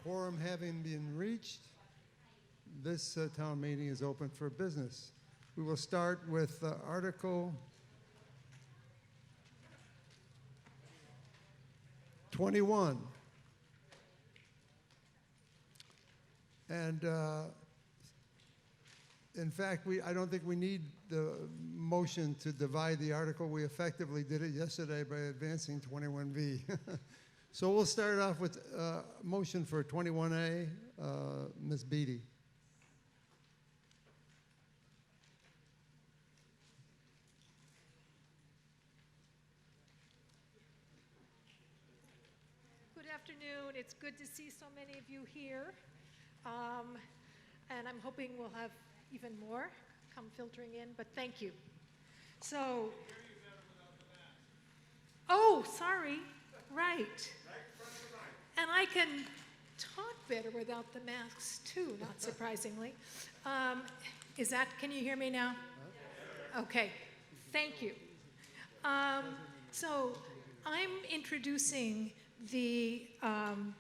quorum having been reached, this town meeting is open for business. We will start with Article 21. And in fact, I don't think we need the motion to divide the article. We effectively did it yesterday by advancing 21V. So we'll start off with motion for 21A, Ms. Beatty. Good afternoon. It's good to see so many of you here. And I'm hoping we'll have even more come filtering in, but thank you. So, oh, sorry, right. And I can talk better without the masks too, not surprisingly. Can you hear me now? Okay, thank you. So I'm introducing the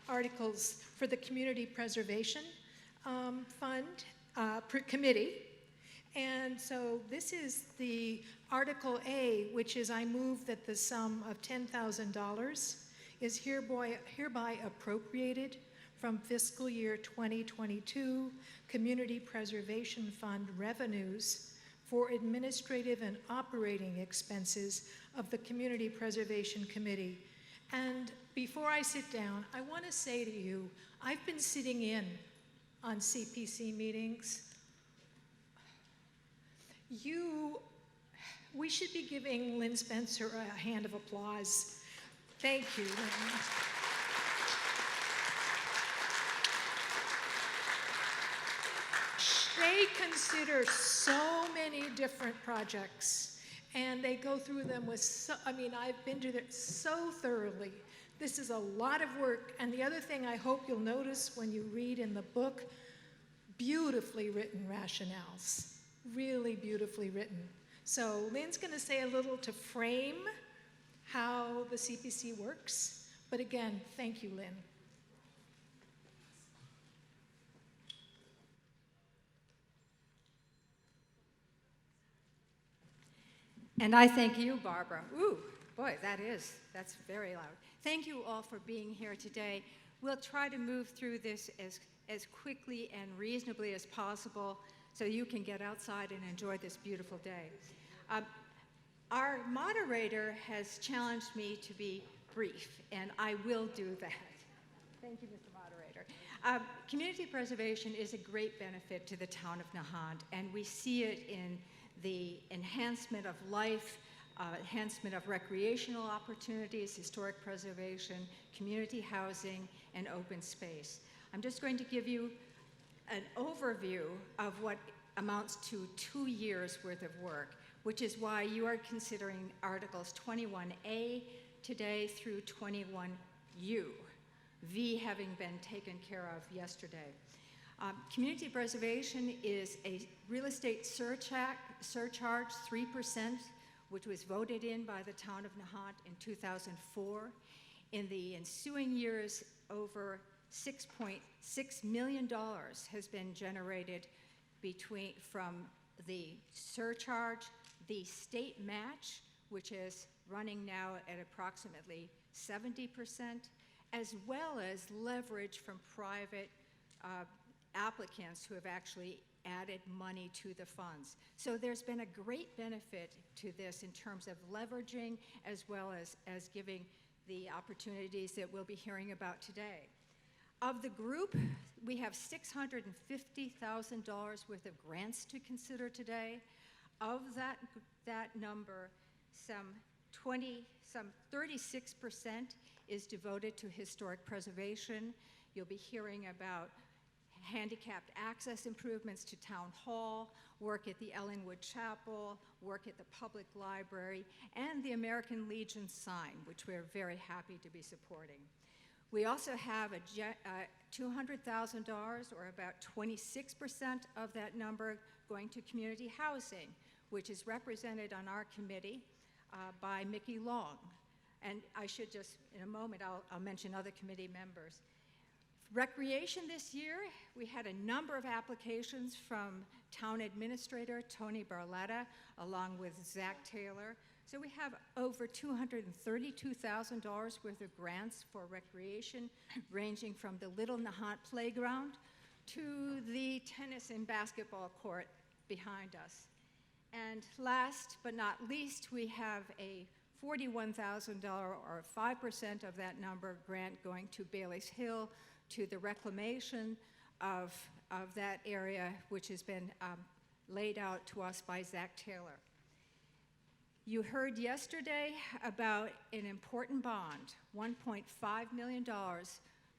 articles for the Community Preservation Fund Committee. And so this is the Article A, which is I move that the sum of $10,000 is hereby appropriated from fiscal year 2022 Community Preservation Fund revenues for administrative and operating expenses of the Community Preservation Committee. And before I sit down, I want to say to you, I've been sitting in on CPC meetings. We should be giving Lynn Spencer a hand of applause. Thank you, Lynn. They consider so many different projects, and they go through them with, I've been to it so thoroughly. This is a lot of work, and the other thing I hope you'll notice when you read in the book, beautifully written rationales, really beautifully written. So Lynn's going to say a little to frame how the CPC works, but again, thank you, Lynn. And I thank you, Barbara. Ooh, boy, that's very loud. Thank you all for being here today. We'll try to move through this as quickly and reasonably as possible so you can get outside and enjoy this beautiful day. Our moderator has challenged me to be brief, and I will do that. Thank you, Mr. Moderator. Community preservation is a great benefit to the town of Nahant, and we see it in the enhancement of life, enhancement of recreational opportunities, historic preservation, community housing, and open space. I'm just going to give you an overview of what amounts to 2 years worth of work, which is why you are considering Articles 21A today through 21U, V having been taken care of yesterday. Community preservation is a real estate surcharge, 3%, which was voted in by the town of Nahant in 2004. In the ensuing years, over $6.6 million has been generated from the surcharge, the state match, which is running now at approximately 70%, as well as leverage from private applicants who have actually added money to the funds. So there's been a great benefit to this in terms of leveraging as well as giving the opportunities that we'll be hearing about today. Of the group, we have $650,000 worth of grants to consider today. Of that number, some 36% is devoted to historic preservation. You'll be hearing about handicapped access improvements to Town Hall, work at the Ellenwood Chapel, work at the Public Library, and the American Legion sign, which we're very happy to be supporting. We also have $200,000, or about 26% of that number, going to community housing, which is represented on our committee by Mickey Long. And I should just, in a moment, I'll mention other committee members. Recreation this year, we had a number of applications from Town Administrator Tony Barletta, along with Zach Taylor. So we have over $232,000 worth of grants for recreation, ranging from the Little Nahant Playground to the tennis and basketball court behind us. And last but not least, we have a $41,000 or 5% of that number grant going to Bailey's Hill to the reclamation of that area, which has been laid out to us by Zach Taylor. You heard yesterday about an important bond, $1.5 million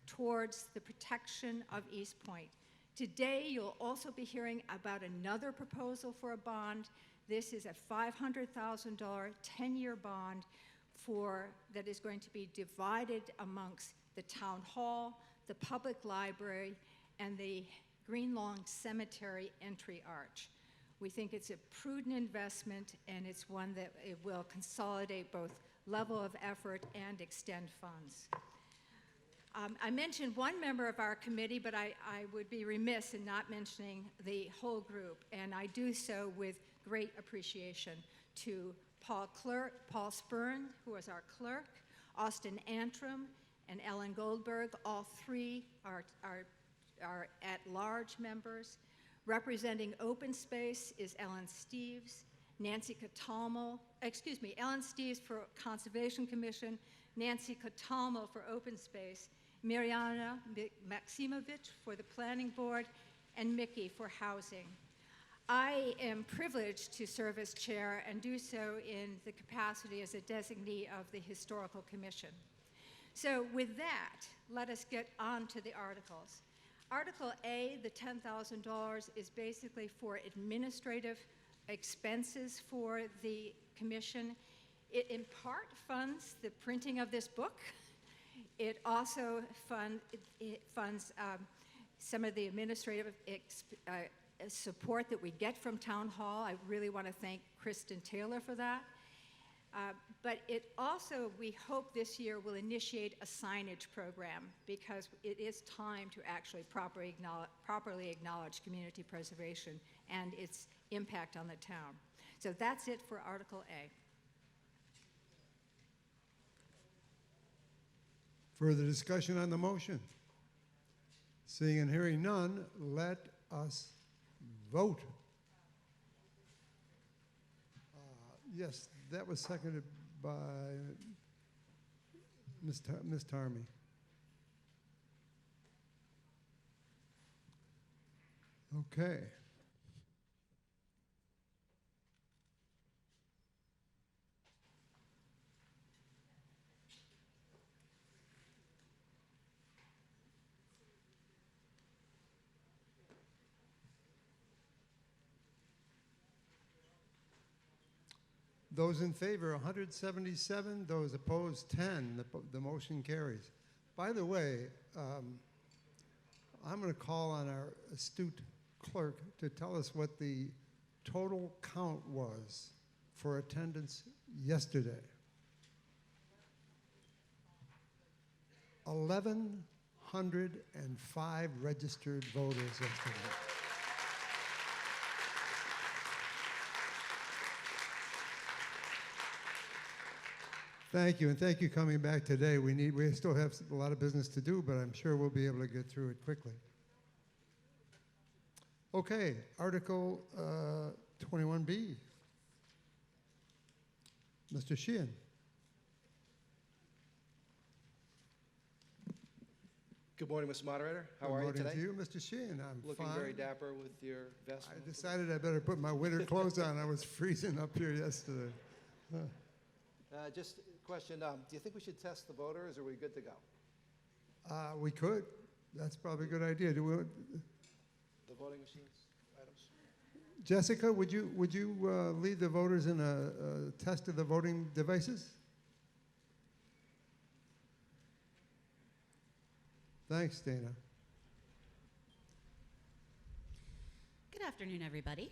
towards the protection of East Point. Today, you'll also be hearing about another proposal for a bond. This is a $500,000 10-year bond that is going to be divided amongst the town hall, the public library, and the Green Lawn Cemetery entry arch. We think it's a prudent investment, and it's one that it will consolidate both level of effort and extend funds. I mentioned one member of our committee, but I would be remiss in not mentioning the whole group, and I do so with great appreciation to Paul Spurn, who is our clerk, Austin Antrim, and Ellen Goldberg. All three are at-large members. Representing Open Space is Ellen Steves, Ellen Steves for Conservation Commission, Nancy Catalmo for Open Space, Mariana Maximovich for the Planning Board, and Mickey for Housing. I am privileged to serve as chair and do so in the capacity as a designee of the Historical Commission. So with that, let us get on to the articles. Article A, the $10,000, is basically for administrative expenses for the commission. It in part funds the printing of this book. It also funds some of the administrative support that we get from Town Hall. I really want to thank Kristen Taylor for that. But it also, we hope this year, will initiate a signage program, because it is time to actually properly acknowledge community preservation and its impact on the town. So that's it for Article A. Further discussion on the motion? Seeing and hearing none, let us vote. Yes, that was seconded by Ms. Tarmy. Okay. Those in favor, 177. Those opposed, 10. The motion carries. By the way, I'm going to call on our astute clerk to tell us what the total count was for attendance yesterday. 1,105 registered voters yesterday. Thank you, and thank you coming back today. We still have a lot of business to do, but I'm sure we'll be able to get through it quickly. Okay, Article 21B. Mr. Sheehan. Good morning, Mr. Moderator. How are you today? Good morning to you, Mr. Sheehan. I'm looking fine. very dapper with your vest. I decided I better put my winter clothes on. I was freezing up here yesterday. Just a question, do you think we should test the voters, or are we good to go? We could. That's probably a good idea. The voting machines, items? Jessica, would you lead the voters in a test of the voting devices? Thanks, Dana. Good afternoon, everybody.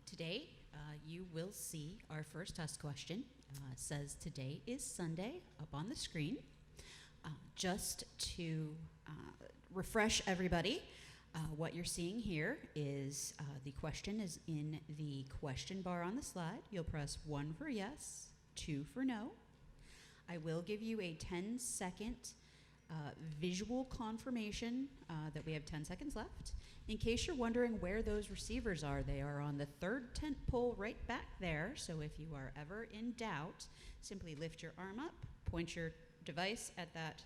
Today, you will see our first test question. It says today is Sunday up on the screen. Just to refresh everybody. What you're seeing here is the question is in the question bar on the slide. You'll press 1 for yes, 2 for no. I will give you a 10-second visual confirmation that we have 10 seconds left. In case you're wondering where those receivers are, they are on the third tent pole right back there. So if you are ever in doubt, simply lift your arm up, point your device at that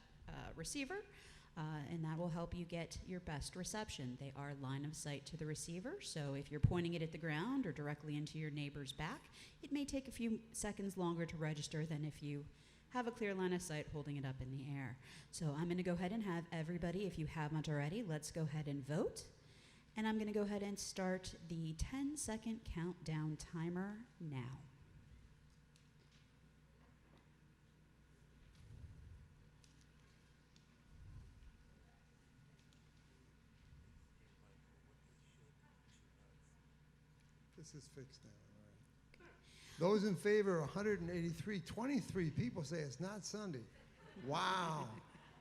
receiver, and that will help you get your best reception. They are line of sight to the receiver, so if you're pointing it at the ground or directly into your neighbor's back, it may take a few seconds longer to register than if you have a clear line of sight holding it up in the air. So I'm going to go ahead and have everybody, if you haven't already, let's go ahead and vote. And I'm going to go ahead and start the 10-second countdown timer now. This is fixed now, all right. Those in favor, 183. 23 people say it's not Sunday. Wow.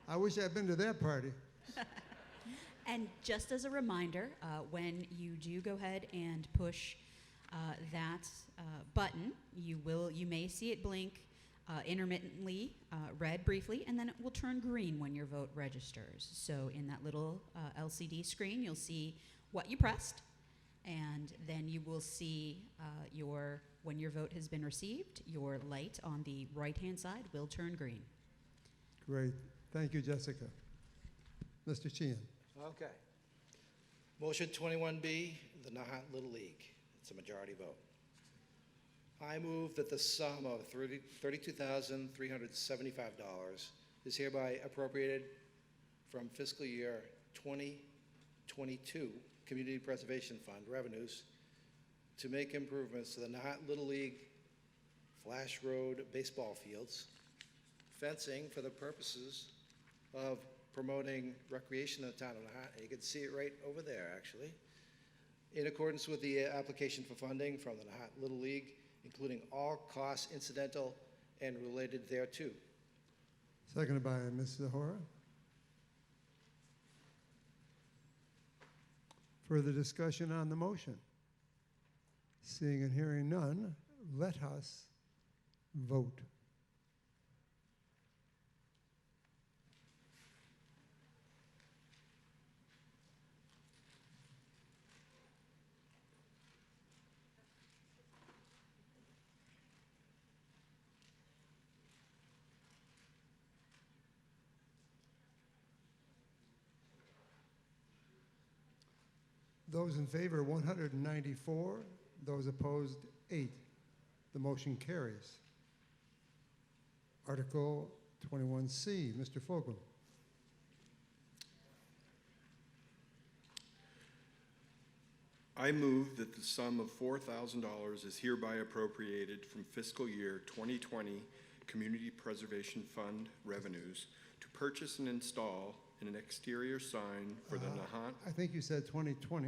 I wish I'd been to that party. And just as a reminder, when you do go ahead and push that button, you may see it blink intermittently, red briefly, and then it will turn green when your vote registers. So in that little LCD screen, you'll see what you pressed, and then you will see when your vote has been received, your light on the right-hand side will turn green. Great. Thank you, Jessica. Mr. Sheehan. Okay. Motion 21B, the Nahant Little League. It's a majority vote. I move that the sum of $32,375 is hereby appropriated from fiscal year 2022 Community Preservation Fund revenues to make improvements to the Nahant Little League Flash Road baseball fields, fencing for the purposes of promoting recreation in the town of Nahant. And you can see it right over there, actually. In accordance with the application for funding from the Nahant Little League, including all costs incidental and related thereto. Seconded by Ms. Zahora. Further discussion on the motion? Seeing and hearing none, let us vote. Those in favor, 194. Those opposed, 8. The motion carries. Article 21C, Mr. Fogel. I move that the sum of $4,000 is hereby appropriated from fiscal year 2020 Community Preservation Fund revenues to purchase and install an exterior sign for the Nahant. I think you said 2020,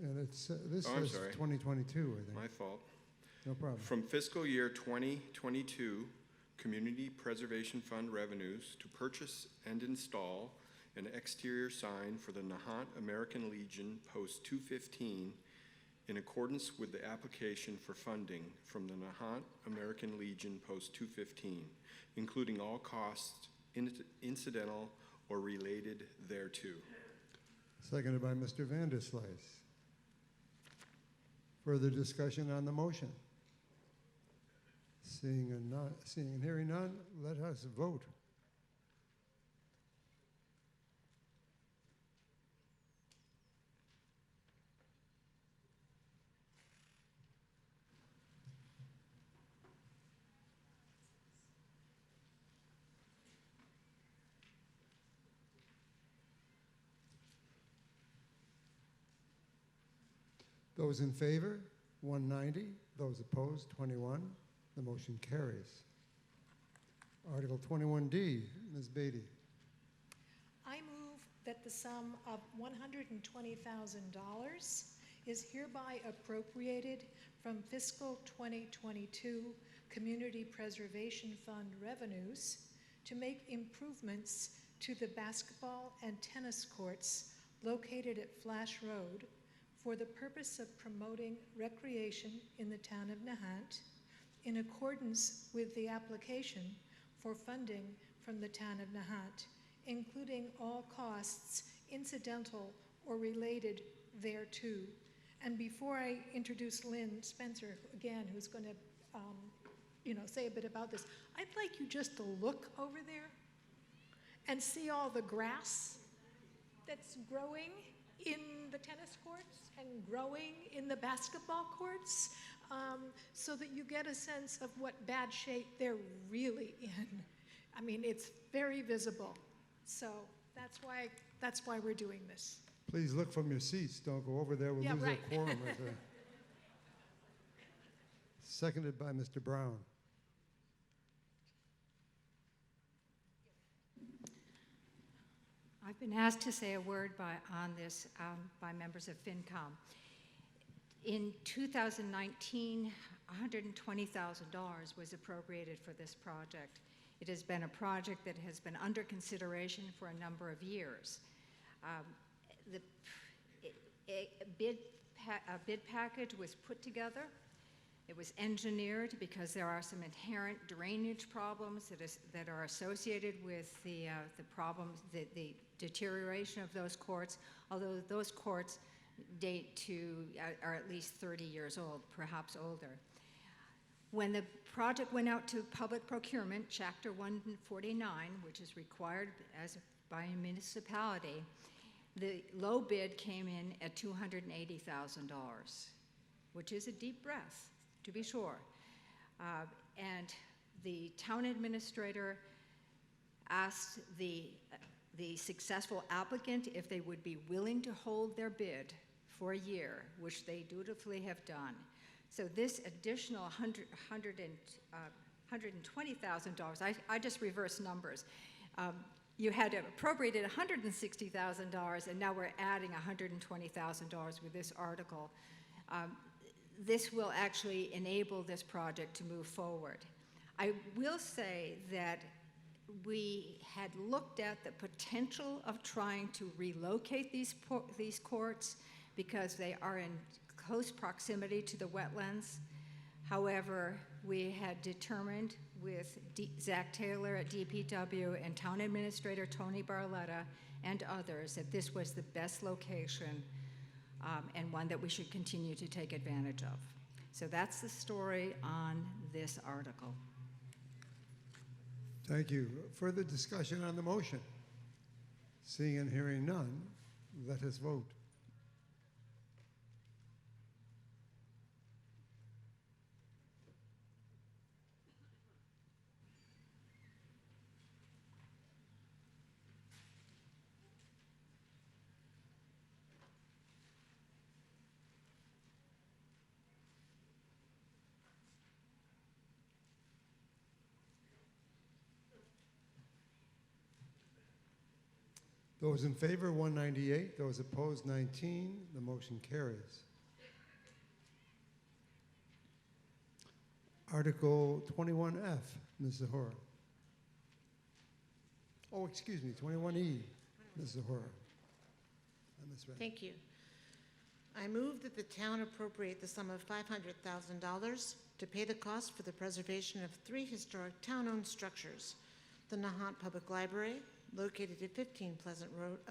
and it's this Oh, I'm is sorry. 2022, I think. My fault. No problem. From fiscal year 2022 Community Preservation Fund revenues to purchase and install an exterior sign for the Nahant American Legion Post 215 in accordance with the application for funding from the Nahant American Legion Post 215, including all costs incidental or related thereto. Seconded by Mr. Vanderslice. Further discussion on the motion? Seeing and hearing none, let us vote. Those in favor, 190. Those opposed, 21. The motion carries. Article 21D, Ms. Beatty. I move that the sum of $120,000 is hereby appropriated from fiscal 2022 Community Preservation Fund revenues to make improvements to the basketball and tennis courts located at Flash Road for the purpose of promoting recreation in the town of Nahant in accordance with the application for funding from the town of Nahant, including all costs incidental or related thereto. And before I introduce Lynn Spencer again, who's going to say a bit about this, I'd like you just to look over there and see all the grass that's growing in the tennis courts and growing in the basketball courts, so that you get a sense of what bad shape they're really in. I mean, it's very visible. So that's why we're doing this. Please look from your seats. Don't go over there. We'll lose right. our quorum right there. Seconded by Mr. Brown. I've been asked to say a word on this by members of FinCom. In 2019, $120,000 was appropriated for this project. It has been a project that has been under consideration for a number of years. A bid package was put together. It was engineered because there are some inherent drainage problems that are associated with the problems, the deterioration of those courts, although those courts date to, are at least 30 years old, perhaps older. When the project went out to public procurement, Chapter 149, which is required by a municipality, the low bid came in at $280,000, which is a deep breath, to be sure. And the town administrator asked the successful applicant if they would be willing to hold their bid for a year, which they dutifully have done. So this additional $120,000, I just reversed numbers. You had appropriated $160,000, and now we're adding $120,000 with this article. This will actually enable this project to move forward. I will say that we had looked at the potential of trying to relocate these courts because they are in close proximity to the wetlands. However, we had determined with Zach Taylor at DPW and Town Administrator Tony Barletta and others that this was the best location and one that we should continue to take advantage of. So that's the story on this article. Thank you. Further discussion on the motion? Seeing and hearing none, let us vote. Those in favor, 198. Those opposed, 19. The motion carries. Article 21F, Ms. Zahora. Oh, excuse me, 21E, Ms. Zahora. I misread. Thank you. I move that the town appropriate the sum of $500,000 to pay the cost for the preservation of 3 historic town-owned structures: the Nahant Public Library, located at 15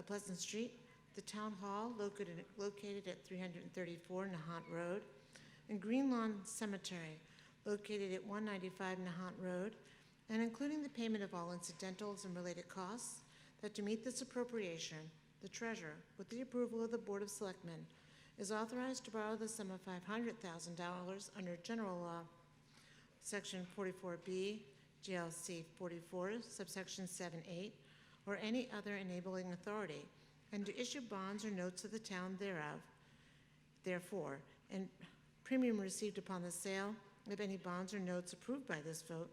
Pleasant Street, the Town Hall, located at 334 Nahant Road, and Green Lawn Cemetery, located at 195 Nahant Road, and including the payment of all incidentals and related costs, that to meet this appropriation, the treasurer, with the approval of the Board of Selectmen, is authorized to borrow the sum of $500,000 under General Law, Section 44B, GLC 44, subsection 7-8, or any other enabling authority, and to issue bonds or notes of the town thereof, therefore, and premium received upon the sale of any bonds or notes approved by this vote,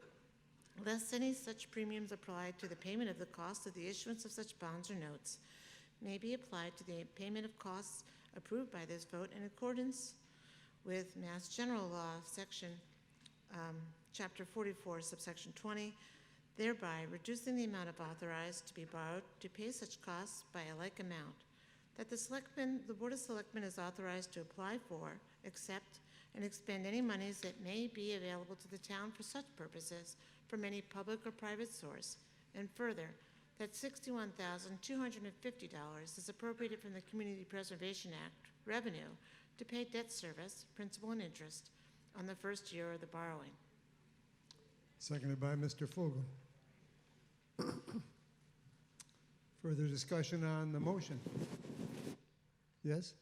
less any such premiums applied to the payment of the cost of the issuance of such bonds or notes may be applied to the payment of costs approved by this vote in accordance with Mass General Law, Section Chapter 44, subsection 20. thereby reducing the amount of authorized to be borrowed to pay such costs by a like amount, that the Board of Selectmen is authorized to apply for, accept, and expend any monies that may be available to the town for such purposes from any public or private source, and further, that $61,250 is appropriated from the Community Preservation Act revenue to pay debt service, principal and interest, on the first year of the borrowing. Seconded by Mr. Fogel. Further discussion on the motion? Yes?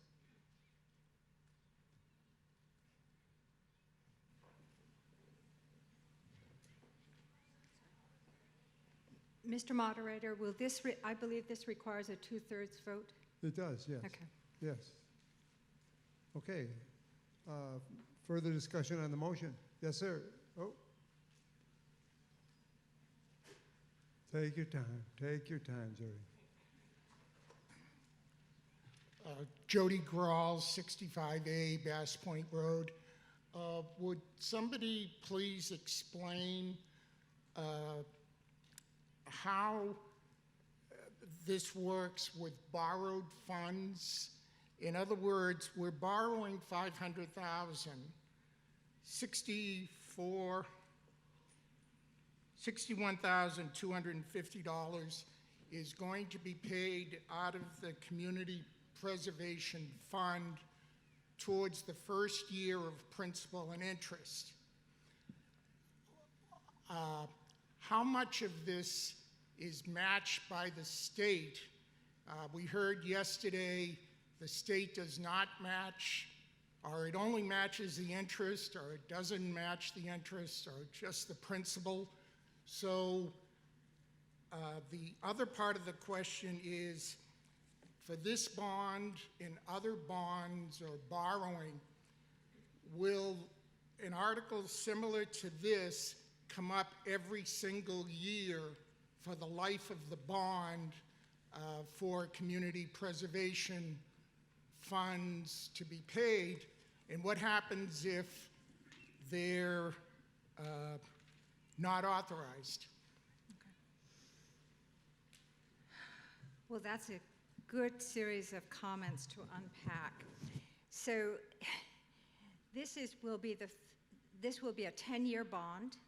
Mr. Moderator, will this, I believe this requires a 2/3 vote? It does, yes. Okay. Yes. Okay. Further discussion on the motion? Yes, sir. Oh. Take your time. Take your time, Jody. Jody Grawl, 65A Bass Point Road. Would somebody please explain how this works with borrowed funds? In other words, we're borrowing $500,000, $61,250 is going to be paid out of the Community Preservation Fund towards the first year of principal and interest. How much of this is matched by the state? We heard yesterday the state does not match, or it only matches the interest, or it doesn't match the interest, or just the principal. So the other part of the question is, for this bond and other bonds or borrowing, will an article similar to this come up every single year for the life of the bond for community preservation funds to be paid? And what happens if they're not authorized? Well, that's a good series of comments to unpack. So this will be a 10-year bond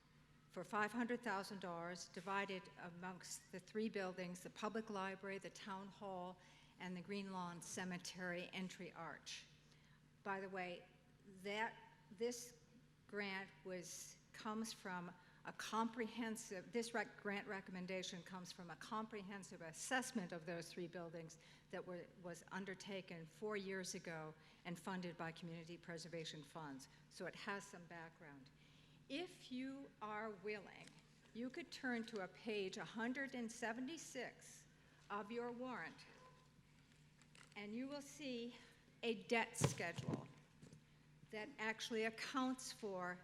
for $500,000 divided amongst the three buildings, the public library, the town hall, and the Green Lawn Cemetery entry arch. By the way, this grant comes from a comprehensive, grant recommendation comes from a comprehensive assessment of those three buildings that was undertaken 4 years ago and funded by community preservation funds. So it has some background. If you are willing, you could turn to a page 176 of your warrant, and you will see a debt schedule that actually accounts for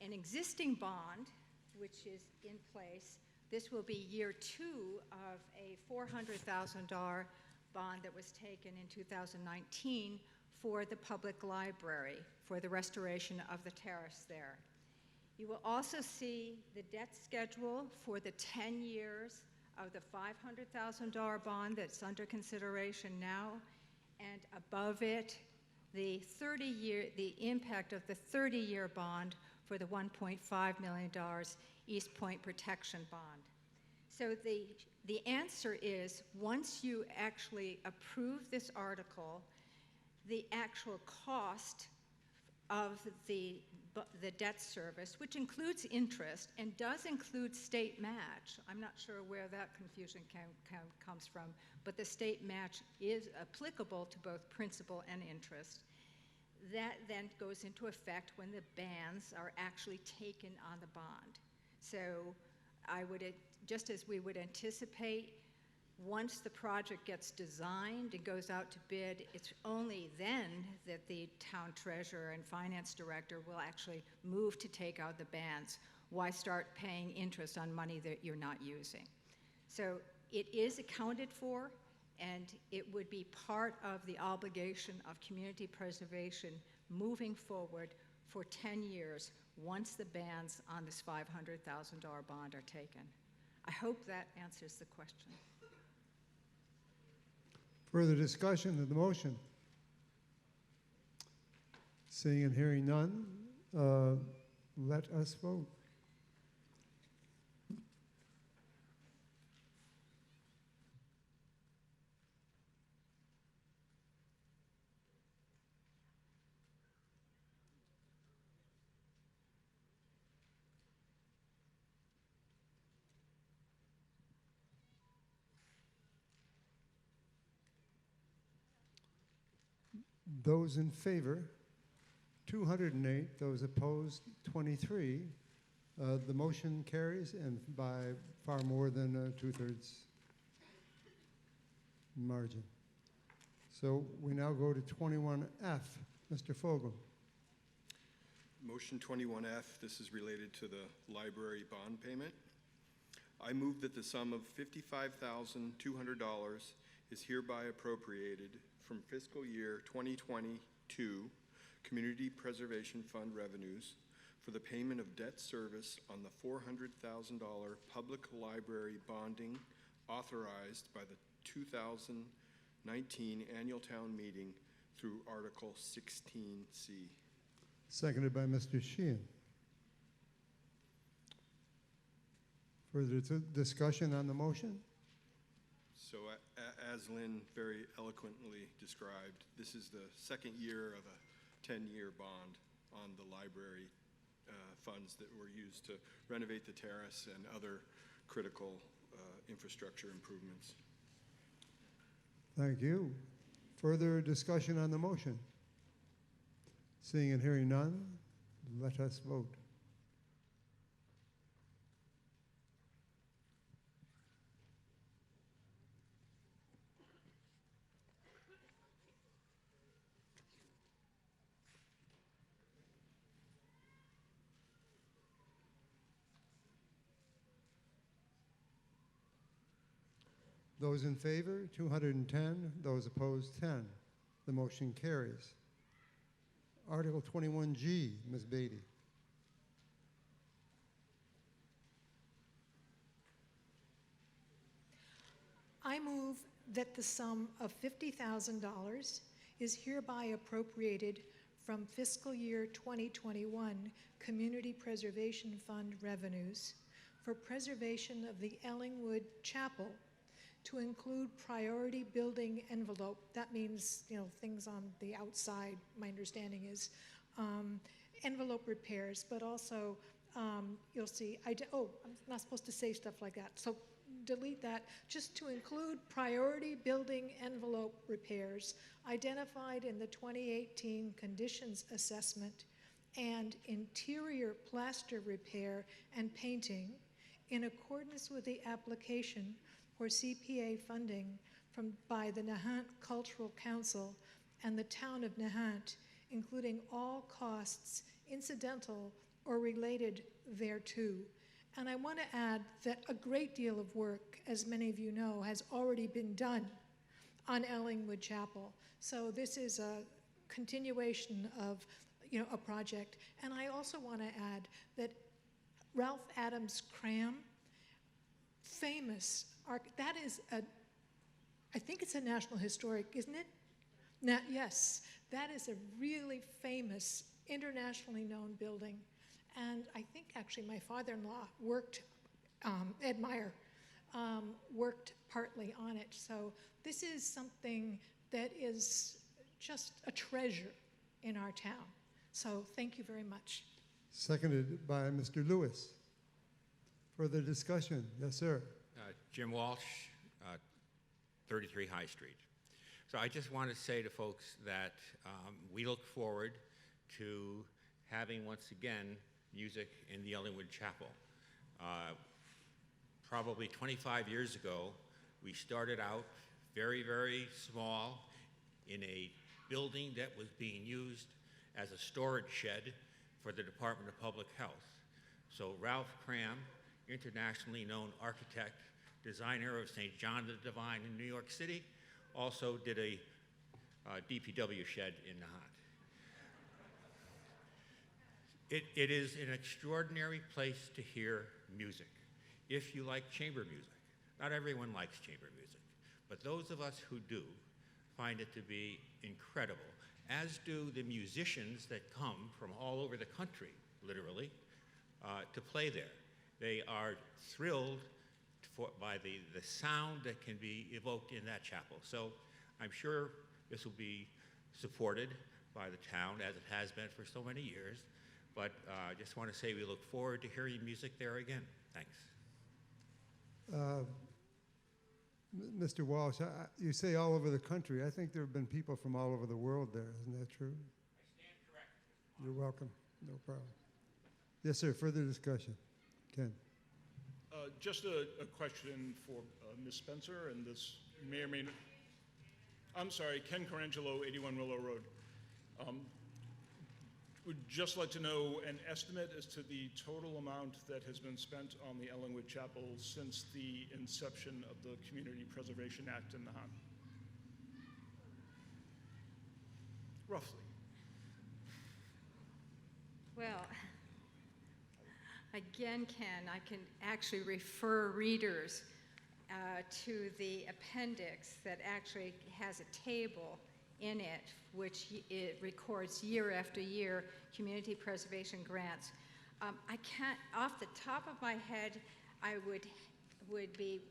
an existing bond, which is in place. This will be year 2 of a $400,000 bond that was taken in 2019 for the public library, for the restoration of the terrace there. You will also see the debt schedule for the 10 years of the $500,000 bond that's under consideration now, and above it, the impact of the 30-year bond for the $1.5 million East Point Protection Bond. So the answer is, once you actually approve this article, the actual cost of the debt service, which includes interest and does include state match. I'm not sure where that confusion comes from, but the state match is applicable to both principal and interest. That then goes into effect when the bands are actually taken on the bond. So just as we would anticipate, once the project gets designed and goes out to bid, it's only then that the town treasurer and finance director will actually move to take out the bands. Why start paying interest on money that you're not using? So it is accounted for, and it would be part of the obligation of community preservation moving forward for 10 years once the bands on this $500,000 bond are taken. I hope that answers the question. Further discussion of the motion? Seeing and hearing none, let us vote. Those in favor, 208. Those opposed, 23. The motion carries, and by far more than a two-thirds margin. So we now go to 21F. Mr. Fogel. Motion 21F, this is related to the library bond payment. I move that the sum of $55,200 is hereby appropriated from fiscal year 2022 Community Preservation Fund revenues for the payment of debt service on the $400,000 public library bonding authorized by the 2019 annual town meeting through Article 16C. Seconded by Mr. Sheehan. Further discussion on the motion? So as Lynn very eloquently described, this is the second year of a 10-year bond on the library funds that were used to renovate the terrace and other critical infrastructure improvements. Thank you. Further discussion on the motion? Seeing and hearing none, let us vote. Those in favor, 210. Those opposed, 10. The motion carries. Article 21G, Ms. Beatty. I move that the sum of $50,000 is hereby appropriated from fiscal year 2021 Community Preservation Fund revenues for preservation of the Ellenwood Chapel to include priority building envelope. That means, things on the outside, my understanding is, envelope repairs, but also, you'll see, I'm not supposed to say stuff like that, so delete that, just to include priority building envelope repairs identified in the 2018 conditions assessment and interior plaster repair and painting in accordance with the application for CPA funding by the Nahant Cultural Council and the town of Nahant, including all costs incidental or related thereto. And I want to add that a great deal of work, as many of you know, has already been done on Ellenwood Chapel. So this is a continuation of a project. And I also want to add that Ralph Adams Cram, famous, that is I think it's a National Historic, isn't it? Yes, that is a really famous, internationally known building. And I think actually my father-in-law worked, Ed Meyer, worked partly on it. So this is something that is just a treasure in our town. So thank you very much. Seconded by Mr. Lewis. Further discussion? Yes, sir. Jim Walsh, 33 High Street. So I just want to say to folks that we look forward to having, once again, music in the Ellenwood Chapel. Probably 25 years ago, we started out very, very small in a building that was being used as a storage shed for the Department of Public Health. So Ralph Cram, internationally known architect, designer of St. John the Divine in New York City, also did a DPW shed in Nahant. It is an extraordinary place to hear music. if you like chamber music. Not everyone likes chamber music, but those of us who do find it to be incredible, as do the musicians that come from all over the country, literally, to play there. They are thrilled by the sound that can be evoked in that chapel. So I'm sure this will be supported by the town, as it has been for so many years. But I just want to say we look forward to hearing music there again. Thanks. Mr. Walsh, you say all over the country. I think there have been people from all over the world there. Isn't that true? I stand corrected. You're welcome. No problem. Yes, sir. Further discussion. Ken. Just a question for Ms. Spencer, and this may or may not. I'm sorry, Ken Carangelo, 81 Willow Road. Would just like to know an estimate as to the total amount that has been spent on the Ellenwood Chapel since the inception of the Community Preservation Act in Nahant. Roughly. Well, again, Ken, I can actually refer readers to the appendix that actually has a table in it, which it records year after year community preservation grants. I can't, off the top of my head, I would be,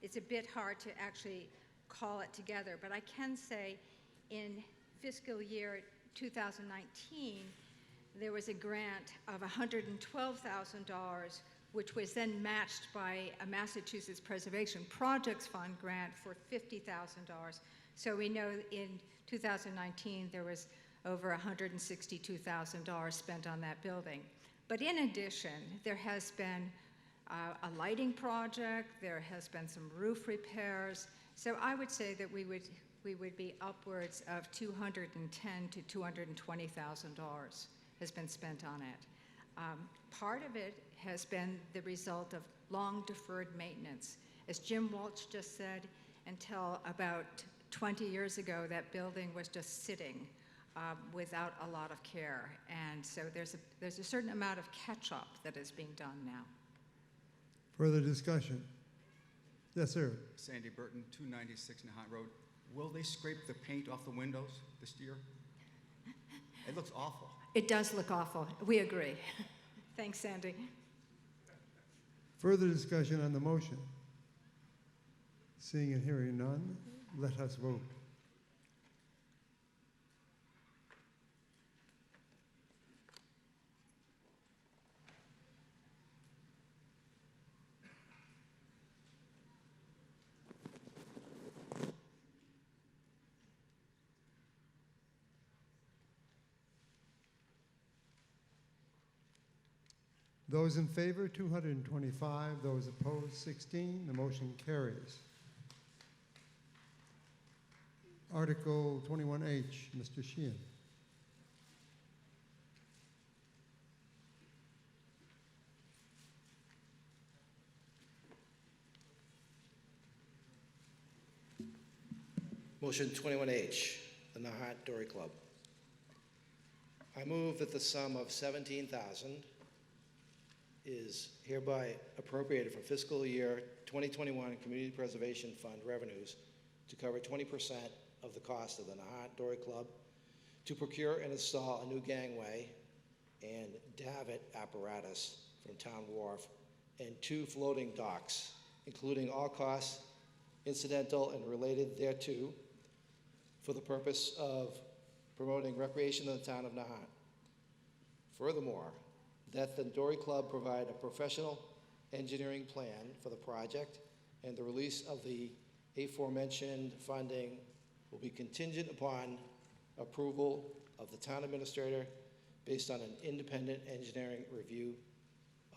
it's a bit hard to actually call it together, but I can say in fiscal year 2019, there was a grant of $112,000, which was then matched by a Massachusetts Preservation Projects Fund grant for $50,000. So we know in 2019 there was over $162,000 spent on that building. But in addition, there has been a lighting project, there has been some roof repairs. So I would say that we would be upwards of $210,000 to $220,000 has been spent on it. Part of it has been the result of long deferred maintenance. As Jim Walsh just said, until about 20 years ago, that building was just sitting without a lot of care. And so there's a certain amount of catch-up that is being done now. Further discussion. Yes, sir. Sandy Burton, 296 Nahant Road. Will they scrape the paint off the windows this year? It looks awful. It does look awful. We agree. Thanks, Sandy. Further discussion on the motion. Seeing and hearing none, let us vote. Those in favor, 225. Those opposed, 16. The motion carries. Article 21H, Mr. Sheehan. Motion 21H, the Nahant Dory Club. I move that the sum of $17,000 is hereby appropriated from fiscal year 2021 Community Preservation Fund revenues to cover 20% of the cost of the Nahant Dory Club to procure and install a new gangway and davit apparatus from Town Wharf and 2 floating docks, including all costs incidental and related thereto, for the purpose of promoting recreation in the town of Nahant. Furthermore, that the Dory Club provide a professional engineering plan for the project, and the release of the aforementioned funding will be contingent upon approval of the town administrator based on an independent engineering review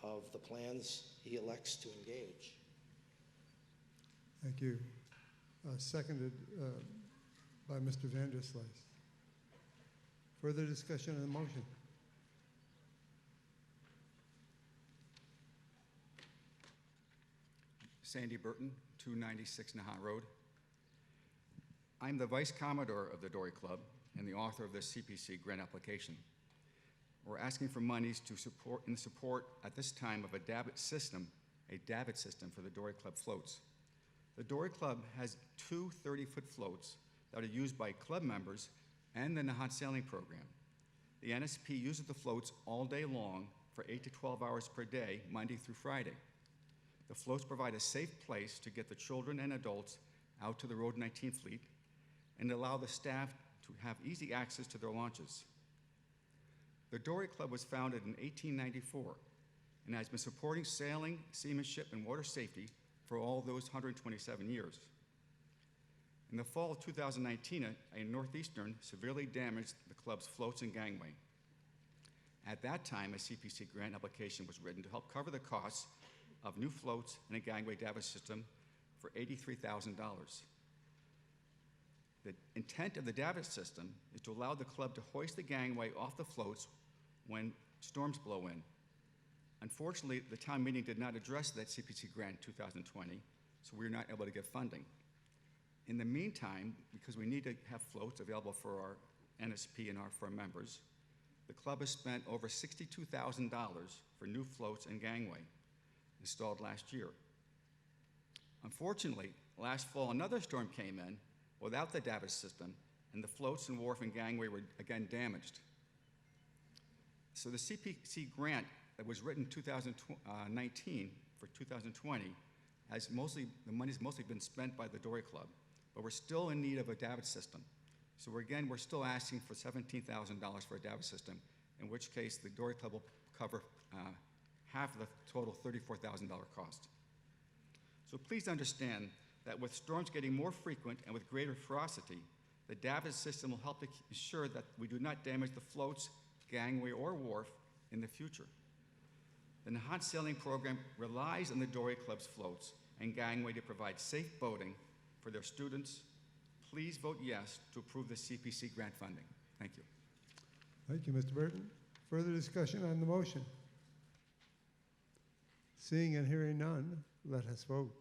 of the plans he elects to engage. Thank you. Seconded by Mr. Vanderslice. Further discussion on the motion? Sandy Burton, 296 Nahant Road. I'm the Vice Commodore of the Dory Club and the author of this CPC grant application. We're asking for monies to support at this time of a davit system, a davit system for the Dory Club floats. The Dory Club has two 30-foot floats that are used by club members and the Nahant sailing program. The NSP uses the floats all day long for 8 to 12 hours per day, Monday through Friday. The floats provide a safe place to get the children and adults out to the Road 19 fleet and allow the staff to have easy access to their launches. The Dory Club was founded in 1894 and has been supporting sailing, seamanship, and water safety for all those 127 years. In the fall of 2019, a Northeastern severely damaged the club's floats and gangway. At that time, a CPC grant application was written to help cover the costs of new floats and a gangway davit system for $83,000. The intent of the davit system is to allow the club to hoist the gangway off the floats when storms blow in. Unfortunately, the town meeting did not address that CPC grant in 2020, so we were not able to get funding. In the meantime, because we need to have floats available for our NSP and for our members, the club has spent over $62,000 for new floats and gangway installed last year. Unfortunately, last fall another storm came in without the davit system, and the floats and wharf and gangway were again damaged. So the CPC grant that was written in 2019 for 2020 the money's mostly been spent by the Dory Club, but we're still in need of a davit system. So we're still asking for $17,000 for a davit system, in which case the Dory Club will cover half of the total $34,000 cost. So please understand that with storms getting more frequent and with greater ferocity, the davit system will help to ensure that we do not damage the floats, gangway, or wharf in the future. The Nahant sailing program relies on the Dory Club's floats and gangway to provide safe boating for their students. Please vote yes to approve the CPC grant funding. Thank you. Thank you, Mr. Burton. Further discussion on the motion? Seeing and hearing none, let us vote.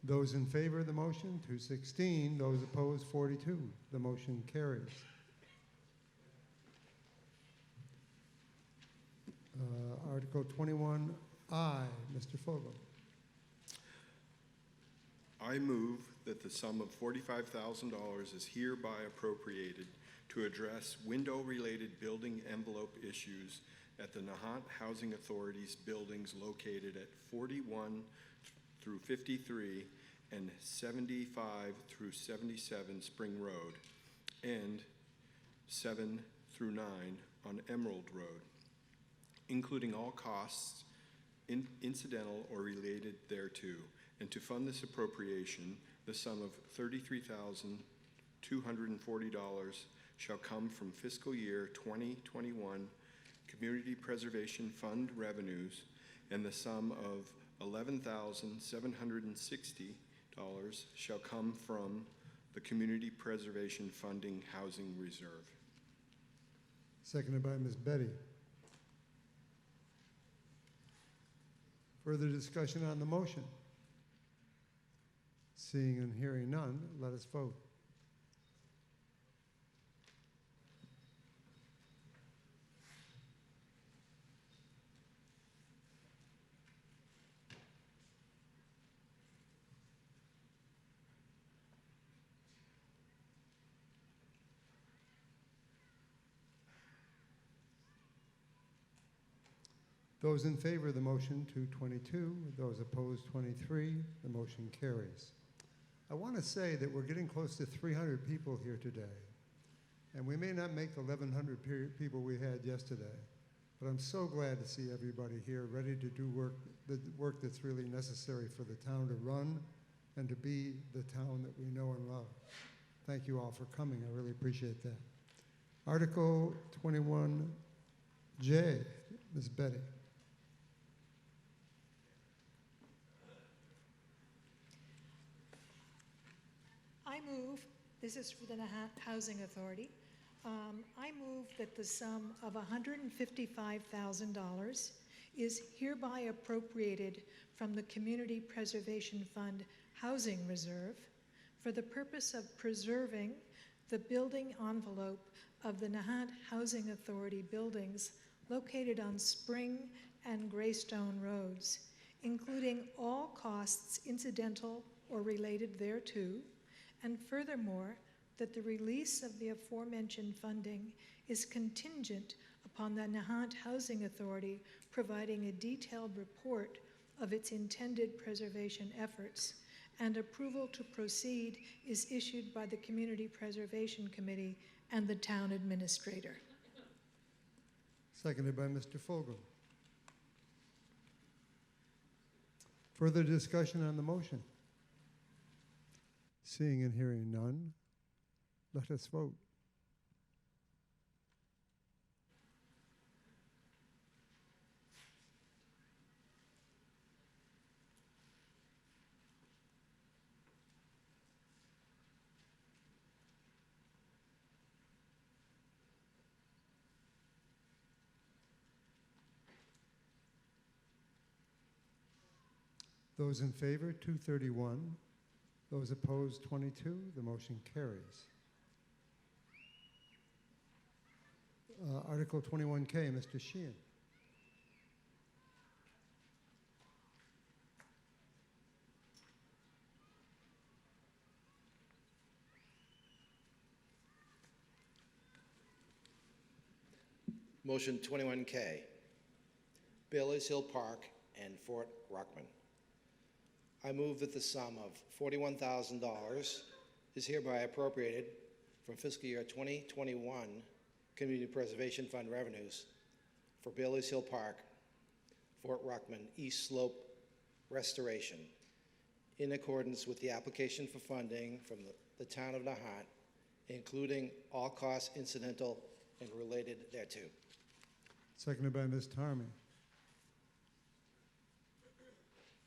Those in favor of the motion, 216. Those opposed, 42. The motion carries. Article 21I, Mr. Fogel. I move that the sum of $45,000 is hereby appropriated to address window-related building envelope issues at the Nahant Housing Authority's buildings located at 41 through 53 and 75 through 77 Spring Road and 7 through 9 on Emerald Road, including all costs incidental or related thereto, and to fund this appropriation, the sum of $33,240 shall come from fiscal year 2021 Community Preservation Fund revenues, and the sum of $11,760 shall come from the Community Preservation Funding Housing Reserve. Seconded by Ms. Betty. Further discussion on the motion? Seeing and hearing none, let us vote. Those in favor of the motion, 222. Those opposed, 23. The motion carries. I want to say that we're getting close to 300 people here today. And we may not make the 1,100 people we had yesterday. But I'm so glad to see everybody here ready to do the work that's really necessary for the town to run and to be the town that we know and love. Thank you all for coming. I really appreciate that. Article 21J, Ms. Betty. move, this is for the Nahant Housing Authority, I move that the sum of $155,000 is hereby appropriated from the Community Preservation Fund Housing Reserve for the purpose of preserving the building envelope of the Nahant Housing Authority buildings located on Spring and Greystone Roads, including all costs incidental or related thereto, and furthermore, that the release of the aforementioned funding is contingent upon the Nahant Housing Authority providing a detailed report of its intended preservation efforts, and approval to proceed is issued by the Community Preservation Committee and the Town Administrator. Seconded by Mr. Fulgham. Further discussion on the motion? Seeing and hearing none, let us vote. Those in favor, 231. Those opposed, 22. The motion carries. Article 21K, Mr. Sheehan. Motion 21K, Bailey's Hill Park and Fort Ruckman. I move that the sum of $41,000 is hereby appropriated from fiscal year 2021 Community Preservation Fund revenues for Bailey's Hill Park, Fort Ruckman, East Slope restoration in accordance with the application for funding from the town of Nahant, including all costs incidental and related thereto. Seconded by Ms. Tarmy.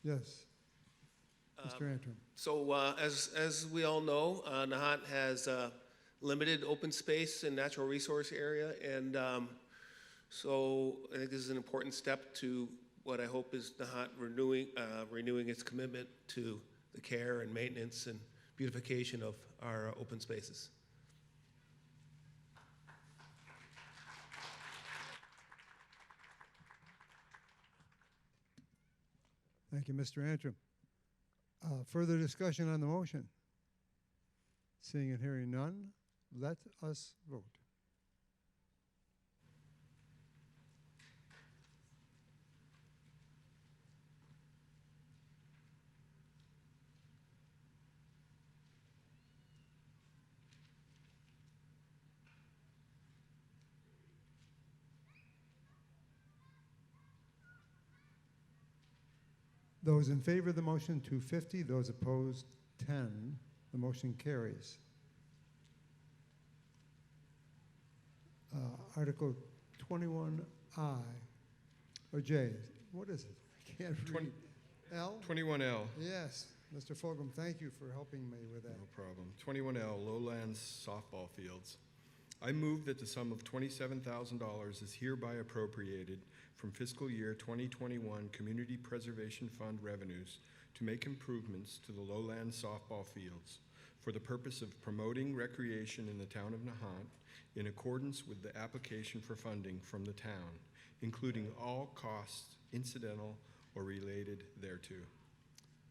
Yes. Mr. Antrim. So as we all know, Nahant has limited open space and natural resource area, and so I think this is an important step to what I hope is Nahant renewing its commitment to the care and maintenance and beautification of our open spaces. Thank you, Mr. Antrim. Further discussion on the motion? Seeing and hearing none, let us vote. Those in favor of the motion, 250. Those opposed, 10. The motion carries. Article 21I, or J, what is it? I can't read. L? 21L. Yes. Mr. Fulgham, thank you for helping me with that. No problem. 21L, Lowlands softball fields. I move that the sum of $27,000 is hereby appropriated from fiscal year 2021 Community Preservation Fund revenues to make improvements to the Lowlands softball fields for the purpose of promoting recreation in the town of Nahant in accordance with the application for funding from the town, including all costs incidental or related thereto.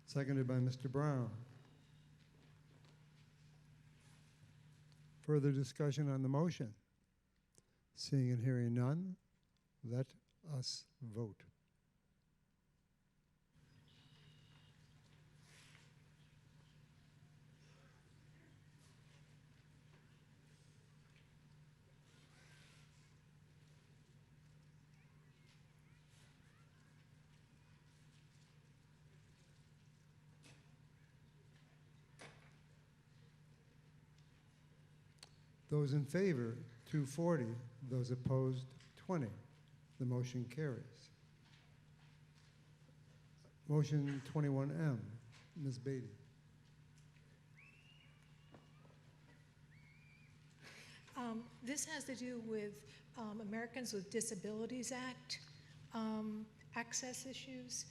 Seconded by Mr. Brown. Further discussion on the motion? Seeing and hearing none, let us vote. Those in favor, 240. Those opposed, 20. The motion carries. Motion 21M, Ms. Beatty. This has to do with Americans with Disabilities Act access issues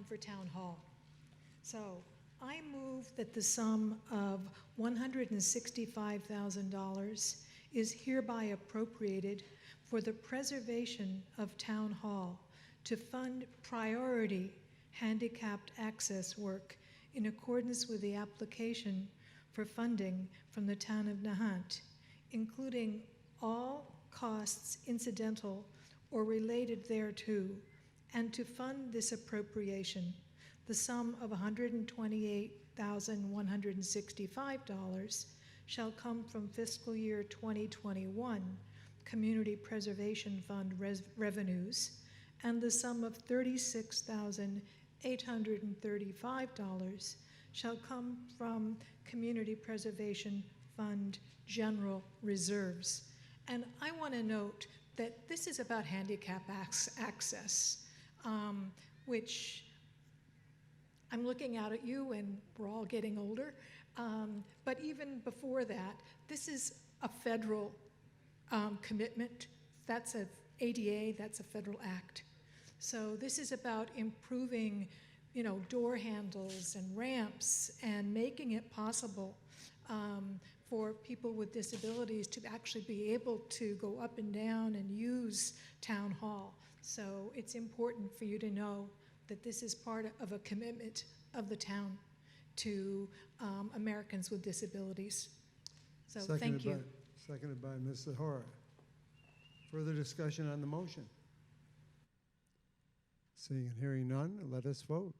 for Town Hall. So I move that the sum of $165,000 is hereby appropriated for the preservation of Town Hall to fund priority handicapped access work in accordance with the application for funding from the town of Nahant, including all costs incidental or related thereto, and to fund this appropriation, the sum of $128,165 shall come from fiscal year 2021 Community Preservation Fund revenues, and the sum of $36,835 shall come from Community Preservation Fund general reserves. And I want to note that this is about handicap access, which I'm looking out at you, and we're all getting older. But even before that, this is a federal commitment. That's a ADA, that's a federal act. So this is about improving, door handles and ramps and making it possible for people with disabilities to actually be able to go up and down and use Town Hall. So it's important for you to know that this is part of a commitment of the town to Americans with disabilities. So thank you. Seconded by Ms. Zahora. Further discussion on the motion? Seeing and hearing none, let us vote.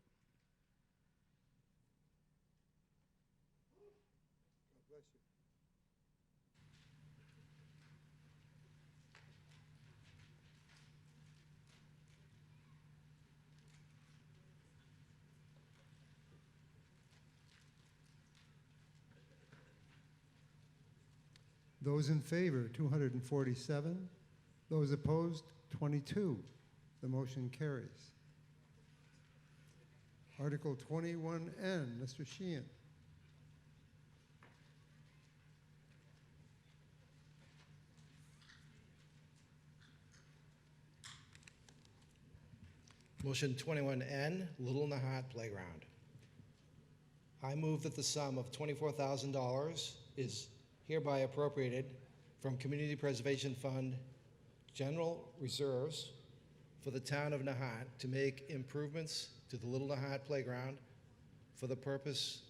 Those in favor, 247. Those opposed, 22. The motion carries. Article 21N, Mr. Sheehan. Motion 21N, Little Nahant Playground. I move that the sum of $24,000 is hereby appropriated from Community Preservation Fund general reserves for the town of Nahant to make improvements to the Little Nahant Playground for the purpose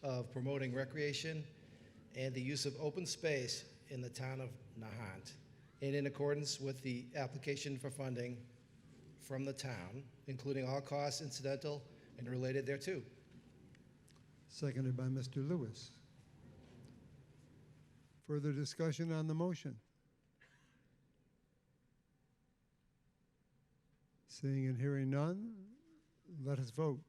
of promoting recreation and the use of open space in the town of Nahant, and in accordance with the application for funding from the town, including all costs incidental and related thereto. Seconded by Mr. Lewis. Further discussion on the motion? Seeing and hearing none, let us vote.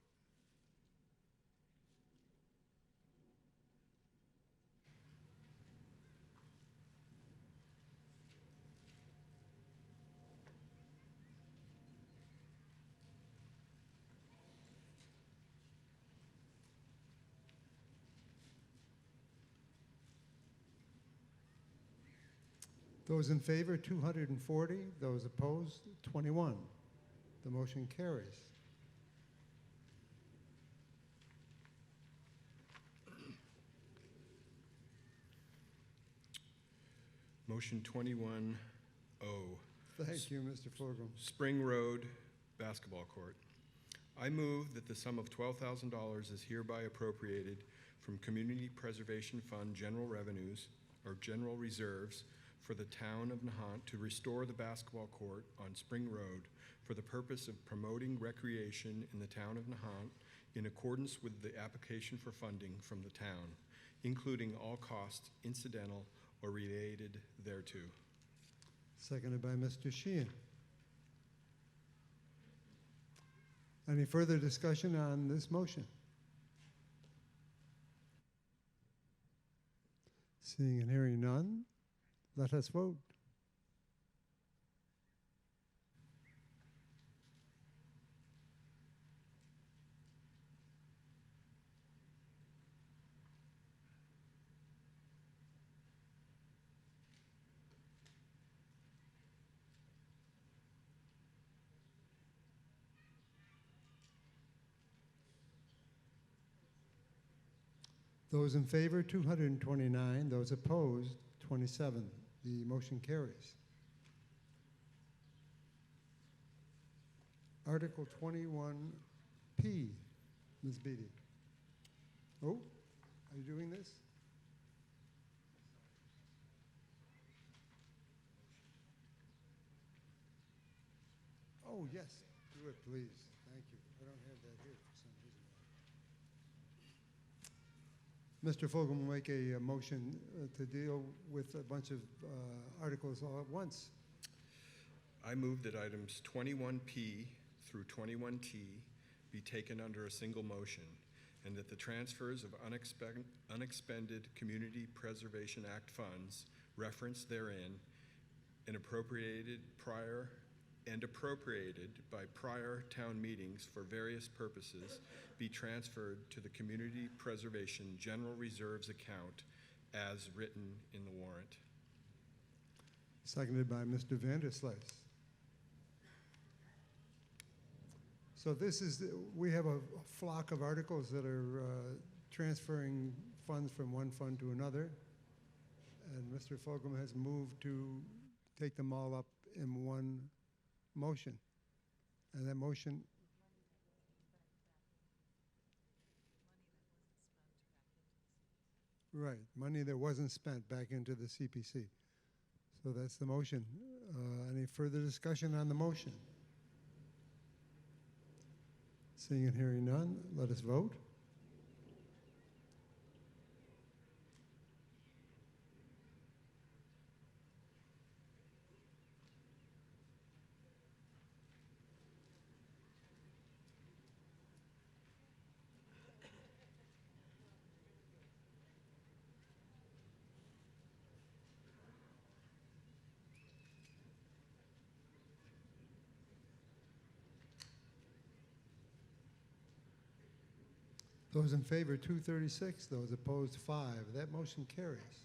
Those in favor, 240. Those opposed, 21. The motion carries. Motion 21O. Thank you, Mr. Fogel. Spring Road Basketball Court. I move that the sum of $12,000 is hereby appropriated from Community Preservation Fund general revenues or general reserves for the town of Nahant to restore the basketball court on Spring Road for the purpose of promoting recreation in the town of Nahant in accordance with the application for funding from the town, including all costs incidental or related thereto. Seconded by Mr. Sheehan. Any further discussion on this motion? Seeing and hearing none, let us vote. Those in favor, 229. Those opposed, 27. The motion carries. Article 21P, Ms. Beatty. Oh, are you doing this? Oh, yes, do it, please. Thank you. I don't have that here for some reason. Mr. Fogel will make a motion to deal with a bunch of articles all at once. I move that items 21P through 21T be taken under a single motion, and that the transfers of unexpended Community Preservation Act funds referenced therein and appropriated by prior town meetings for various purposes be transferred to the Community Preservation General Reserves account as written in the warrant. Seconded by Mr. Vanderslice. So this is, we have a flock of articles that are transferring funds from one fund to another. And Mr. Fulgham has moved to take them all up in one motion. And that motion, right, money that wasn't spent back into the CPC. So that's the motion. Any further discussion on the motion? Seeing and hearing none, let us vote. Those in favor, 236. Those opposed, 5. That motion carries.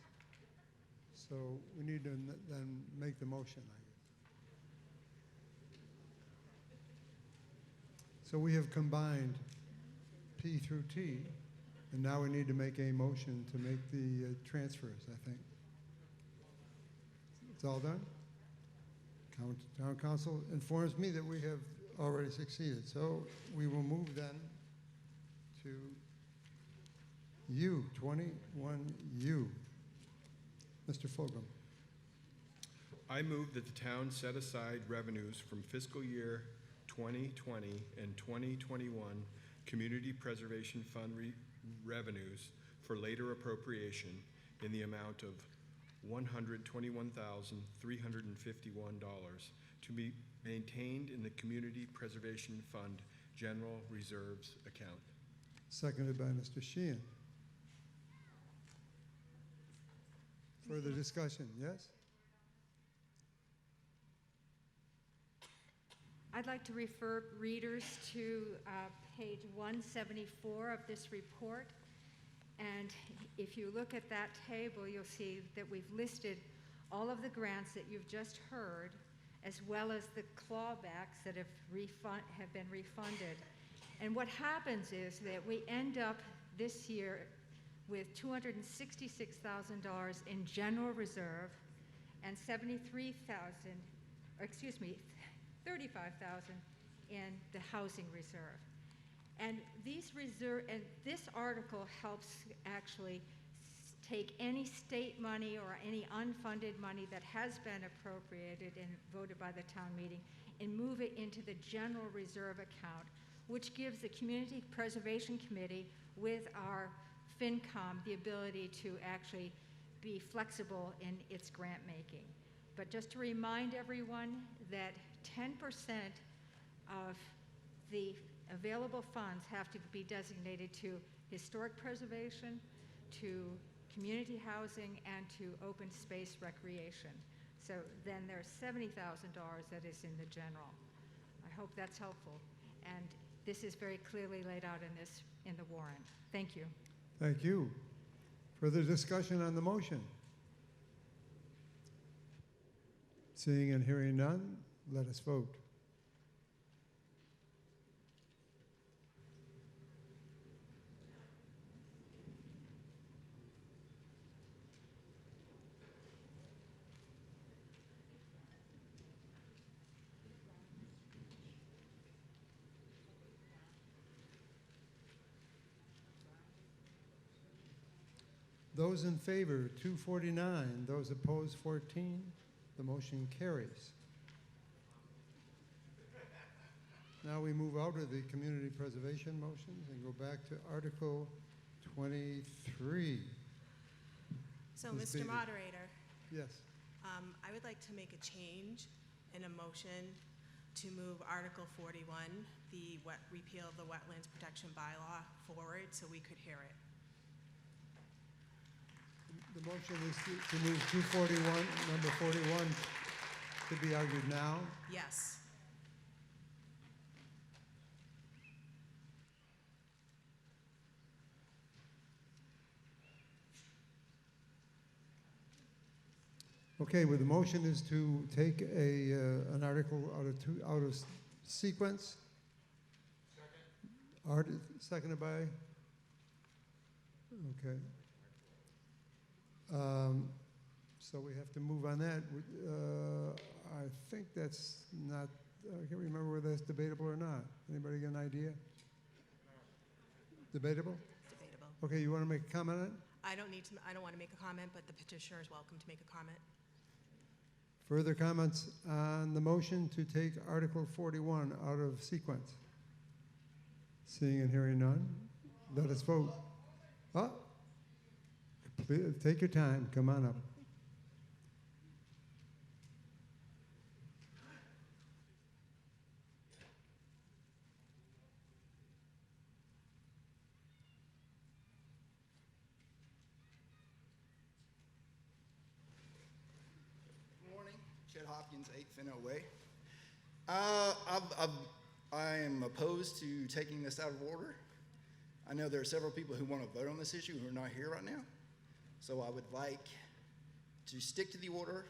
So we need to then make the motion, I guess. So we have combined P through T, and now we need to make a motion to make the transfers, I think. It's all done? Town council informs me that we have already succeeded. So we will move then to U, 21U. Mr. Fulgham. I move that the town set aside revenues from fiscal year 2020 and 2021 Community Preservation Fund revenues for later appropriation in the amount of $121,351 to be maintained in the Community Preservation Fund General Reserves account. Seconded by Mr. Sheehan. Further discussion, yes? I'd like to refer readers to page 174 of this report. And if you look at that table, you'll see that we've listed all of the grants that you've just heard, as well as the clawbacks that have been refunded. And what happens is that we end up this year with $266,000 in general reserve and $35,000 in the housing reserve. And this article helps actually take any state money or any unfunded money that has been appropriated and voted by the town meeting and move it into the general reserve account, which gives the Community Preservation Committee with our FinCom the ability to actually be flexible in its grant making. But just to remind everyone that 10% of the available funds have to be designated to historic preservation, to community housing, and to open space recreation. So then there's $70,000 that is in the general. I hope that's helpful. And this is very clearly laid out in the warrant. Thank you. Thank you. Further discussion on the motion? Seeing and hearing none, let us vote. Those in favor, 249. Those opposed, 14. The motion carries. Now we move out of the community preservation motions and go back to Article 23. So, Ms. Mr. Beatty. Moderator, Yes. I would like to make a change in a motion to move Article 41, the repeal of the Wetlands Protection Bylaw, forward so we could hear it. The motion is to move 241, number 41, to be argued now. Yes. Okay, well, the motion is to take an article out of sequence. Seconded by? Okay. So we have to move on that. I think that's not, I can't remember whether that's debatable or not. Anybody got an idea? Debatable? Debatable. Okay, you want to make a comment on it? I don't want to make a comment, but the petitioner is welcome to make a comment. Further comments on the motion to take Article 41 out of sequence? Seeing and hearing none, let us vote. Oh, take your time, come on up. Hopkins, 8 Finno Way. I am opposed to taking this out of order. I know there are several people who want to vote on this issue who are not here right now. So I would like to stick to the order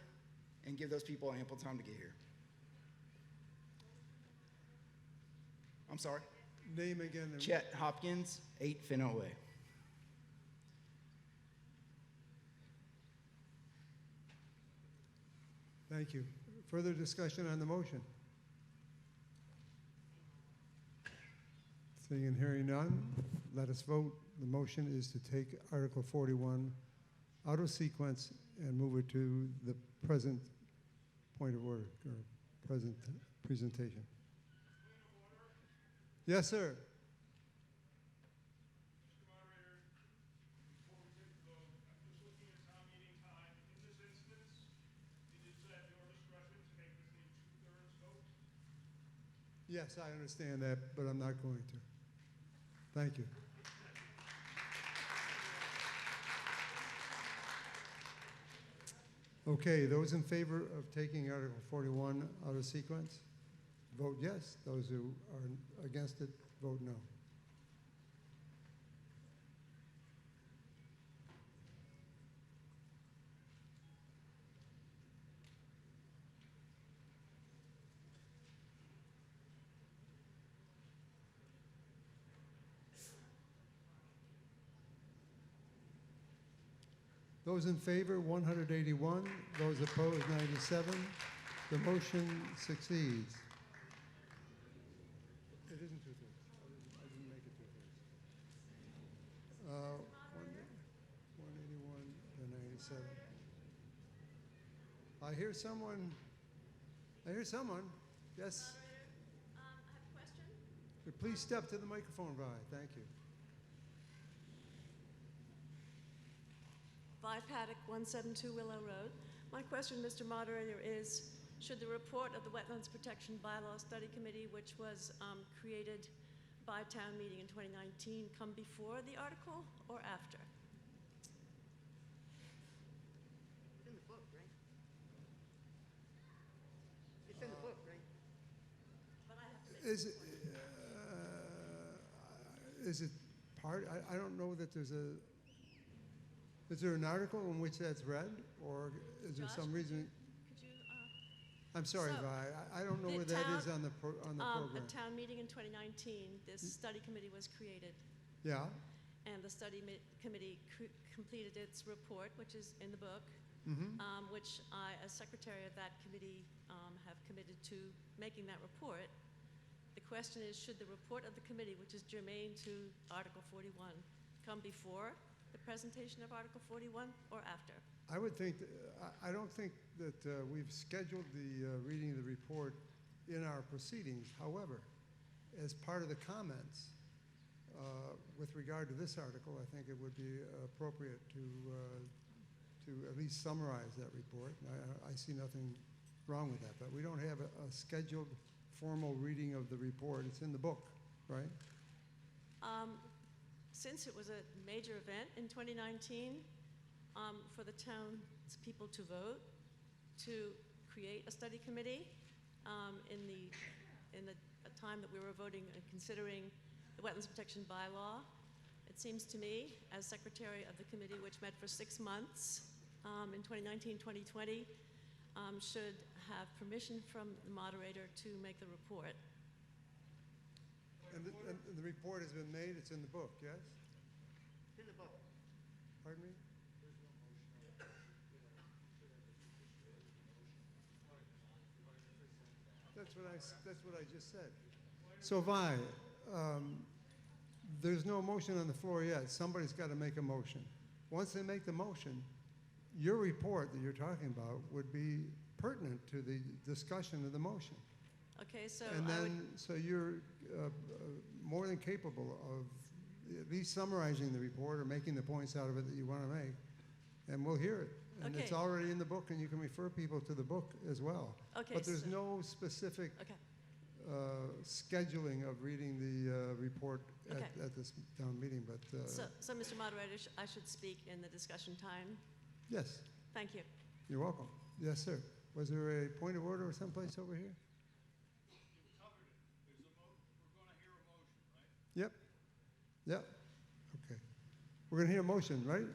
and give those people ample time to get here. I'm sorry. Name again. Chet Hopkins, 8 Finno Way. Thank you. Further discussion on the motion? Seeing and hearing none, let us vote. The motion is to take Article 41 out of sequence and move it to the present point of order, or present presentation. Yes, sir. Yes, I understand that, but I'm not going to. Thank you. Okay, those in favor of taking Article 41 out of sequence, vote yes. Those who are against it, vote no. Those in favor, 181. Those opposed, 97. The motion succeeds. It isn't two-thirds. I didn't make it two-thirds. 181 to 97. I hear someone. Yes? I have a question. Please step to the microphone, Vi. Thank you. Vi Paddock, 172 Willow Road. My question, Mr. Moderator, is should the report of the Wetlands Protection Bylaw Study Committee, which was created by town meeting in 2019, come before the article or after? It's in the book, right? It's in the book, right? But I have to make Is it part? I don't know that there's a. Is there an article in which that's read, or is there Josh, some reason? Could you? I'm sorry, So, Vi. I don't know the where that is town- on the program. At town meeting in 2019, this study committee was created, Yeah. and the study committee completed its report, which is in the book, which I, as secretary of that committee, have committed to making that report. The question is, should the report of the committee, which is germane to Article 41, come before the presentation of Article 41 or after? I would think, I don't think that we've scheduled the reading of the report in our proceedings. However, as part of the comments, with regard to this article, I think it would be appropriate to at least summarize that report. I see nothing wrong with that, but we don't have a scheduled formal reading of the report. It's in the book, right? Since it was a major event in 2019 for the town's people to vote to create a study committee in the time that we were voting and considering the Wetlands Protection Bylaw, it seems to me, as secretary of the committee, which met for 6 months in 2019-2020, should have permission from the moderator to make the report. And the report has been made, it's in the book, yes? In the book. Pardon me? That's what I just said. So Vi, there's no motion on the floor yet. Somebody's got to make a motion. Once they make the motion, your report that you're talking about would be pertinent to the discussion of the motion. Okay, so And then, so you're more than capable of at least summarizing the report or making the points out of it that you want to make, and we'll hear it. And it's Okay. already in the book, and you can refer people to the book as well. Okay, But there's so- no specific Okay. scheduling of reading the report Okay. at this town meeting, but So Mr. Moderator, I should speak in the discussion time? yes, Thank you. you're welcome. Yes, sir. Was there a point of order or someplace over here? Yep. Yep. Okay. We're going to hear a motion, right?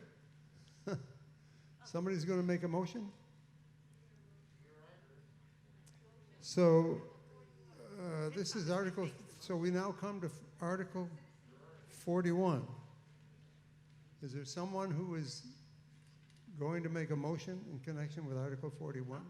Somebody's going to make a motion? So this is Article, so we now come to Article 41. Is there someone who is going to make a motion in connection with Article 41?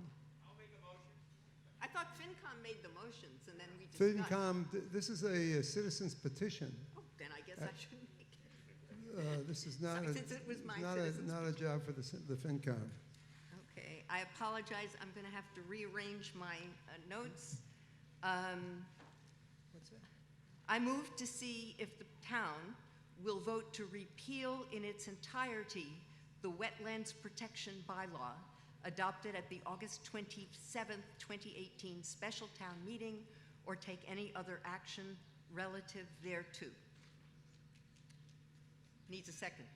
I thought FinCom made the motions and then we discussed. FinCom, this is a citizen's petition. Oh, then I guess I should make it. This is not Sorry, since it was my not citizen's not a job for the FinCom. Okay, I apologize. I'm going to have to rearrange my notes. What's that? I move to see if the town will vote to repeal in its entirety the Wetlands Protection Bylaw adopted at the August 27th, 2018 special town meeting, or take any other action relative thereto. Needs a second.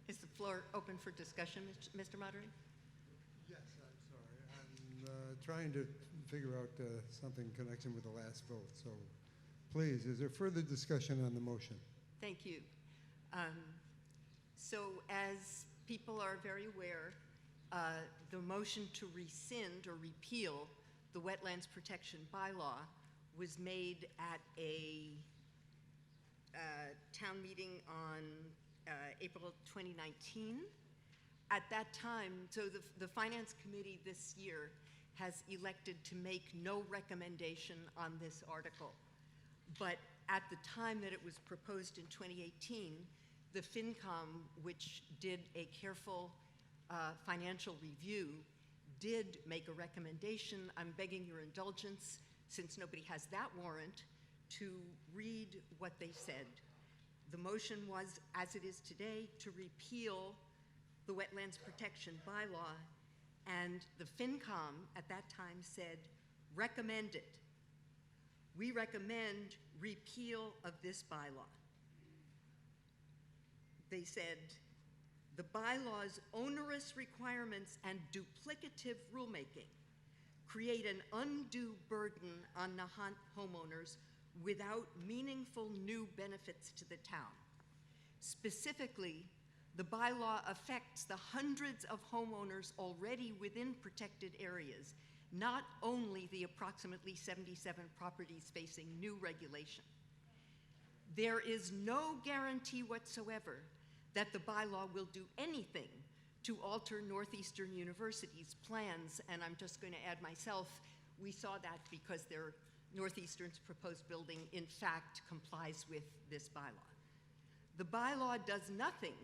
Is the floor open for discussion, Mr. Moderator? Yes, I'm sorry. I'm trying to figure out something in connection with the last vote. So please, is there further discussion on the motion? Thank you. So as people are very aware, the motion to rescind or repeal the Wetlands Protection Bylaw was made at a town meeting on April 2019. At that time, so the Finance Committee this year has elected to make no recommendation on this article. But at the time that it was proposed in 2018, the FinCom, which did a careful financial review, did make a recommendation. I'm begging your indulgence, since nobody has that warrant, to read what they said. The motion was, as it is today, to repeal the Wetlands Protection Bylaw, and the FinCom at that time said, recommend it. We recommend repeal of this bylaw. They said, the bylaw's onerous requirements and duplicative rulemaking create an undue burden on Nahant homeowners without meaningful new benefits to the town. Specifically, the bylaw affects the hundreds of homeowners already within protected areas, not only the approximately 77 properties facing new regulation. There is no guarantee whatsoever that the bylaw will do anything to alter Northeastern University's plans, and I'm just going to add myself, we saw that because Northeastern's proposed building in fact complies with this bylaw. The bylaw does nothing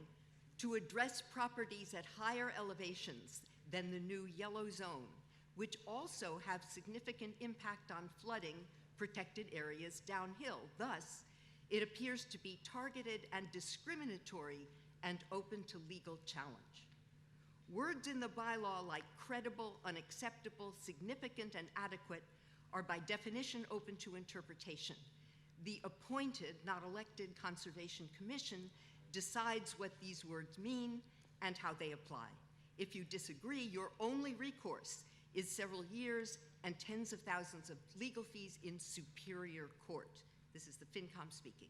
to address properties at higher elevations than the new yellow zone, which also have significant impact on flooding protected areas downhill. Thus, it appears to be targeted and discriminatory and open to legal challenge. Words in the bylaw like credible, unacceptable, significant, and adequate are by definition open to interpretation. The appointed, not elected, Conservation Commission decides what these words mean and how they apply. If you disagree, your only recourse is several years and tens of thousands of legal fees in superior court. This is the FinCom speaking.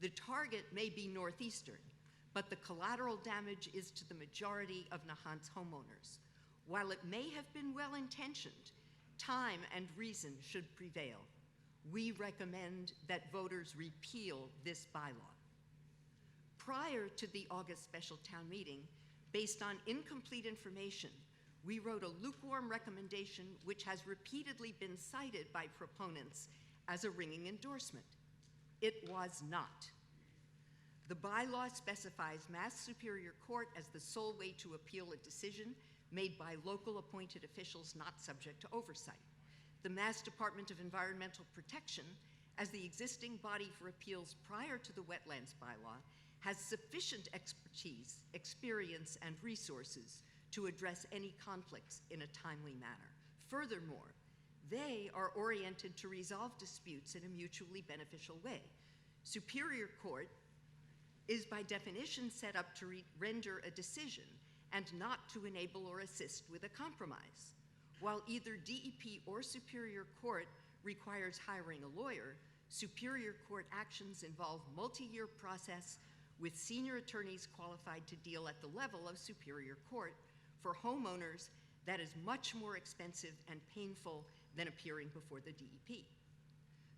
The target may be Northeastern, but the collateral damage is to the majority of Nahant's homeowners. While it may have been well-intentioned, time and reason should prevail. We recommend that voters repeal this bylaw. Prior to the August special town meeting, based on incomplete information, we wrote a lukewarm recommendation which has repeatedly been cited by proponents as a ringing endorsement. It was not. The bylaw specifies Mass Superior Court as the sole way to appeal a decision made by local appointed officials not subject to oversight. The Mass Department of Environmental Protection, as the existing body for appeals prior to the Wetlands bylaw, has sufficient expertise, experience, and resources to address any conflicts in a timely manner. Furthermore, they are oriented to resolve disputes in a mutually beneficial way. Superior Court is by definition set up to render a decision and not to enable or assist with a compromise. While either DEP or Superior Court requires hiring a lawyer, Superior Court actions involve multi-year process with senior attorneys qualified to deal at the level of Superior Court. For homeowners, that is much more expensive and painful than appearing before the DEP.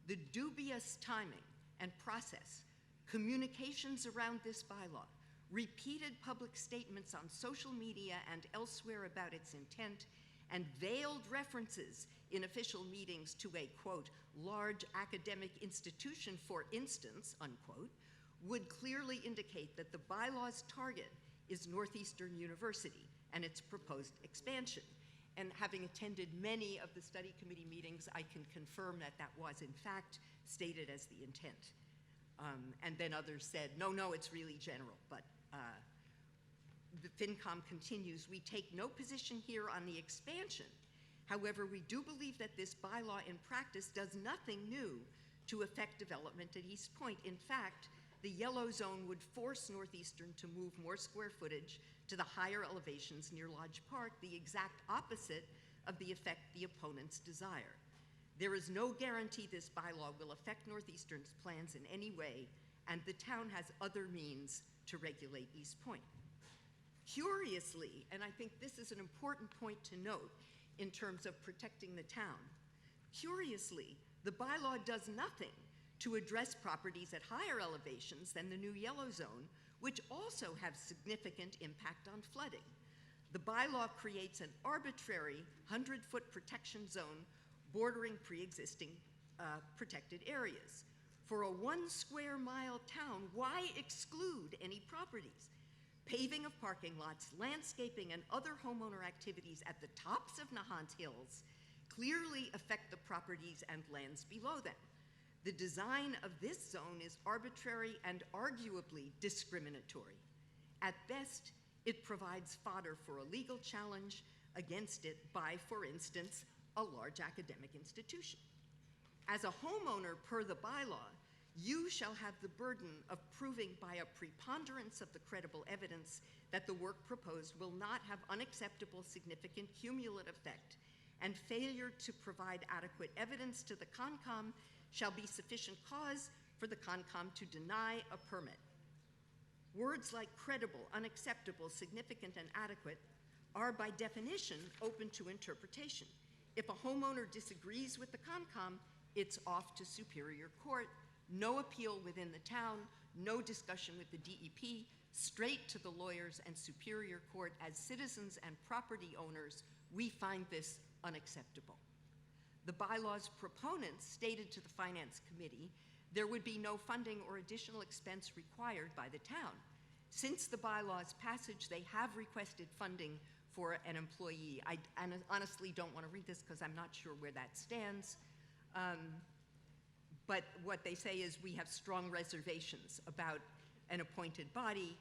The dubious timing and process, communications around this bylaw, repeated public statements on social media and elsewhere about its intent, and veiled references in official meetings to a, quote, large academic institution, for instance, unquote, would clearly indicate that the bylaw's target is Northeastern University and its proposed expansion. And having attended many of the study committee meetings, I can confirm that that was in fact stated as the intent. And then others said, no, it's really general. But the FinCom continues, we take no position here on the expansion. However, we do believe that this bylaw in practice does nothing new to affect development at East Point. In fact, the yellow zone would force Northeastern to move more square footage to the higher elevations near Lodge Park, the exact opposite of the effect the opponents desire. There is no guarantee this bylaw will affect Northeastern's plans in any way, and the town has other means to regulate East Point. Curiously, and I think this is an important point to note in terms of protecting the town, curiously, the bylaw does nothing to address properties at higher elevations than the new yellow zone, which also have significant impact on flooding. The bylaw creates an arbitrary 100-foot protection zone bordering pre-existing protected areas. For a 1 square mile town, why exclude any properties? Paving of parking lots, landscaping, and other homeowner activities at the tops of Nahant Hills clearly affect the properties and lands below them. The design of this zone is arbitrary and arguably discriminatory. At best, it provides fodder for a legal challenge against it by, for instance, a large academic institution. As a homeowner per the bylaw, you shall have the burden of proving by a preponderance of the credible evidence that the work proposed will not have unacceptable significant cumulative effect, and failure to provide adequate evidence to the Concom shall be sufficient cause for the Concom to deny a permit. Words like credible, unacceptable, significant, and adequate are by definition open to interpretation. If a homeowner disagrees with the Concom, it's off to Superior Court no appeal within the town, no discussion with the DEP, straight to the lawyers and Superior Court. As citizens and property owners, we find this unacceptable. The bylaw's proponents stated to the Finance Committee there would be no funding or additional expense required by the town. Since the bylaw's passage, they have requested funding for an employee. I honestly don't want to read this because I'm not sure where that stands. But what they say is we have strong reservations about an appointed body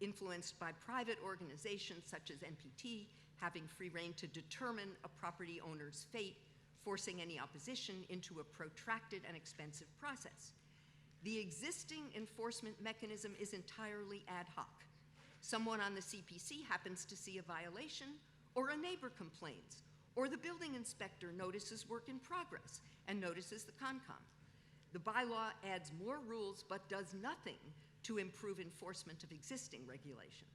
influenced by private organizations such as NPT having free rein to determine a property owner's fate, forcing any opposition into a protracted and expensive process. The existing enforcement mechanism is entirely ad hoc. Someone on the CPC happens to see a violation, or a neighbor complains, or the building inspector notices work in progress and notices the Concom. The bylaw adds more rules but does nothing to improve enforcement of existing regulations.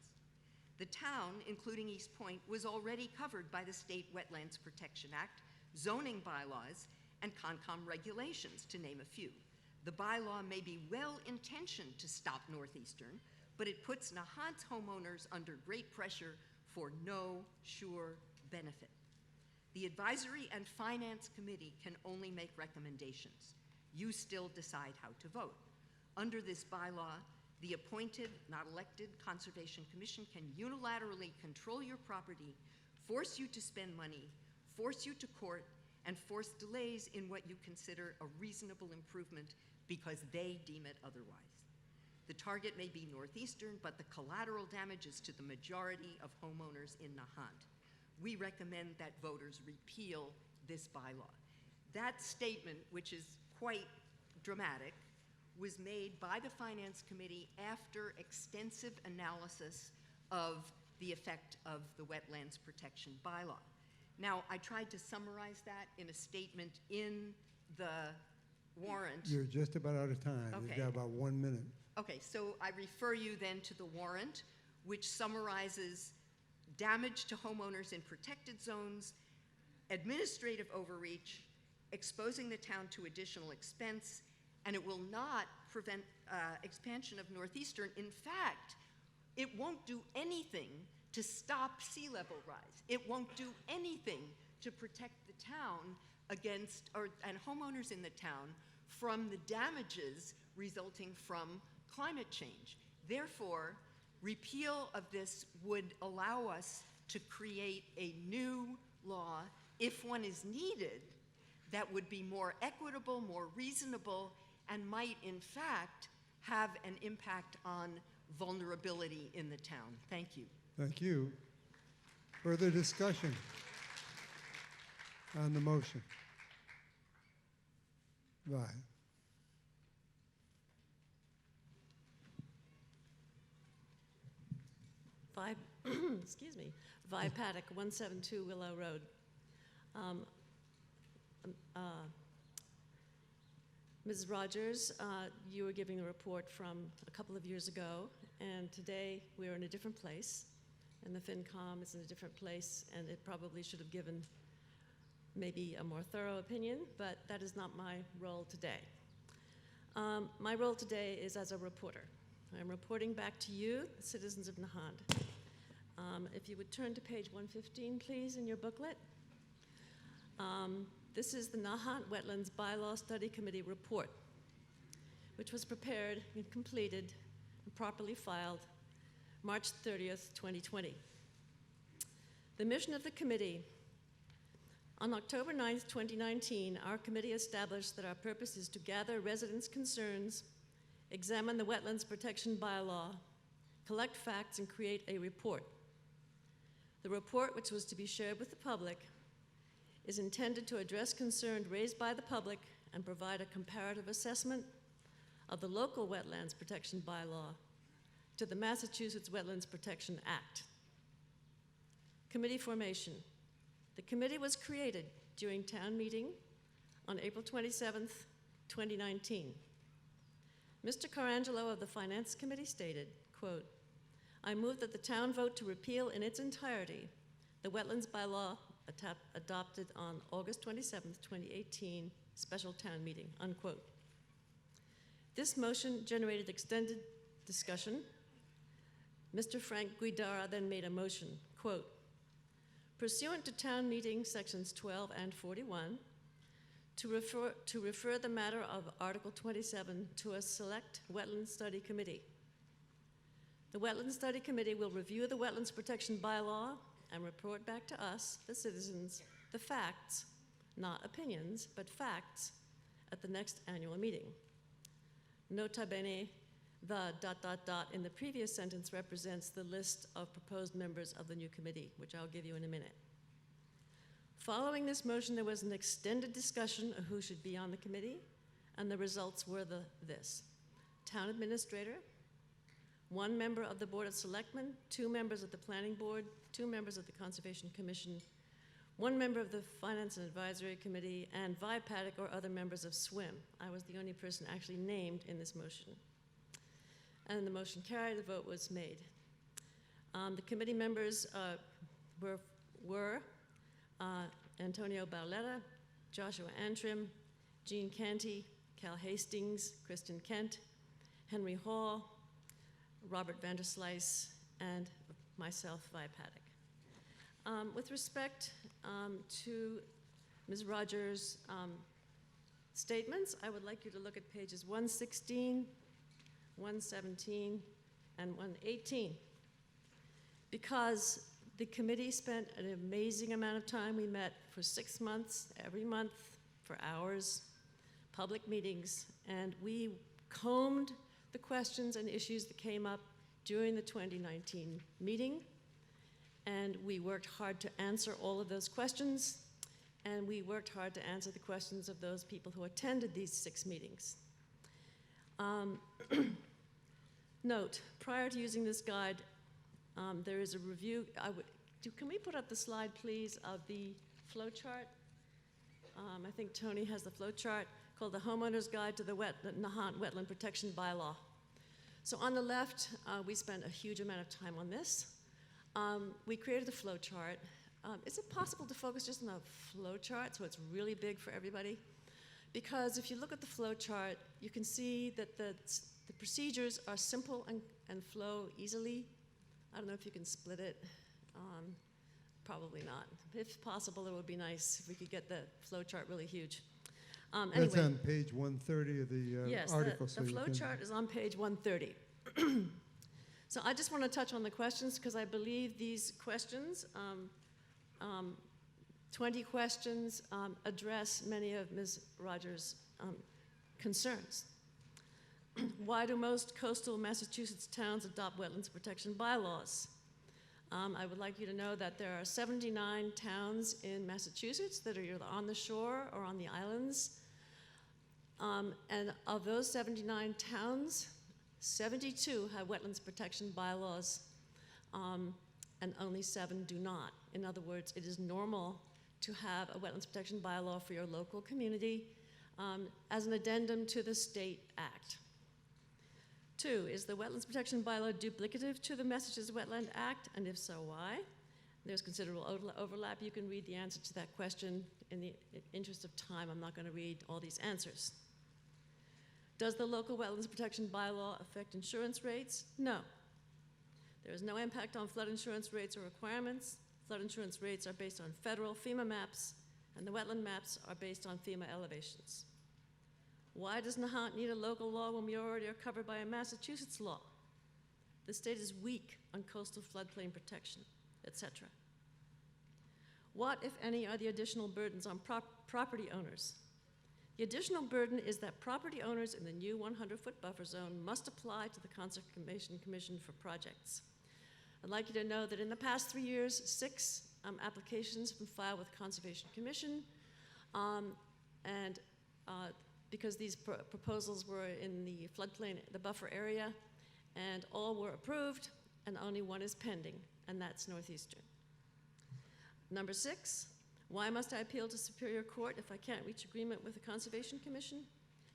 The town, including East Point, was already covered by the State Wetlands Protection Act, zoning bylaws, and Concom regulations, to name a few. The bylaw may be well-intentioned to stop Northeastern, but it puts Nahant's homeowners under great pressure for no sure benefit. The Advisory and Finance Committee can only make recommendations. You still decide how to vote. Under this bylaw, the appointed, not elected, Conservation Commission can unilaterally control your property, force you to spend money, force you to court, and force delays in what you consider a reasonable improvement because they deem it otherwise. The target may be Northeastern, but the collateral damage is to the majority of homeowners in Nahant. We recommend that voters repeal this bylaw. That statement, which is quite dramatic, was made by the Finance Committee after extensive analysis of the effect of the Wetlands Protection Bylaw. Now, I tried to summarize that in a statement in the warrant. You're just about out of time. Okay. You've got about 1 minute. Okay, so I refer you then to the warrant, which summarizes damage to homeowners in protected zones, administrative overreach, exposing the town to additional expense, and it will not prevent expansion of Northeastern. In fact, it won't do anything to stop sea level rise. It won't do anything to protect the town against, and homeowners in the town from the damages resulting from climate change. Therefore, repeal of this would allow us to create a new law, if one is needed, that would be more equitable, more reasonable, and might, in fact, have an impact on vulnerability in the town. Thank you. Thank you. Further discussion on the motion? Right. Excuse me, Vi Paddock, 172 Willow Road. Ms. Rogers, you were giving a report from a couple of years ago, and today we're in a different place, and the FinCom is in a different place, and it probably should have given maybe a more thorough opinion, but that is not my role today. My role today is as a reporter. I'm reporting back to you, the citizens of Nahant. If you would turn to page 115, please, in your booklet. This is the Nahant Wetlands Bylaw Study Committee report, which was prepared and completed and properly filed March 30th, 2020. The mission of the committee: on October 9th, 2019, our committee established that our purpose is to gather residents' concerns, examine the Wetlands Protection Bylaw, collect facts, and create a report. The report, which was to be shared with the public, is intended to address concerns raised by the public and provide a comparative assessment of the local Wetlands Protection Bylaw to the Massachusetts Wetlands Protection Act. Committee formation. The committee was created during town meeting on April 27th, 2019. Mr. Carangelo of the Finance Committee stated, quote, "I move that the town vote to repeal in its entirety the Wetlands Bylaw adopted on August 27th, 2018, special town meeting," unquote. This motion generated extended discussion. Mr. Frank Guidara then made a motion, quote, pursuant to town meeting sections 12 and 41, to refer the matter of Article 27 to a select wetland study committee. The Wetland Study Committee will review the Wetlands Protection Bylaw and report back to us, the citizens, the facts, not opinions, but facts, at the next annual meeting. Nota bene, the ... in the previous sentence represents the list of proposed members of the new committee, which I'll give you in a minute. Following this motion, there was an extended discussion of who should be on the committee, and the results were this. Town administrator, 1 member of the Board of Selectmen, 2 members of the Planning Board, 2 members of the Conservation Commission, 1 member of the Finance and Advisory Committee, and Vi Paddock or other members of SWIM. I was the only person actually named in this motion. And the motion carried, the vote was made. The committee members were Antonio Barletta, Joshua Antrim, Jean Canty, Cal Hastings, Kristen Kent, Henry Hall, Robert Vanderslice, and myself, Vi Paddock. With respect to Ms. Rogers' statements, I would like you to look at pages 116, 117, and 118. Because the committee spent an amazing amount of time. We met for 6 months, every month, for hours, public meetings, and we combed the questions and issues that came up during the 2019 meeting, and we worked hard to answer all of those questions, and we worked hard to answer the questions of those people who attended these 6 meetings. Note, prior to using this guide, there is a review. Can we put up the slide, please, of the flow chart? I think Tony has the flow chart called the Homeowner's Guide to the Nahant Wetland Protection Bylaw. So on the left, we spent a huge amount of time on this. We created a flow chart. Is it possible to focus just on the flow chart so it's really big for everybody? Because if you look at the flow chart, you can see that the procedures are simple and flow easily. I don't know if you can split it. Probably not. If possible, it would be nice if we could get the flow chart really huge. That's Anyway, on page 130 of the yes, article. the flow chart is on page 130. So I just want to touch on the questions because I believe these questions, 20 questions, address many of Ms. Rogers' concerns. Why do most coastal Massachusetts towns adopt wetlands protection bylaws? I would like you to know that there are 79 towns in Massachusetts that are either on the shore or on the islands. And of those 79 towns, 72 have wetlands protection bylaws, and only 7 do not. In other words, it is normal to have a wetlands protection bylaw for your local community as an addendum to the state act. 2, is the Wetlands Protection Bylaw duplicative to the Massachusetts Wetland Act, and if so, why? There's considerable overlap. You can read the answer to that question. In the interest of time, I'm not going to read all these answers. Does the local Wetlands Protection Bylaw affect insurance rates? No. There is no impact on flood insurance rates or requirements. Flood insurance rates are based on federal FEMA maps, and the wetland maps are based on FEMA elevations. Why does Nahant need a local law when we already are covered by a Massachusetts law? The state is weak on coastal floodplain protection, etc. What, if any, are the additional burdens on property owners? The additional burden is that property owners in the new 100-foot buffer zone must apply to the Conservation Commission for projects. I'd like you to know that in the past 3 years, 6 applications have been filed with Conservation Commission, because these proposals were in the floodplain, the buffer area, and all were approved, and only 1 is pending, and that's Northeastern. Number 6, why must I appeal to Superior Court if I can't reach agreement with the Conservation Commission?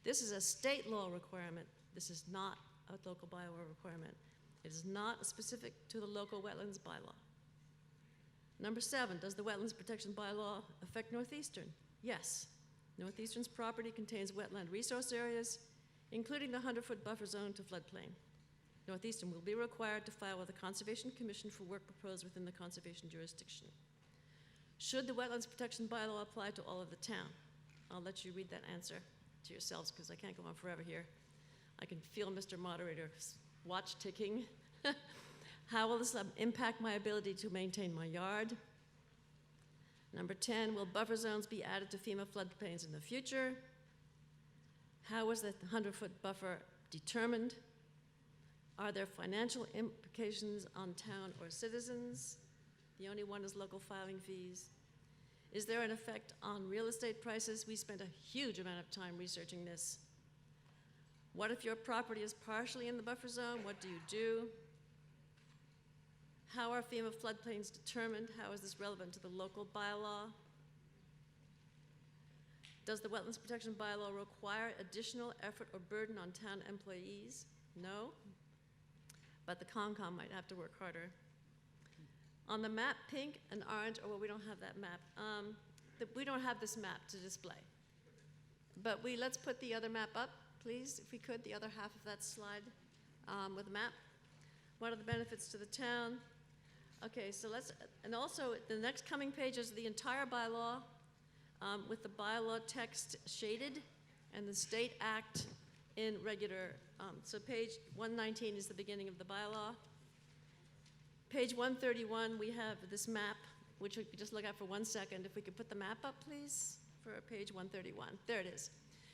This is a state law requirement. This is not a local bylaw requirement. It is not specific to the local wetlands bylaw. Number 7, does the Wetlands Protection Bylaw affect Northeastern? Yes. Northeastern's property contains wetland resource areas. including the 100-foot buffer zone to floodplain. Northeastern will be required to file with the Conservation Commission for work proposed within the conservation jurisdiction. Should the Wetlands Protection Bylaw apply to all of the town? I'll let you read that answer to yourselves because I can't go on forever here. I can feel Mr. Moderator's watch ticking. How will this impact my ability to maintain my yard? Number 10, will buffer zones be added to FEMA floodplains in the future? How is the 100-foot buffer determined? Are there financial implications on town or citizens? The only one is local filing fees. Is there an effect on real estate prices? We spent a huge amount of time researching this. What if your property is partially in the buffer zone? What do you do? How are FEMA floodplains determined? How is this relevant to the local bylaw? Does the Wetlands Protection Bylaw require additional effort or burden on town employees? No, but the Concom might have to work harder. On the map, pink and orange, oh, well, we don't have that map. We don't have this map to display. But let's put the other map up, please, if we could, the other half of that slide with the map. What are the benefits to the town? Okay, so and also the next coming page is the entire bylaw with the bylaw text shaded and the state act in regular. So page 119 is the beginning of the bylaw. Page 131, we have this map, which we could just look at for 1 second. If we could put the map up, please, for page 131. There it is.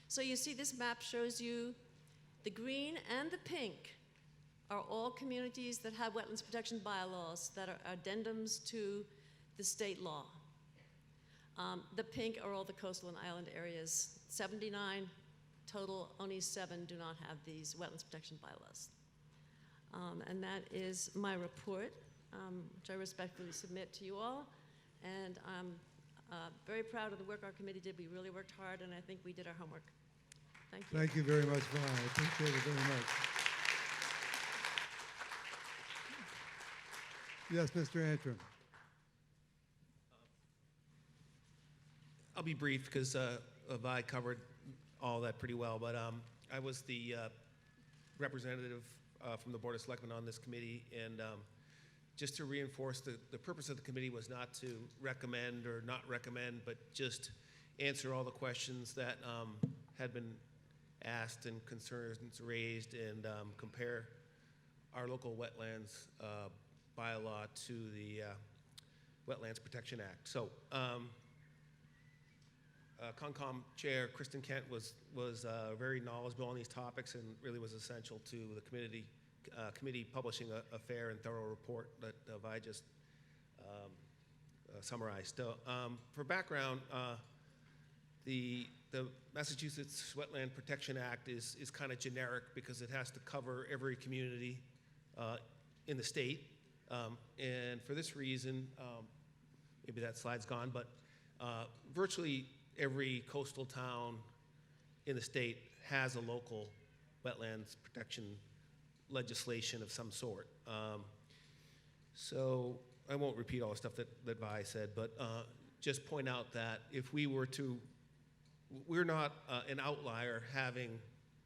So you see this map shows you the green and the pink are all communities that have wetlands protection bylaws that are addendums to the state law. The pink are all the coastal and island areas. 79 total, only 7 do not have these wetlands protection bylaws. And that is my report, which I respectfully submit to you all. And I'm very proud of the work our committee did. We really worked hard, and I think we did our homework. Thank you. Thank you very much, Vi. I appreciate it very much. Yes, Mr. Antrim. I'll be brief because Vi covered all that pretty well, but I was the representative from the Board of Selectmen on this committee, and just to reinforce, the purpose of the committee was not to recommend or not recommend, but just answer all the questions that had been asked and concerns raised, and compare our local wetlands bylaw to the Wetlands Protection Act. So Concom Chair Kristen Kent was very knowledgeable on these topics and really was essential to the committee publishing a fair and thorough report that I just summarized. For background, the Massachusetts Wetland Protection Act is kind of generic because it has to cover every community in the state. And for this reason, maybe that slide's gone, but virtually every coastal town in the state has a local wetlands protection legislation of some sort. So I won't repeat all the stuff that Vi said, but just point out that if we were to, we're not an outlier having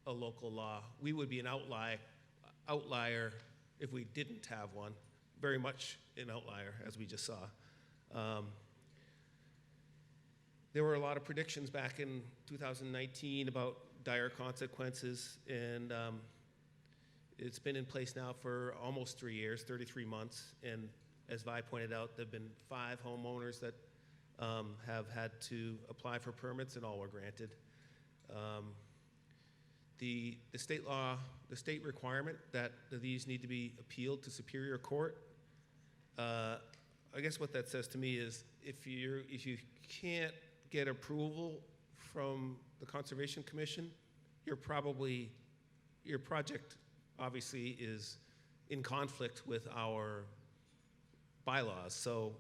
a local law. We would be an outlier if we didn't have one. Very much an outlier, as we just saw. There were a lot of predictions back in 2019 about dire consequences, and it's been in place now for almost 3 years, 33 months, and as Vi pointed out, there have been 5 homeowners that have had to apply for permits, and all were granted. The state law, the state requirement that these need to be appealed to Superior Court, I guess what that says to me is if you can't get approval from the Conservation Commission, your project obviously is in conflict with our bylaws. So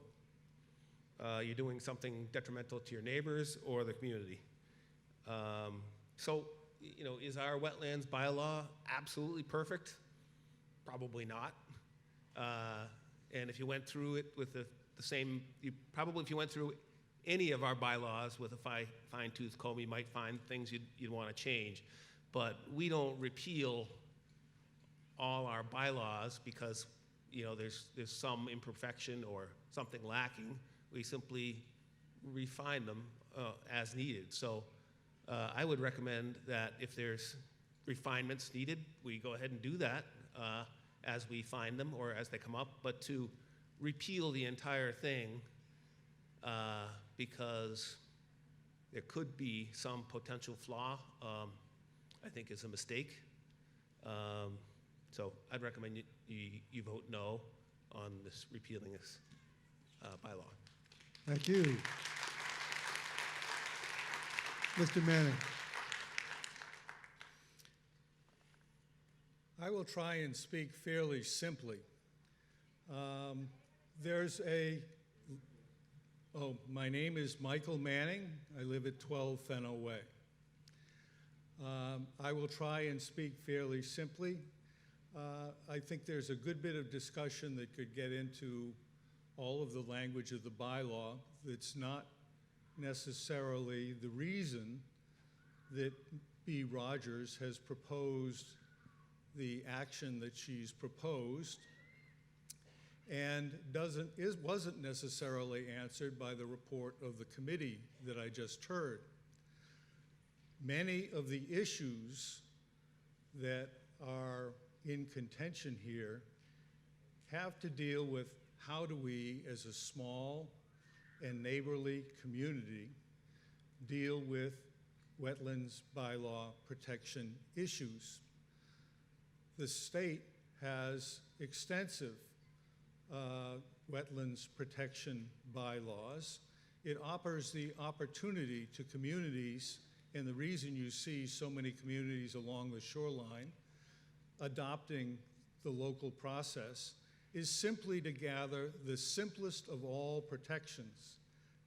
you're doing something detrimental to your neighbors or the community. So, you know, is our wetlands bylaw absolutely perfect? Probably not. And if you went through it with the same, if you went through any of our bylaws with a fine-tooth comb, you might find things you'd want to change. but we don't repeal all our bylaws because, you know, there's some imperfection or something lacking. We simply refine them as needed. So I would recommend that if there's refinements needed, we go ahead and do that as we find them or as they come up. But to repeal the entire thing because there could be some potential flaw, I think is a mistake. So I'd recommend you vote no on this repealing this bylaw. Thank you. Mr. Manning. I will try and speak fairly simply. My name is Michael Manning. I live at 12 Fenno Way. I will try and speak fairly simply. I think there's a good bit of discussion that could get into all of the language of the bylaw that's not necessarily the reason that B. Rogers has proposed the action that she's proposed, and wasn't necessarily answered by the report of the committee that I just heard. Many of the issues that are in contention here have to deal with how do we, as a small and neighborly community, deal with wetlands bylaw protection issues. The state has extensive wetlands protection bylaws. It offers the opportunity to communities, and the reason you see so many communities along the shoreline adopting the local process is simply to gather the simplest of all protections,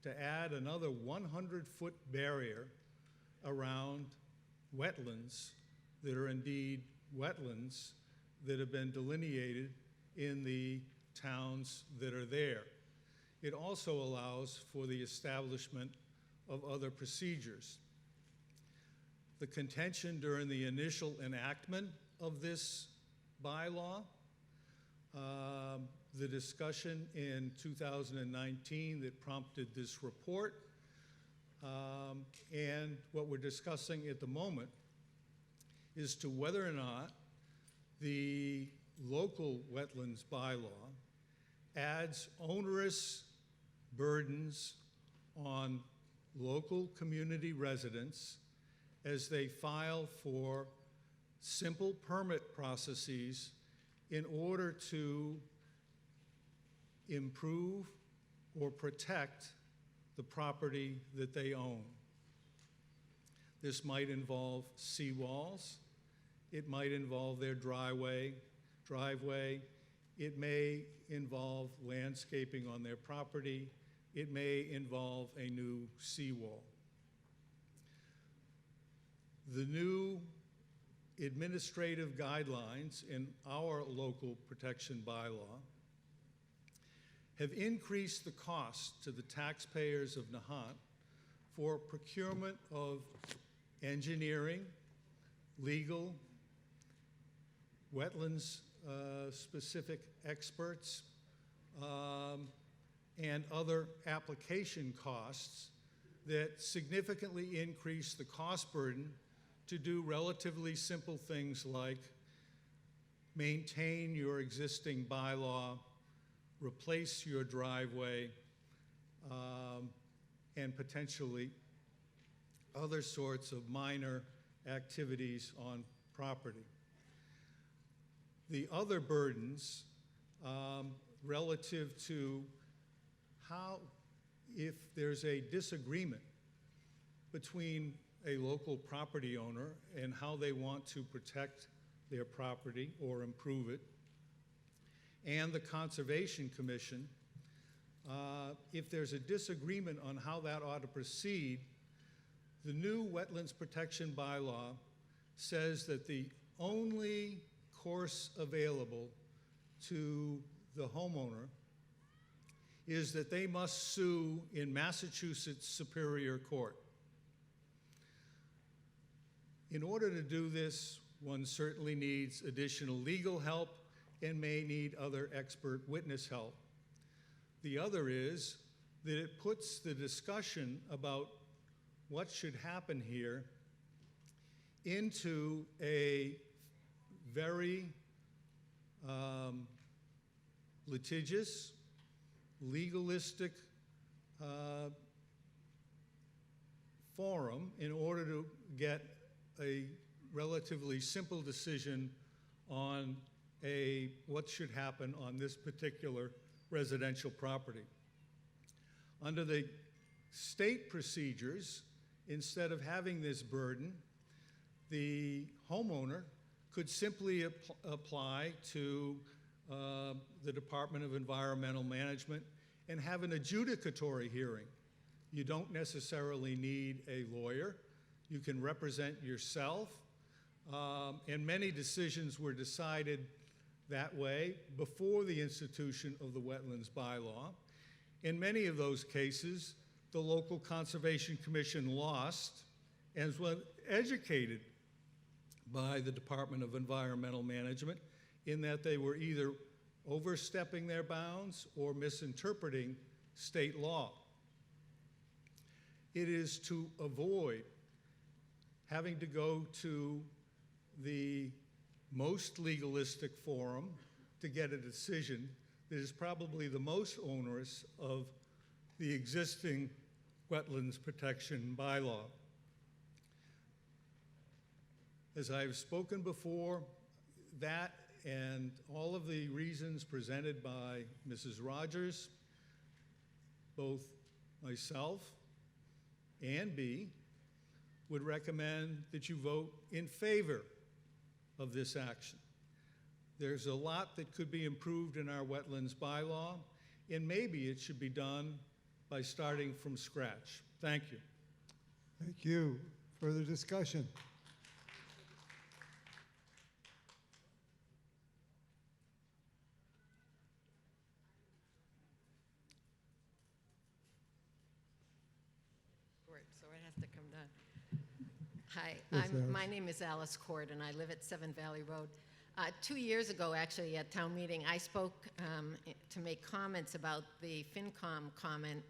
to add another 100-foot barrier around wetlands that are indeed wetlands that have been delineated in the towns that are there. It also allows for the establishment of other procedures. The contention during the initial enactment of this bylaw, the discussion in 2019 that prompted this report, and what we're discussing at the moment is to whether or not the local wetlands bylaw adds onerous burdens on local community residents as they file for simple permit processes in order to improve or protect the property that they own. This might involve seawalls. It might involve their driveway. It may involve landscaping on their property. It may involve a new seawall. The new administrative guidelines in our local protection bylaw have increased the cost to the taxpayers of Nahant for procurement of engineering, legal, wetlands specific experts, and other application costs that significantly increase the cost burden to do relatively simple things like maintain your existing bylaw, replace your driveway, and potentially other sorts of minor activities on property. The other burdens relative to how, if there's a disagreement between a local property owner and how they want to protect their property or improve it, and the Conservation Commission, if there's a disagreement on how that ought to proceed, the new Wetlands Protection Bylaw says that the only course available to the homeowner is that they must sue in Massachusetts Superior Court. In order to do this, one certainly needs additional legal help and may need other expert witness help. The other is that it puts the discussion about what should happen here into a very litigious, legalistic forum in order to get a relatively simple decision on what should happen on this particular residential property. Under the state procedures, instead of having this burden, the homeowner could simply apply to the Department of Environmental Management and have an adjudicatory hearing. You don't necessarily need a lawyer. You can represent yourself. And many decisions were decided that way before the institution of the Wetlands Bylaw. In many of those cases, the local Conservation Commission lost and was educated by the Department of Environmental Management in that they were either overstepping their bounds or misinterpreting state law. It is to avoid having to go to the most legalistic forum to get a decision that is probably the most onerous of the existing Wetlands Protection Bylaw. As I've spoken before, that and all of the reasons presented by Mrs. Rogers, both myself and Bea would recommend that you vote in favor of this action. There's a lot that could be improved in our Wetlands Bylaw, and maybe it should be done by starting from scratch. Thank you. Thank you. Further discussion? So it has to come down. Hi, Yes, Alice. my name is Alice Cord, and I live at 7 Valley Road. 2 years ago, actually, at town meeting, I spoke to make comments about the FinCom comment,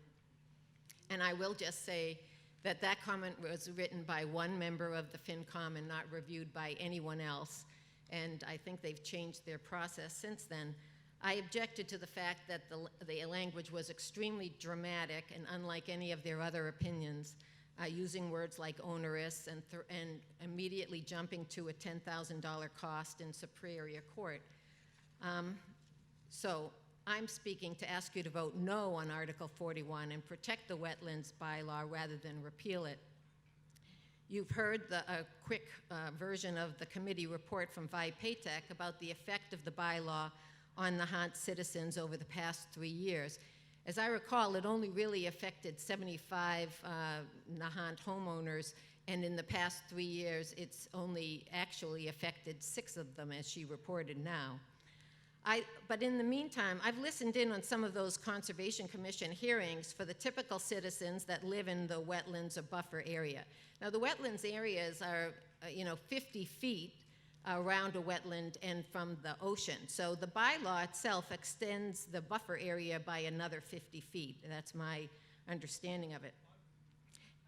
and I will just say that that comment was written by one member of the FinCom and not reviewed by anyone else, and I think they've changed their process since then. I objected to the fact that the language was extremely dramatic and unlike any of their other opinions, using words like onerous and immediately jumping to a $10,000 cost in Superior Court. So I'm speaking to ask you to vote no on Article 41 and protect the Wetlands Bylaw rather than repeal it. You've heard a quick version of the committee report from Vi Patek about the effect of the bylaw on Nahant citizens over the past 3 years. As I recall, it only really affected 75 Nahant homeowners, and in the past 3 years, it's only actually affected 6 of them, as she reported now. But in the meantime, I've listened in on some of those Conservation Commission hearings for the typical citizens that live in the wetlands or buffer area. Now, the wetlands areas are, 50 feet around a wetland and from the ocean. So the bylaw itself extends the buffer area by another 50 feet. That's my understanding of it.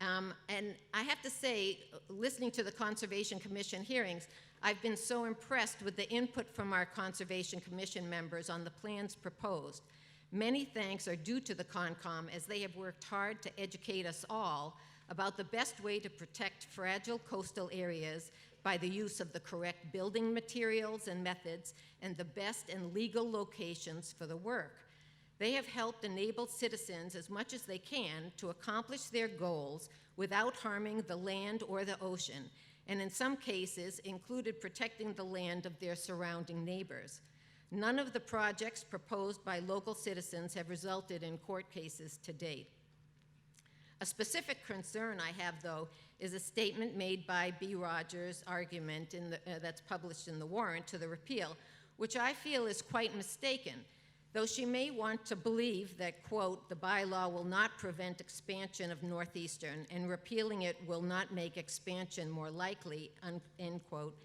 And I have to say, listening to the Conservation Commission hearings, I've been so impressed with the input from our Conservation Commission members on the plans proposed. Many thanks are due to the CONCOM as they have worked hard to educate us all about the best way to protect fragile coastal areas by the use of the correct building materials and methods and the best and legal locations for the work. They have helped enable citizens as much as they can to accomplish their goals without harming the land or the ocean, and in some cases included protecting the land of their surrounding neighbors. None of the projects proposed by local citizens have resulted in court cases to date. A specific concern I have, though, is a statement made by B. Rogers' argument that's published in the warrant to the repeal, which I feel is quite mistaken. Though she may want to believe that, quote, the bylaw will not prevent expansion of Northeastern and repealing it will not make expansion more likely, end quote,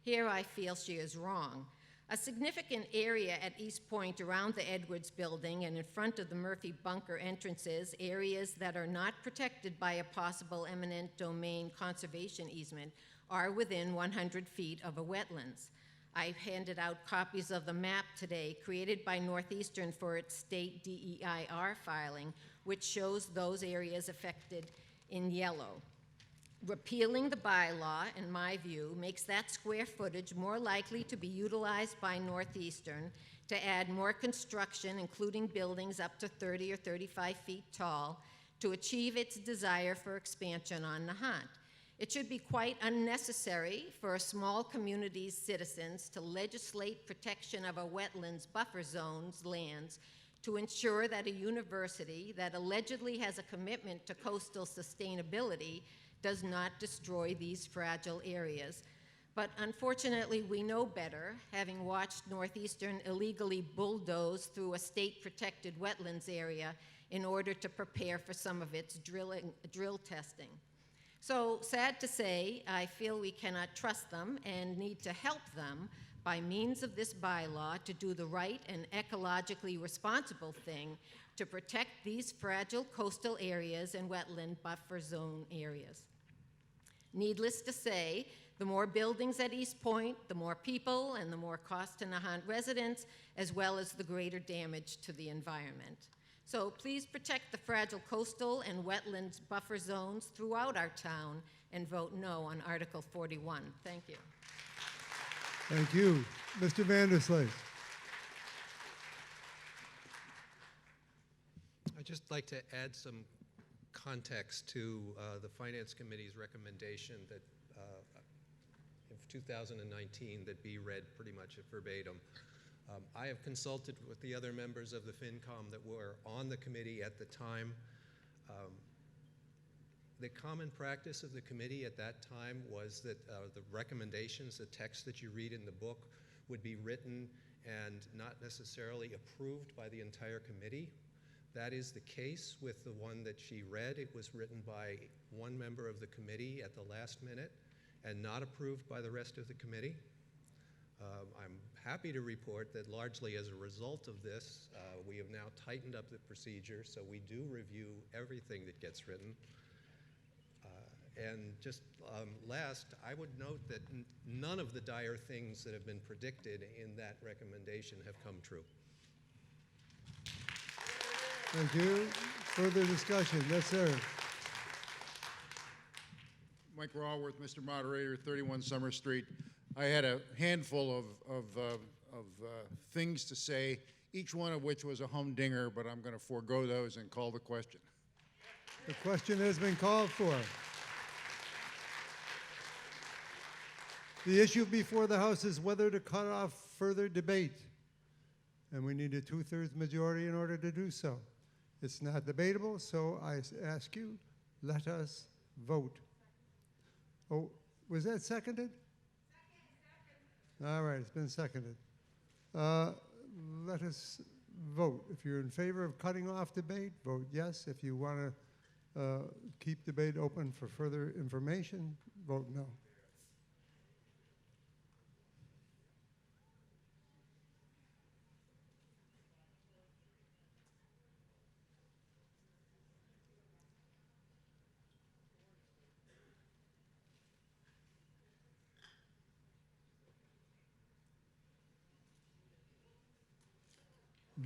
here I feel she is wrong. A significant area at East Point around the Edwards building and in front of the Murphy bunker entrances, areas that are not protected by a possible eminent domain conservation easement, are within 100 feet of a wetlands. I've handed out copies of the map today created by Northeastern for its state DEIR filing, which shows those areas affected in yellow. Repealing the bylaw, in my view, makes that square footage more likely to be utilized by Northeastern to add more construction, including buildings up to 30 or 35 feet tall, to achieve its desire for expansion on Nahant. It should be quite unnecessary for a small community's citizens to legislate protection of a wetlands buffer zone's lands to ensure that a university that allegedly has a commitment to coastal sustainability does not destroy these fragile areas. But unfortunately, we know better, having watched Northeastern illegally bulldoze through a state-protected wetlands area in order to prepare for some of its drill testing. So, sad to say, I feel we cannot trust them and need to help them by means of this bylaw to do the right and ecologically responsible thing to protect these fragile coastal areas and wetland buffer zone areas. Needless to say, the more buildings at East Point, the more people and the more cost to Nahant residents, as well as the greater damage to the environment. So please protect the fragile coastal and wetlands buffer zones throughout our town and vote no on Article 41. Thank you. Thank you. Mr. Vandersleigh. I'd just like to add some context to the Finance Committee's recommendation that in 2019 that be read pretty much verbatim. I have consulted with the other members of the FinCom that were on the committee at the time. The common practice of the committee at that time was that the recommendations, the text that you read in the book, would be written and not necessarily approved by the entire committee. That is the case with the one that she read. It was written by one member of the committee at the last minute and not approved by the rest of the committee. I'm happy to report that largely as a result of this, we have now tightened up the procedure, so we do review everything that gets written. And just last, I would note that none of the dire things that have been predicted in that recommendation have come true. Thank you. Further discussion? Yes, sir. Mike Rawworth, Mr. Moderator, 31 Summer Street. I had a handful of things to say, each one of which was a humdinger, but I'm going to forego those and call the question. The question has been called for. The issue before the House is whether to cut off further debate. And we need a 2/3 majority in order to do so. It's not debatable, so I ask you, let us vote. Oh, was that seconded? Second. All right, it's been seconded. Let us vote. If you're in favor of cutting off debate, vote yes. If you want to keep debate open for further information, vote no.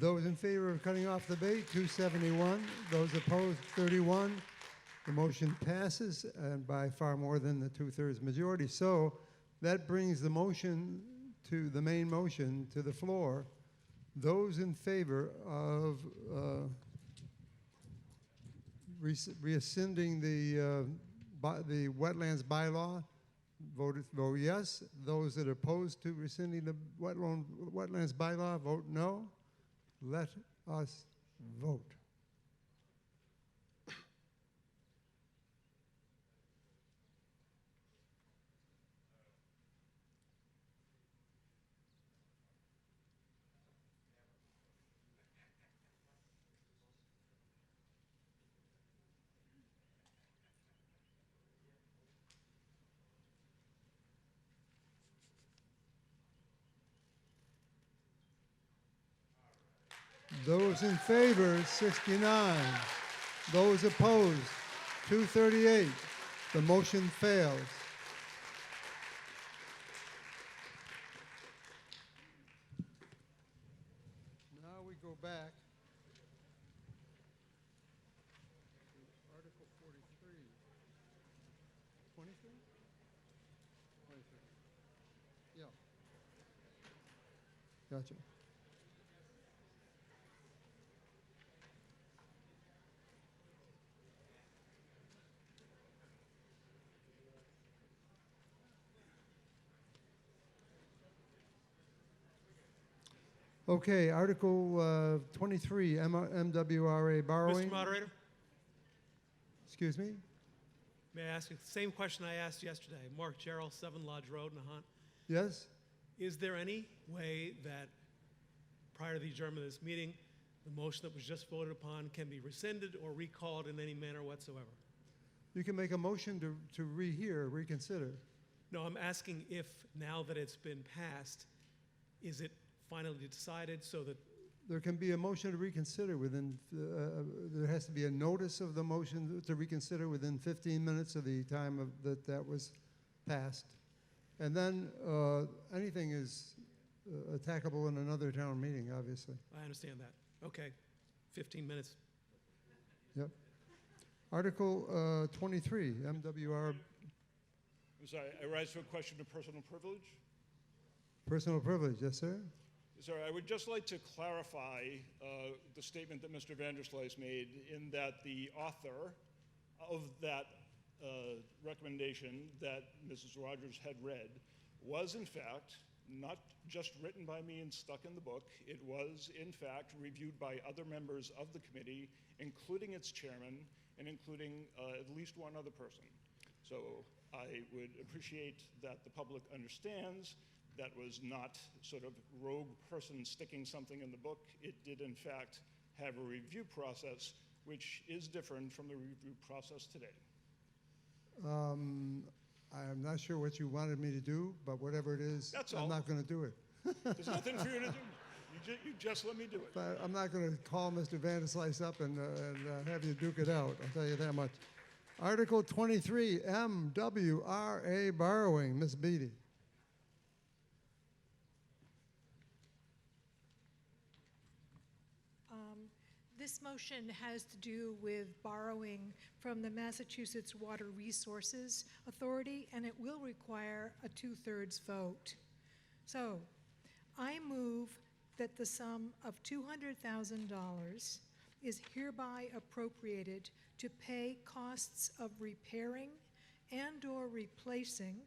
Those in favor of cutting off debate, 271. Those opposed, 31. The motion passes, and by far more than the 2/3 majority. So that brings the motion to the main motion to the floor. Those in favor of rescinding the wetlands bylaw, vote yes. Those that are opposed to rescinding the wetlands bylaw, vote no. Let us vote. Those in favor, 69. Those opposed, 238. The motion fails. Now we go back to Article 43. 23? 23. Yeah. Gotcha. Okay, Article 23, MWRA borrowing. Mr. Moderator, Excuse me? may I ask you the same question I asked yesterday? Mark Gerald, 7 Lodge Road, Nahant. Yes? Is there any way that prior to the adjournment of this meeting, the motion that was just voted upon can be rescinded or recalled in any manner whatsoever? You can make a motion to reconsider. No, I'm asking if, now that it's been passed, is it finally decided so that There can be a motion to reconsider within, there has to be a notice of the motion to reconsider within 15 minutes of the time that was passed. And then anything is attackable in another town meeting, obviously. I understand that. Okay, 15 minutes. Yep. Article 23, MWR, I'm sorry, I rise to a question of personal privilege. personal privilege, yes, sir? Sorry, I would just like to clarify the statement that Mr. Vanderslice made in that the author of that recommendation that Mrs. Rogers had read was in fact not just written by me and stuck in the book. It was in fact reviewed by other members of the committee, including its chairman and including at least one other person. So I would appreciate that the public understands that was not sort of rogue person sticking something in the book. It did in fact have a review process, which is different from the review process today. I'm not sure what you wanted me to do, but whatever it is, That's I'm all. not going to do it. There's nothing for you to do. You just let me do it. But I'm not going to call Mr. Vanderslice up and have you duke it out, I'll tell you that much. Article 23, MWRA borrowing, Ms. Beatty. This motion has to do with borrowing from the Massachusetts Water Resources Authority, and it will require a 2/3 vote. So I move that the sum of $200,000 is hereby appropriated to pay costs of repairing and/or replacing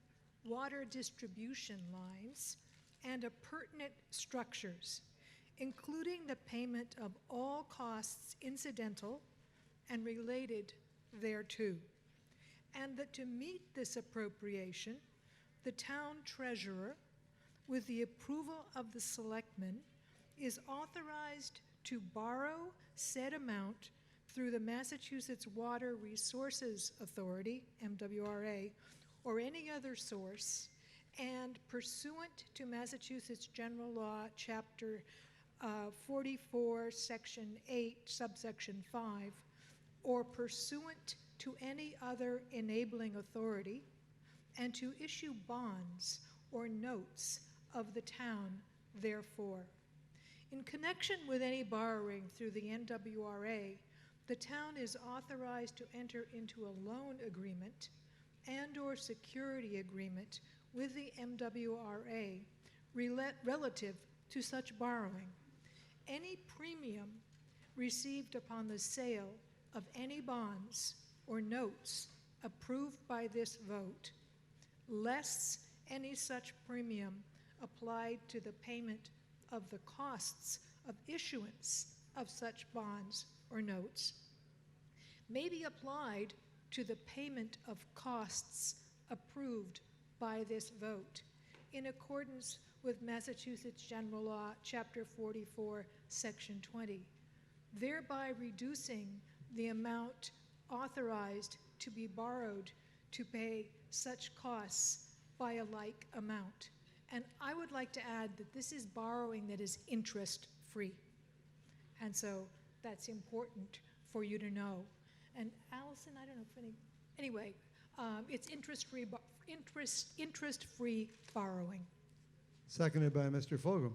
water distribution lines and appurtenant structures, including the payment of all costs incidental and related thereto, and that to meet this appropriation, the town treasurer, with the approval of the selectmen, is authorized to borrow said amount through the Massachusetts Water Resources Authority, MWRA, or any other source, and pursuant to Massachusetts General Law, Chapter 44, Section 8, Subsection 5, or pursuant to any other enabling authority, and to issue bonds or notes of the town therefore. In connection with any borrowing through the MWRA, the town is authorized to enter into a loan agreement and/or security agreement with the MWRA relative to such borrowing. Any premium received upon the sale of any bonds or notes approved by this vote, less any such premium applied to the payment of the costs of issuance of such bonds or notes, may be applied to the payment of costs approved by this vote in accordance with Massachusetts General Law, Chapter 44, Section 20, thereby reducing the amount authorized to be borrowed to pay such costs by a like amount. And I would like to add that this is borrowing that is interest-free. And so that's important for you to know. And Allison, I don't know if anyway, it's interest-free borrowing. Seconded by Mr. Fulgham.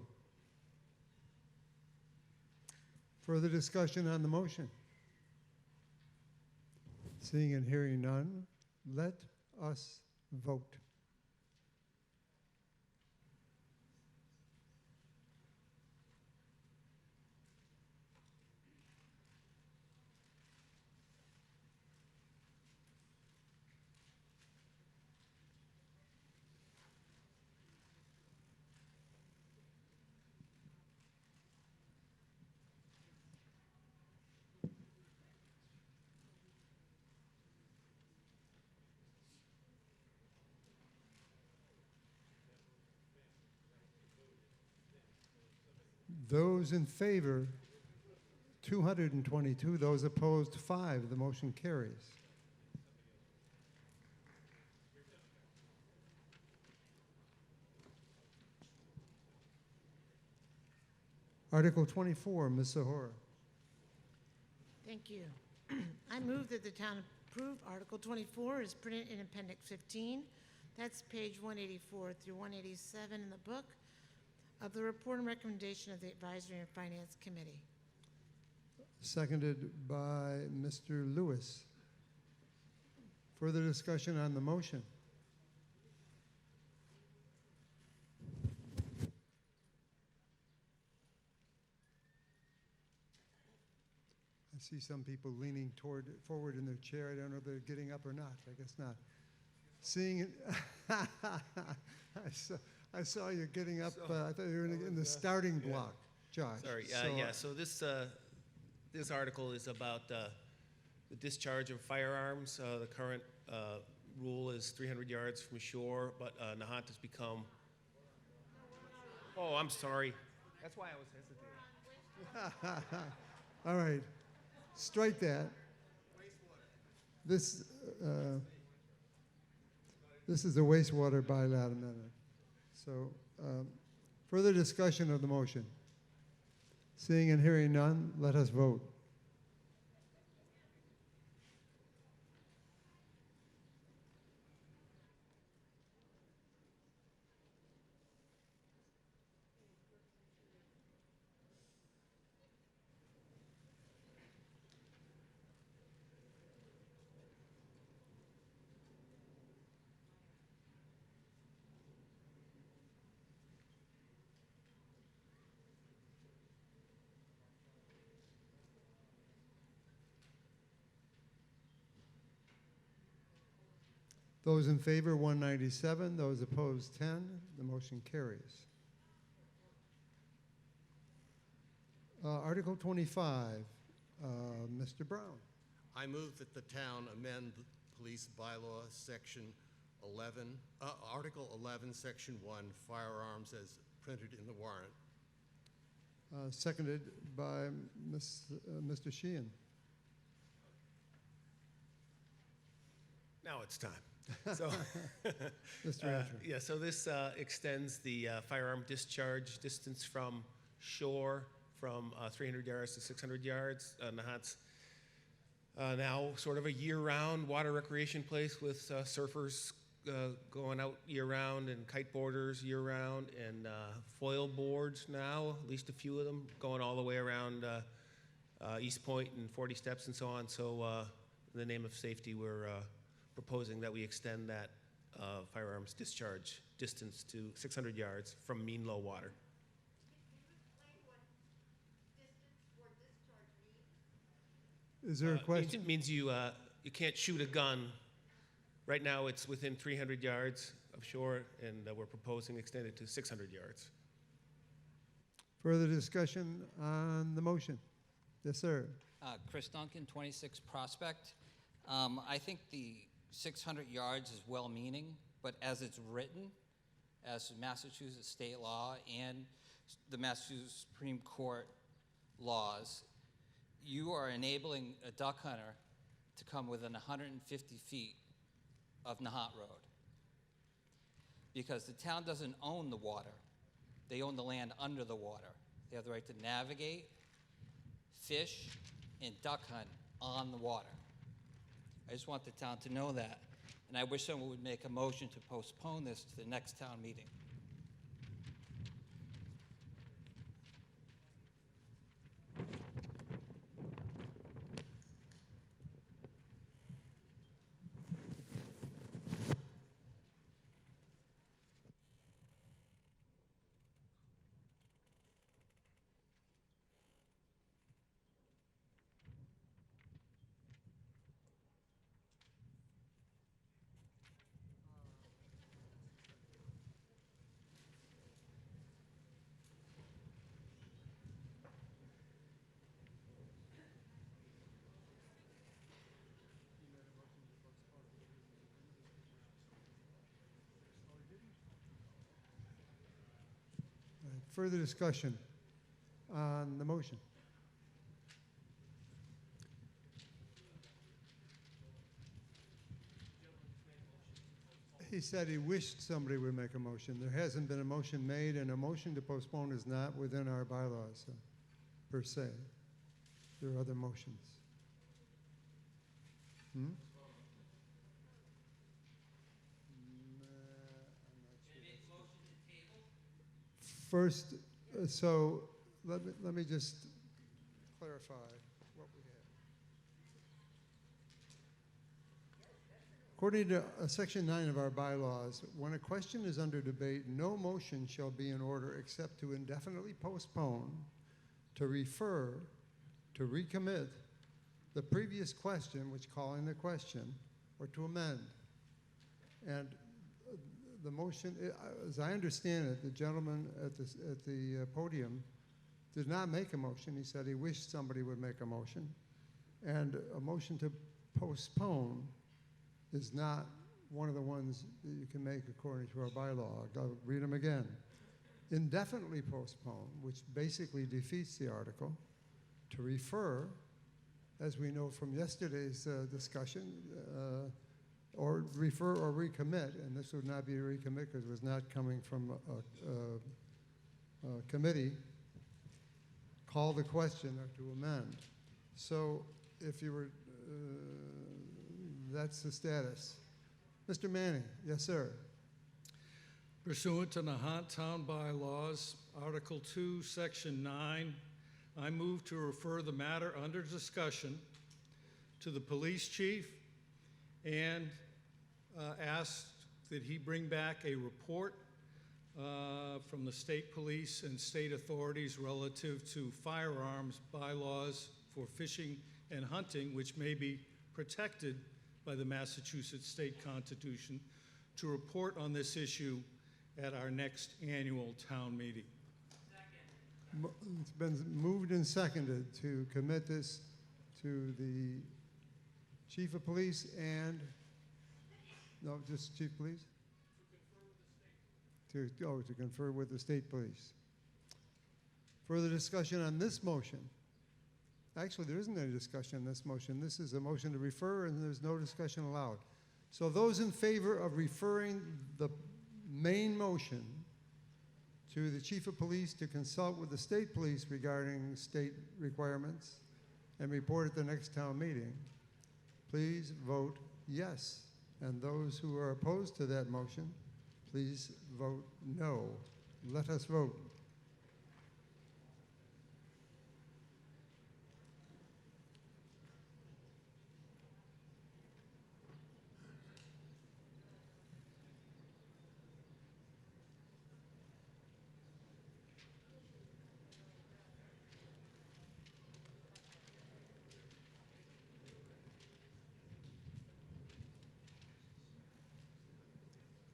Further discussion on the motion? Seeing and hearing none, let us vote. Those in favor, 222. Those opposed, 5. The motion carries. Article 24, Ms. Zahora. Thank you. I move that the town approve Article 24 is printed in Appendix 15. That's page 184 through 187 in the book of the report and recommendation of the Advisory and Finance Committee. Seconded by Mr. Lewis. Further discussion on the motion? I see some people leaning forward in their chair. I don't know if they're getting up or not. I guess not. Seeing it, I saw you getting up. I thought you were in the starting block, Josh. Sorry, so this article is about the discharge of firearms. The current rule is 300 yards from shore, but Nahant has become... Oh, I'm sorry. That's why I was hesitating. All right, strike that. This is the wastewater bylaw amendment. So, further discussion of the motion. Seeing and hearing none, let us vote. Those in favor, 197. Those opposed, 10. The motion carries. Article 25, Mr. Brown. I move that the town amend the police bylaw section 11, Article 11, section 1, firearms as printed in the warrant. Seconded by Mr. Sheehan. Now it's time. So, Mr. Asher. yeah, so this extends the firearm discharge distance from shore from 300 yards to 600 yards. Nahant's now sort of a year-round water recreation place with surfers going out year-round and kiteboarders year-round and foil boards now, at least a few of them, going all the way around East Point and 40 Steps and so on. So in the name of safety, we're proposing that we extend that firearms discharge distance to 600 yards from mean low water. Is there a question? It means you can't shoot a gun. Right now it's within 300 yards of shore, and we're proposing extend it to 600 yards. Further discussion on the motion? Yes, sir. Chris Duncan, 26 Prospect. I think the 600 yards is well-meaning, but as it's written, as Massachusetts state law and the Massachusetts Supreme Court laws, you are enabling a duck hunter to come within 150 feet of Nahant Road. Because the town doesn't own the water. They own the land under the water. They have the right to navigate fish and duck hunt on the water. I just want the town to know that. And I wish someone would make a motion to postpone this to the next town meeting. Further discussion on the motion? He said he wished somebody would make a motion. There hasn't been a motion made, and a motion to postpone is not within our bylaws, per se. There are other motions. Hmm? First, so let me just clarify what we have. According to Section 9 of our bylaws, when a question is under debate, no motion shall be in order except to indefinitely postpone, to refer, to recommit the previous question, which calling the question, or to amend. And the motion, as I understand it, the gentleman at the podium did not make a motion. He said he wished somebody would make a motion. And a motion to postpone is not one of the ones that you can make according to our bylaw. I'll read them again. Indefinitely postpone, which basically defeats the article. To refer, as we know from yesterday's discussion, or refer or recommit, and this would not be a recommit because it was not coming from a committee, call the question or to amend. So if you were, that's the status. Mr. Manning, yes, sir. Pursuant to Nahant Town Bylaws, Article 2, Section 9, I move to refer the matter under discussion to the police chief and asked that he bring back a report from the state police and state authorities relative to firearms bylaws for fishing and hunting, which may be protected by the Massachusetts State Constitution, to report on this issue at our next annual town meeting. It's been moved and seconded to commit this to the chief of police and, no, just chief of police? To confer with the state police. Further discussion on this motion? Actually, there isn't any discussion on this motion. This is a motion to refer, and there's no discussion allowed. So those in favor of referring the main motion to the chief of police to consult with the state police regarding state requirements and report at the next town meeting, please vote yes. And those who are opposed to that motion, please vote no. Let us vote.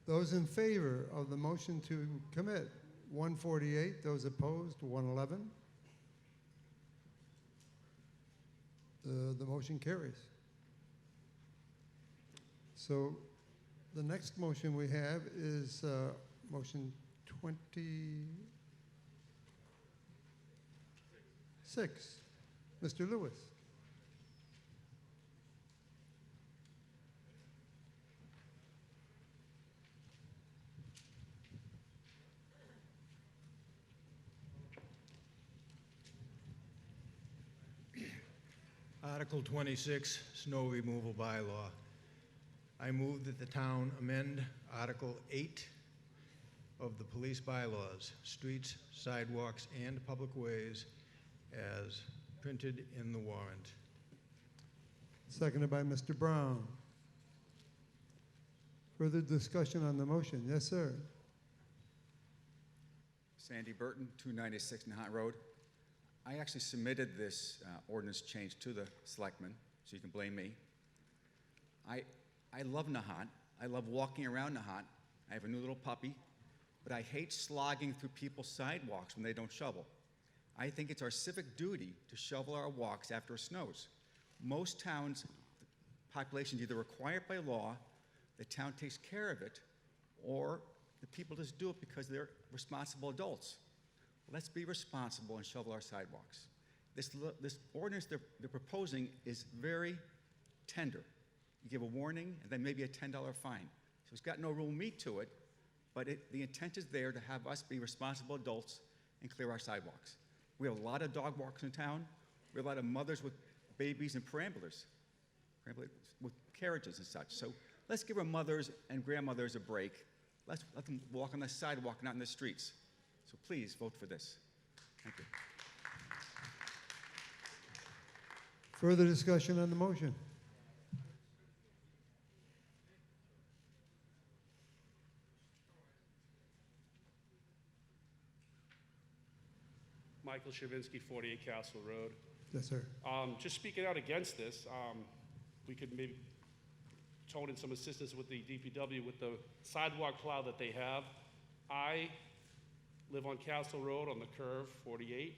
Those in favor of the motion to commit, 148. Those opposed, 111. The motion carries. So the next motion we have is motion 26. Mr. Lewis. Article 26, Snow Removal Bylaw. I move that the town amend Article 8 of the police bylaws, streets, sidewalks, and public ways, as printed in the warrant. Seconded by Mr. Brown. Further discussion on the motion? Yes, sir. Sandy Burton, 296 Nahant Road. I actually submitted this ordinance change to the selectmen, so you can blame me. I love Nahant. I love walking around Nahant. I have a new little puppy, but I hate slogging through people's sidewalks when they don't shovel. I think it's our civic duty to shovel our walks after it snows. Most towns, populations either require it by law, the town takes care of it, or the people just do it because they're responsible adults. Let's be responsible and shovel our sidewalks. This ordinance they're proposing is very tender. You give a warning and then maybe a $10 fine. So it's got no real meat to it, but the intent is there to have us be responsible adults and clear our sidewalks. We have a lot of dog walks in town. We have a lot of mothers with babies and perambulators with carriages and such. So let's give our mothers and grandmothers a break. Let them walk on the sidewalk, not in the streets. So please vote for this. Thank you. Further discussion on the motion? Michael Shavinsky, 48 Castle Road. Yes, sir. Just speaking out against this, we could maybe tone in some assistance with the DPW with the sidewalk plow that they have. I live on Castle Road on the curve, 48.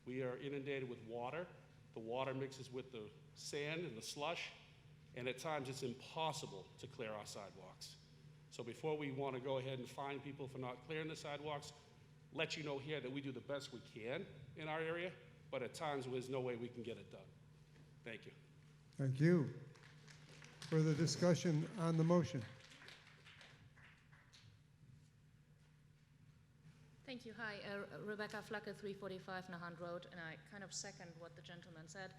We are inundated with water. The water mixes with the sand and the slush, and at times it's impossible to clear our sidewalks. So before we want to go ahead and fine people for not clearing the sidewalks, let you know here that we do the best we can in our area, but at times there's no way we can get it done. Thank you. Thank you. Further discussion on the motion? Thank you. Hi, Rebecca Flacker, 345 Nahant Road, and I kind of second what the gentleman said.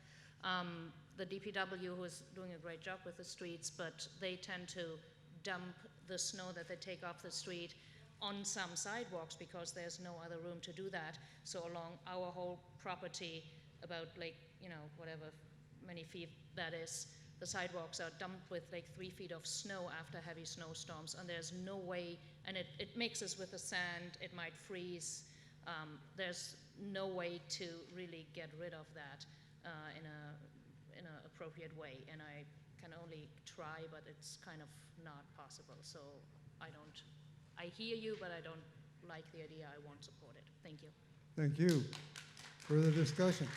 The DPW who is doing a great job with the streets, but they tend to dump the snow that they take off the street on some sidewalks because there's no other room to do that. So along our whole property, about whatever many feet that is, the sidewalks are dumped with 3 feet of snow after heavy snowstorms, and there's no way, and it mixes with the sand, it might freeze. There's no way to really get rid of that in an appropriate way, and I can only try, but it's kind of not possible. So I hear you, but I don't like the idea. I won't support it. Thank you. Thank you. Further discussion?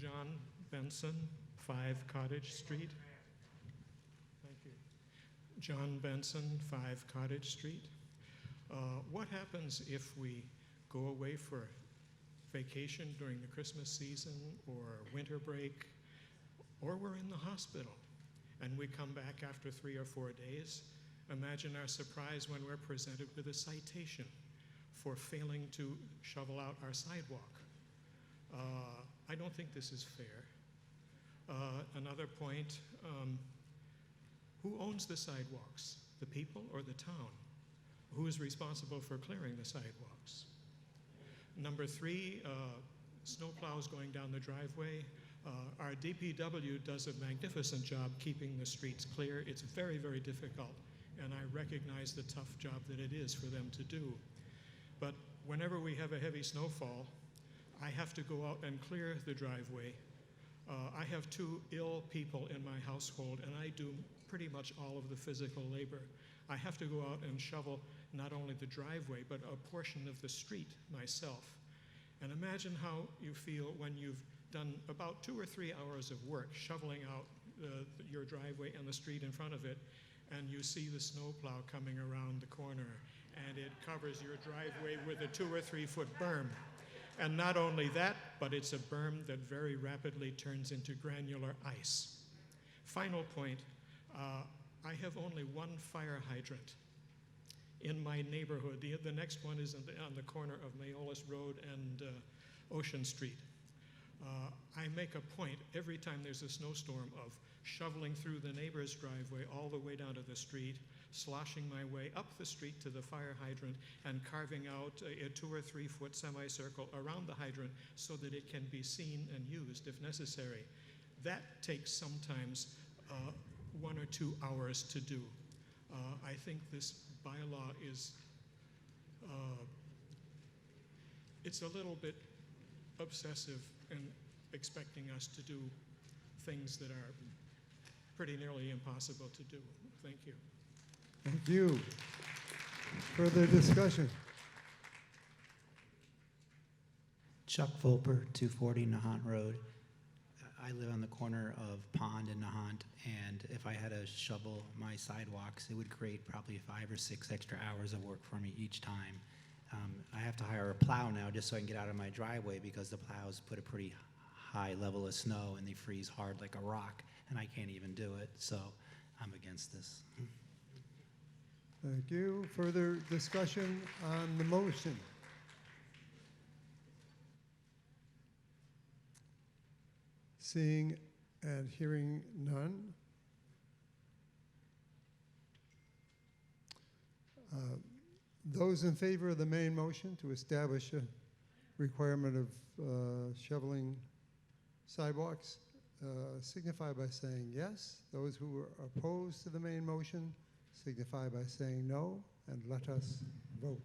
John Benson, 5 Cottage Street. Thank you. John Benson, 5 Cottage Street. What happens if we go away for vacation during the Christmas season or winter break, or we're in the hospital and we come back after 3 or 4 days? Imagine our surprise when we're presented with a citation for failing to shovel out our sidewalk. I don't think this is fair. Another point, who owns the sidewalks? The people or the town? Who is responsible for clearing the sidewalks? Number 3, snowplows going down the driveway. Our DPW does a magnificent job keeping the streets clear. It's very, very difficult, and I recognize the tough job that it is for them to do. But whenever we have a heavy snowfall, I have to go out and clear the driveway. I have 2 ill people in my household, and I do pretty much all of the physical labor. I have to go out and shovel not only the driveway, but a portion of the street myself. And imagine how you feel when you've done about 2 or 3 hours of work shoveling out your driveway and the street in front of it, and you see the snowplow coming around the corner, and it covers your driveway with a 2 or 3 foot berm. And not only that, but it's a berm that very rapidly turns into granular ice. Final point, I have only 1 fire hydrant in my neighborhood. The next one is on the corner of Mayolas Road and Ocean Street. I make a point every time there's a snowstorm of shoveling through the neighbor's driveway all the way down to the street, sloshing my way up the street to the fire hydrant, and carving out a 2 or 3 foot semicircle around the hydrant so that it can be seen and used if necessary. That takes sometimes 1 or 2 hours to do. I think this bylaw is, it's a little bit obsessive in expecting us to do things that are pretty nearly impossible to do. Thank you. Thank you. Further discussion? Chuck Volper, 240 Nahant Road. I live on the corner of Pond and Nahant, and if I had to shovel my sidewalks, it would create probably 5 or 6 extra hours of work for me each time. I have to hire a plow now just so I can get out of my driveway because the plows put a pretty high level of snow and they freeze hard like a rock, and I can't even do it, so I'm against this. Thank you. Further discussion on the motion? Seeing and hearing none. Those in favor of the main motion to establish a requirement of shoveling sidewalks signify by saying yes. Those who are opposed to the main motion signify by saying no, and let us vote.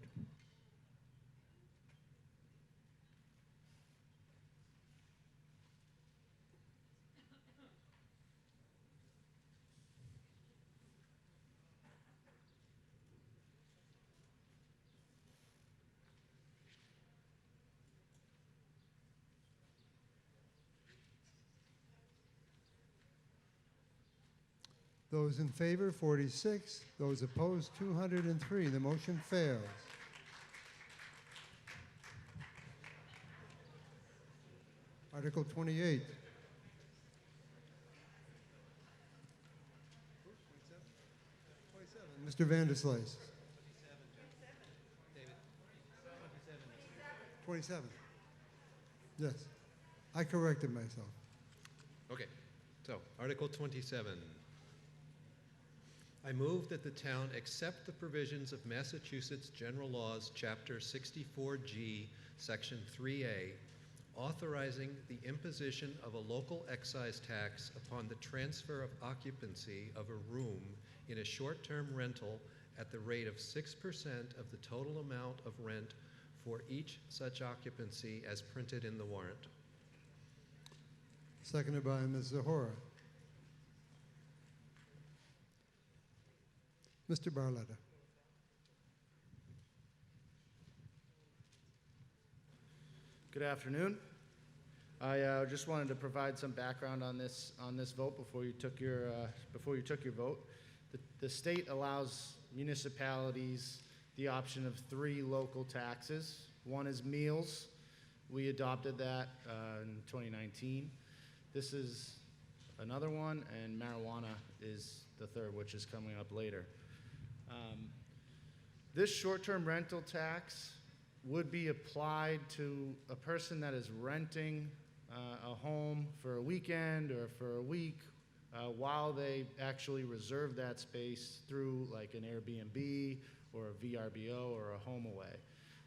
Those in favor, 46. Those opposed, 203. The motion fails. Article 28. Mr. Vanderslice. 27. Yes. I corrected myself. Okay, so Article 27. I move that the town accept the provisions of Massachusetts General Laws, Chapter 64G, Section 3A, authorizing the imposition of a local excise tax upon the transfer of occupancy of a room in a short-term rental at the rate of 6% of the total amount of rent for each such occupancy as printed in the warrant. Seconded by Ms. Zahora. Mr. Barletta. Good afternoon. I just wanted to provide some background on this vote before you took your vote. The state allows municipalities the option of 3 local taxes. One is meals. We adopted that in 2019. This is another one, and marijuana is the third, which is coming up later. This short-term rental tax would be applied to a person that is renting a home for a weekend or for a week while they actually reserve that space through like an Airbnb or a VRBO or a HomeAway.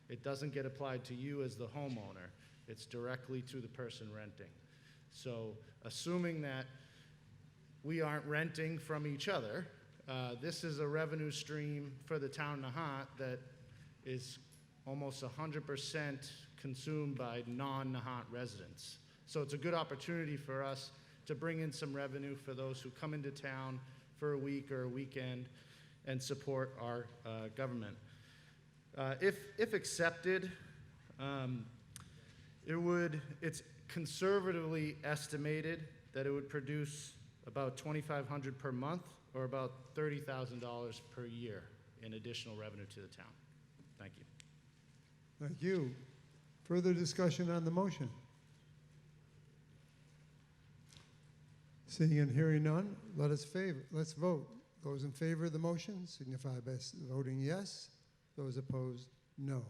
It doesn't get applied to you as the homeowner. It's directly to the person renting. So assuming that we aren't renting from each other, this is a revenue stream for the town of Nahant that is almost 100% consumed by non-Nahant residents. So it's a good opportunity for us to bring in some revenue for those who come into town for a week or a weekend and support our government. If accepted, it's conservatively estimated that it would produce about $2,500 per month or about $30,000 per year in additional revenue to the town. Thank you. Thank you. Further discussion on the motion? Seeing and hearing none, let's vote. Those in favor of the motion signify by voting yes. Those opposed, no.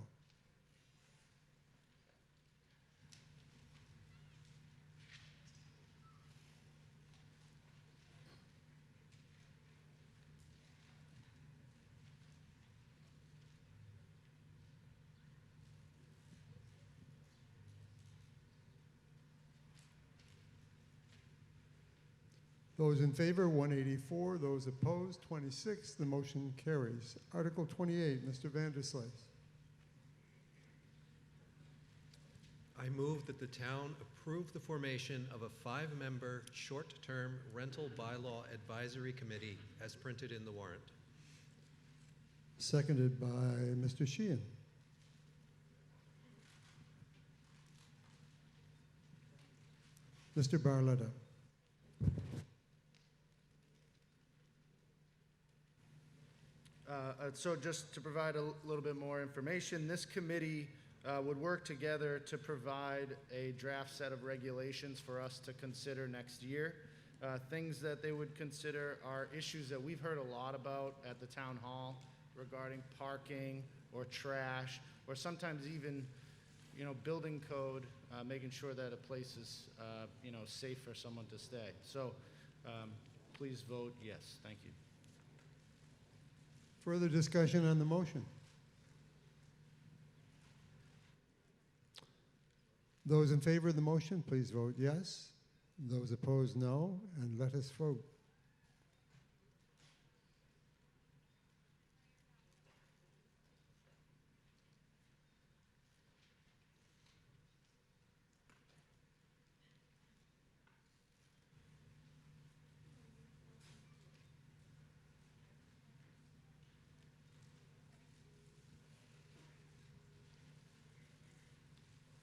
Those in favor, 184. Those opposed, 26. The motion carries. Article 28, Mr. Vanderslice. I move that the town approve the formation of a 5-member short-term rental bylaw advisory committee as printed in the warrant. Seconded by Mr. Sheehan. Mr. Barletta. So just to provide a little bit more information, this committee would work together to provide a draft set of regulations for us to consider next year. Things that they would consider are issues that we've heard a lot about at the town hall regarding parking or trash, or sometimes even, building code, making sure that a place is, safe for someone to stay. So please vote yes. Thank you. Further discussion on the motion? Those in favor of the motion, please vote yes. Those opposed, no. And let us vote.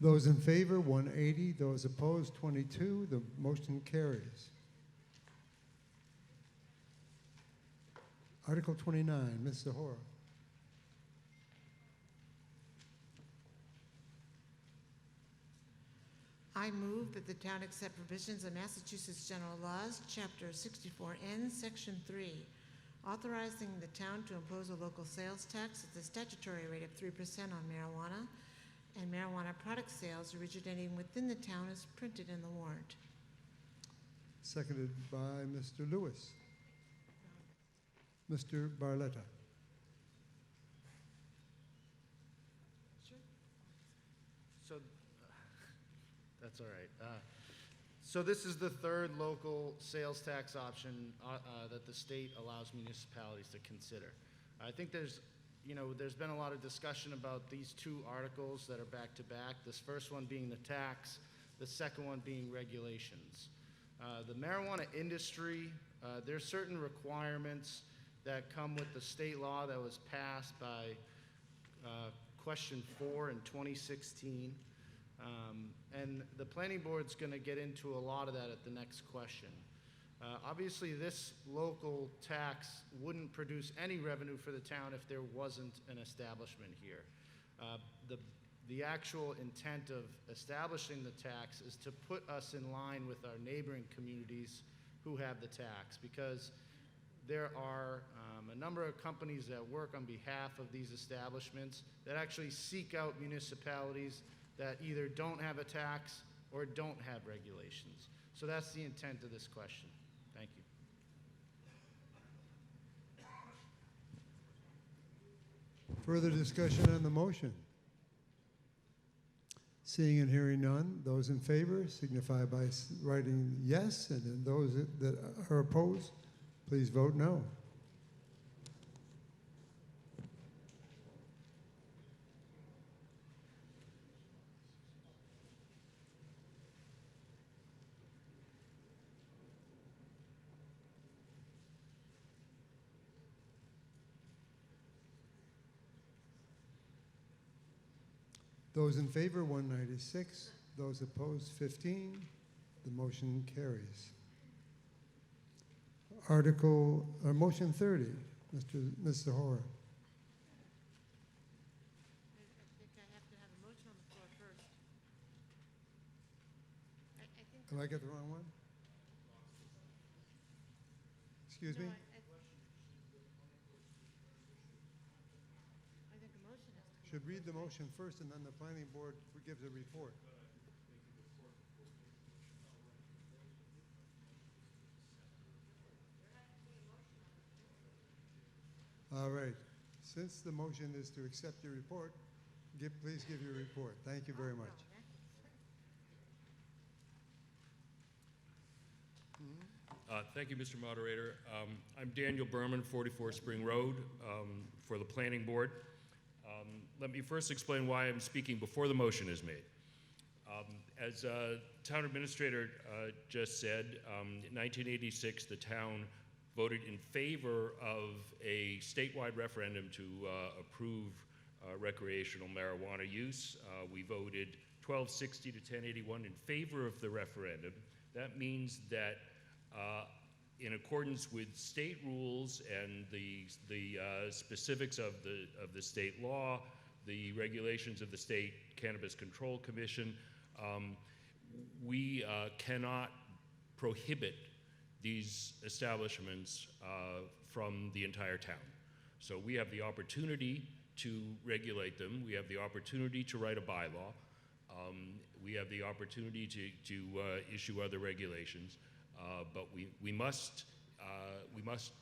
Those in favor, 180. Those opposed, 22. The motion carries. Article 29, Ms. Zahora. I move that the town accept provisions of Massachusetts General Laws, Chapter 64N, Section 3, authorizing the town to impose a local sales tax at the statutory rate of 3% on marijuana and marijuana product sales originating within the town as printed in the warrant. Seconded by Mr. Lewis. Mr. Barletta. So that's all right. So this is the third local sales tax option that the state allows municipalities to consider. I think there's been a lot of discussion about these two articles that are back to back. This first one being the tax, the second one being regulations. The marijuana industry, there's certain requirements that come with the state law that was passed by question 4 in 2016. And the planning board's going to get into a lot of that at the next question. Obviously, this local tax wouldn't produce any revenue for the town if there wasn't an establishment here. The actual intent of establishing the tax is to put us in line with our neighboring communities who have the tax, because there are a number of companies that work on behalf of these establishments that actually seek out municipalities that either don't have a tax or don't have regulations. So that's the intent of this question. Thank you. Further discussion on the motion? Seeing and hearing none, those in favor signify by writing yes, and then those that are opposed, please vote no. Those in favor, 196. Those opposed, 15. The motion carries. Motion 30, Ms. Zahora. I think I have to have a motion on the floor first. Have I got the wrong one? Excuse me? I think should read the motion first, and then the planning board gives a report. All right. Since the motion is to accept your report, please give your report. Thank you very much. Thank you, Mr. Moderator. I'm Daniel Berman, 44 Spring Road, for the Planning Board. Let me first explain why I'm speaking before the motion is made. As Town Administrator just said, in 1986, the town voted in favor of a statewide referendum to approve recreational marijuana use. We voted 1260 to 1081 in favor of the referendum. That means that in accordance with state rules and the specifics of the state law, the regulations of the State Cannabis Control Commission, we cannot prohibit these establishments from the entire town. So we have the opportunity to regulate them. We have the opportunity to write a bylaw. We have the opportunity to issue other regulations. But we must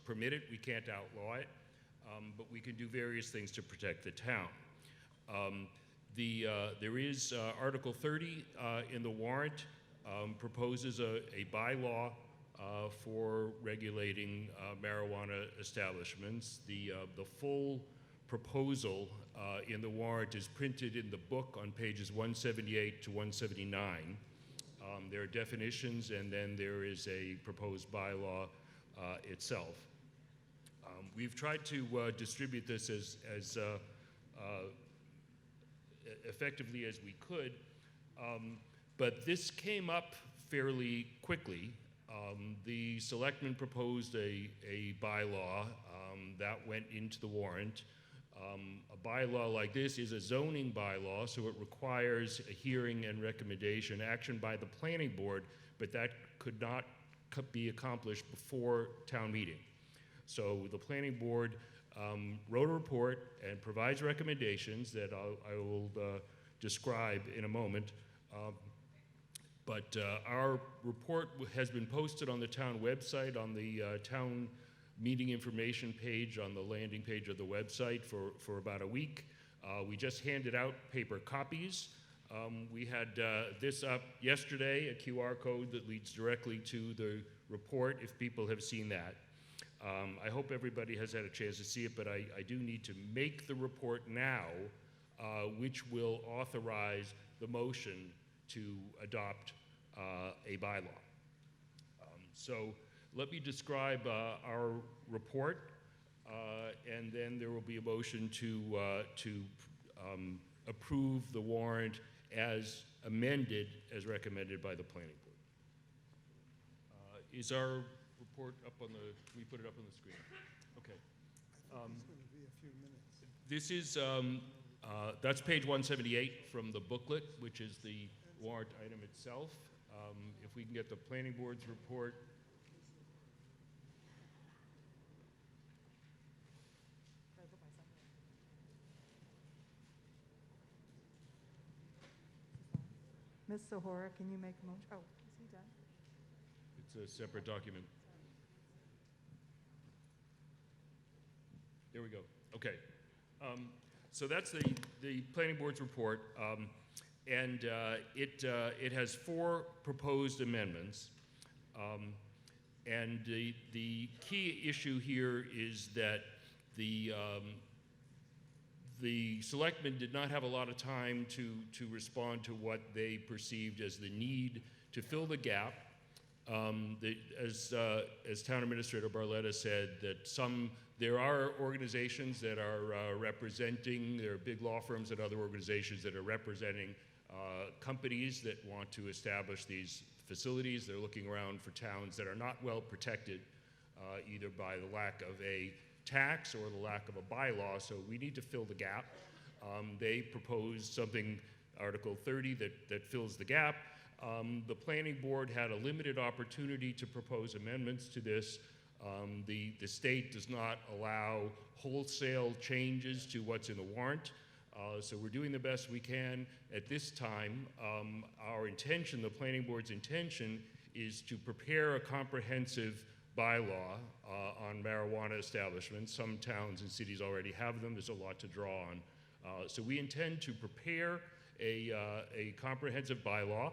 permit it. We can't outlaw it, but we can do various things to protect the town. There is Article 30 in the warrant proposes a bylaw for regulating marijuana establishments. The full proposal in the warrant is printed in the book on pages 178 to 179. There are definitions, and then there is a proposed bylaw itself. We've tried to distribute this as effectively as we could, but this came up fairly quickly. The selectmen proposed a bylaw that went into the warrant. A bylaw like this is a zoning bylaw, so it requires a hearing and recommendation action by the planning board, but that could not be accomplished before town meeting. So the planning board wrote a report and provides recommendations that I will describe in a moment. But our report has been posted on the town website, on the town meeting information page, on the landing page of the website for about a week. We just handed out paper copies. We had this up yesterday, a QR code that leads directly to the report, if people have seen that. I hope everybody has had a chance to see it, but I do need to make the report now, which will authorize the motion to adopt a bylaw. So let me describe our report, and then there will be a motion to approve the warrant as amended, as recommended by the planning board. Is our report up on the, can we put it up on the screen? Okay. It's going to be a few minutes. This is, that's page 178 from the booklet, which is the warrant item itself. If we can get the planning board's report. Ms. Sahora, can you make a motion? Oh, is he done? It's a separate document. There we go. Okay. So that's the planning board's report, and it has 4 proposed amendments. And the key issue here is that the selectmen did not have a lot of time to respond to what they perceived as the need to fill the gap. As Town Administrator Barletta said, that there are organizations that are representing, there are big law firms and other organizations that are representing companies that want to establish these facilities. They're looking around for towns that are not well protected, either by the lack of a tax or the lack of a bylaw, so we need to fill the gap. They proposed something, Article 30, that fills the gap. The planning board had a limited opportunity to propose amendments to this. The state does not allow wholesale changes to what's in the warrant. So we're doing the best we can at this time. Our intention, the planning board's intention, is to prepare a comprehensive bylaw on marijuana establishments. Some towns and cities already have them. There's a lot to draw on. So we intend to prepare a comprehensive bylaw.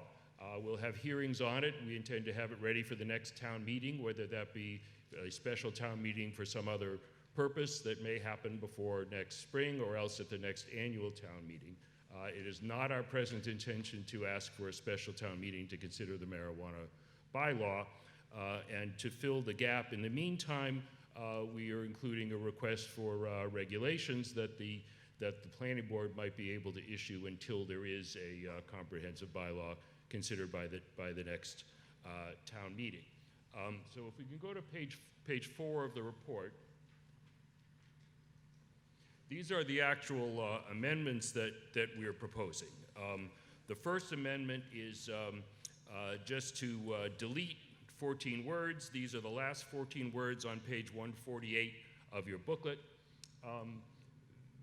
We'll have hearings on it. We intend to have it ready for the next town meeting, whether that be a special town meeting for some other purpose that may happen before next spring or else at the next annual town meeting. It is not our present intention to ask for a special town meeting to consider the marijuana bylaw. And to fill the gap in the meantime, we are including a request for regulations that the planning board might be able to issue until there is a comprehensive bylaw considered by the next town meeting. So if we can go to page 4 of the report. These are the actual amendments that we are proposing. The first amendment is just to delete 14 words. These are the last 14 words on page 148 of your booklet.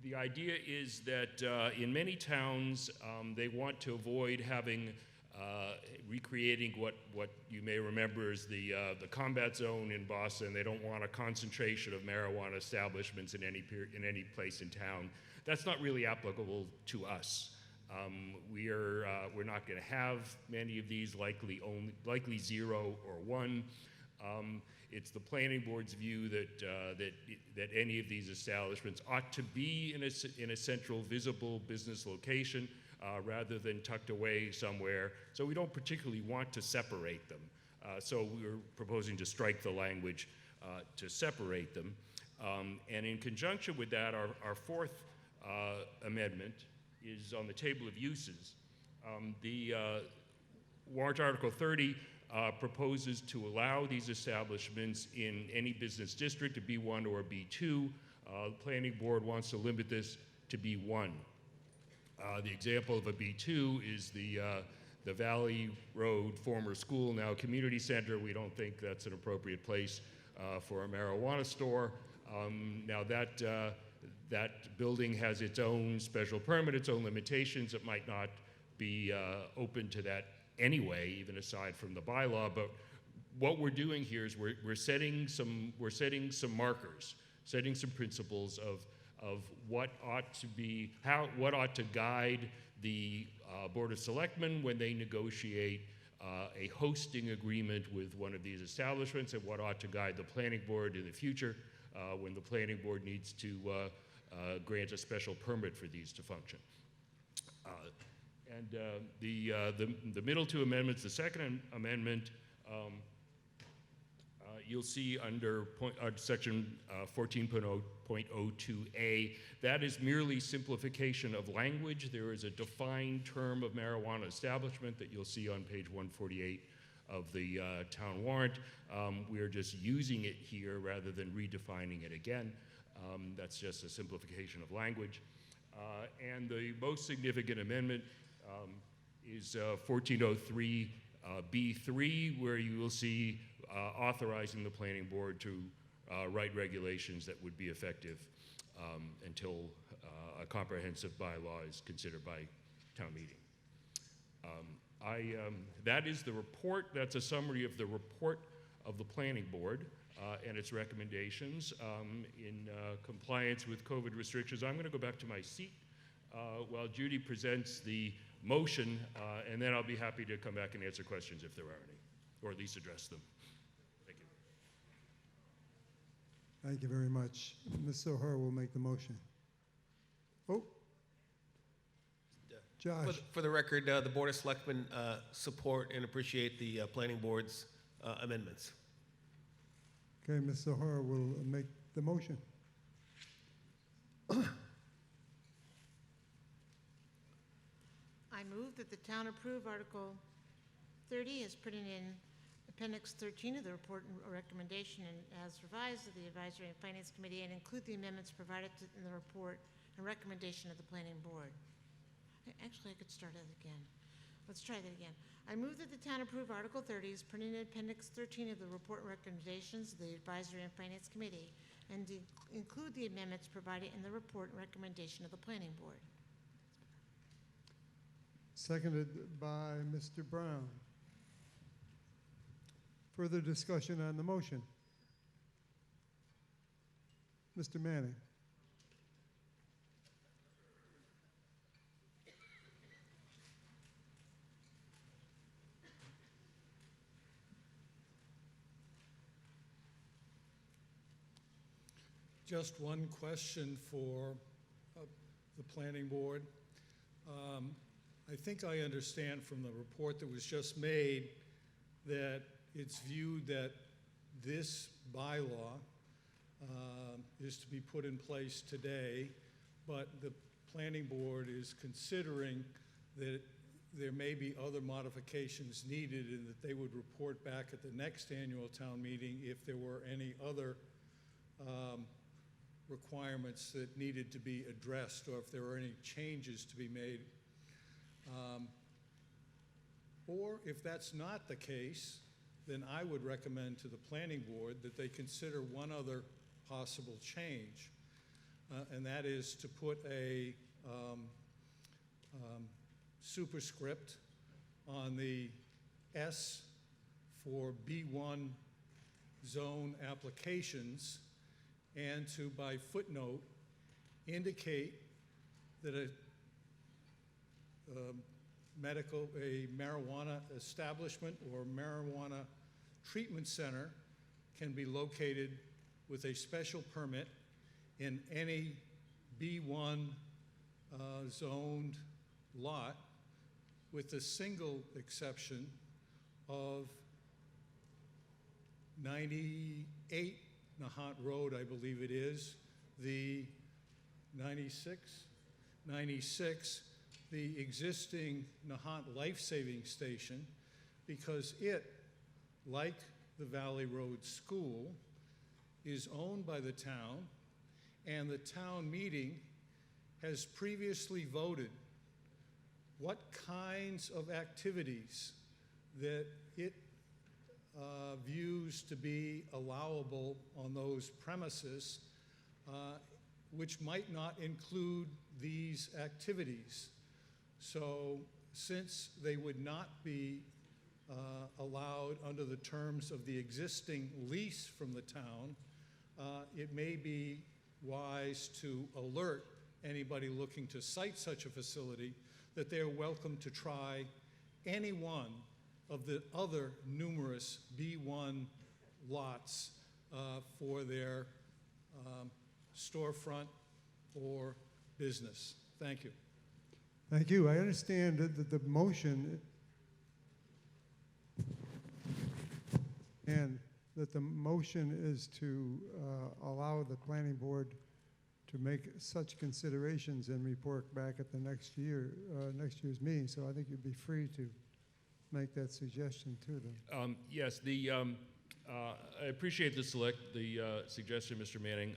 The idea is that in many towns, they want to avoid having recreating what you may remember as the combat zone in Boston. They don't want a concentration of marijuana establishments in any place in town. That's not really applicable to us. We're not going to have many of these, likely 0 or 1. It's the planning board's view that any of these establishments ought to be in a central, visible business location rather than tucked away somewhere. So we don't particularly want to separate them. So we're proposing to strike the language to separate them. And in conjunction with that, our fourth amendment is on the table of uses. The warrant article 30 proposes to allow these establishments in any business district, a B1 or a B2. The planning board wants to limit this to B1. The example of a B2 is the Valley Road former school, now community center. We don't think that's an appropriate place for a marijuana store. Now that building has its own special permit, its own limitations. It might not be open to that anyway, even aside from the bylaw. But what we're doing here is we're setting some markers, setting some principles of what ought to guide the Board of Selectmen when they negotiate a hosting agreement with one of these establishments, and what ought to guide the planning board in the future when the planning board needs to grant a special permit for these to function. The middle two amendments, the second amendment, you'll see under section 14.02A, that is merely simplification of language. There is a defined term of marijuana establishment that you'll see on page 148 of the town warrant. We are just using it here rather than redefining it again. That's just a simplification of language. And the most significant amendment is 1403B3, where you will see authorizing the planning board to write regulations that would be effective until a comprehensive bylaw is considered by town meeting. That is the report. That's a summary of the report of the planning board and its recommendations in compliance with COVID restrictions. I'm going to go back to my seat while Judy presents the motion, and then I'll be happy to come back and answer questions if there are any, or at least address them. Thank you. Thank you very much. Ms. O'Hara will make the motion. Oh, Josh. For the record, the Board of Selectmen support and appreciate the Planning Board's amendments. Okay, Ms. O'Hara will make the motion. I move that the town approve Article 30 as printed in Appendix 13 of the report and recommendation and as revised of the Advisory and Finance Committee, and include the amendments provided in the report and recommendation of the Planning Board. Actually, I could start it again. Let's try that again. I move that the town approve Article 30 as printed in Appendix 13 of the report and recommendations of the Advisory and Finance Committee, and include the amendments provided in the report and recommendation of the Planning Board. seconded by Mr. Brown. Further discussion on the motion? Mr. Manning. Just one question for the planning board. I think I understand from the report that was just made that it's viewed that this bylaw is to be put in place today, but the planning board is considering that there may be other modifications needed and that they would report back at the next annual town meeting if there were any other requirements that needed to be addressed or if there were any changes to be made. Or if that's not the case, then I would recommend to the planning board that they consider one other possible change, and that is to put a superscript on the S for B1 zone applications, and to, by footnote, indicate that a marijuana establishment or marijuana treatment center can be located with a special permit in any B1 zoned lot, with the single exception of 98 Nahant Road, I believe it is, the 96, the existing Nahant Life Saving Station, because it, like the Valley Road School, is owned by the town, and the town meeting has previously voted what kinds of activities that it views to be allowable on those premises, which might not include these activities. So since they would not be allowed under the terms of the existing lease from the town, it may be wise to alert anybody looking to site such a facility that they're welcome to try any one of the other numerous B1 lots for their storefront or business. Thank you. Thank you. I understand that the motion is to allow the planning board to make such considerations and report back at the next year's meeting. So I think you'd be free to make that suggestion to them. Yes, I appreciate the suggestion, Mr. Manning.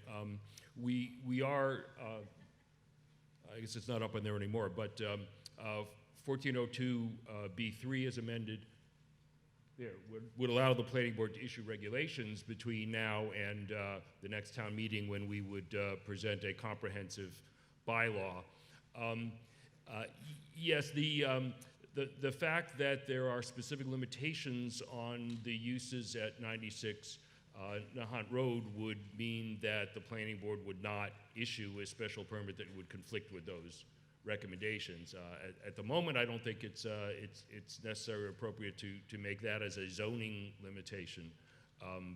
We are, I guess it's not up on there anymore, but 1402 B3 is amended. Would allow the planning board to issue regulations between now and the next town meeting, when we would present a comprehensive bylaw. Yes, the fact that there are specific limitations on the uses at 96 Nahant Road would mean that the planning board would not issue a special permit that would conflict with those recommendations. At the moment, I don't think it's necessary or appropriate to make that as a zoning limitation,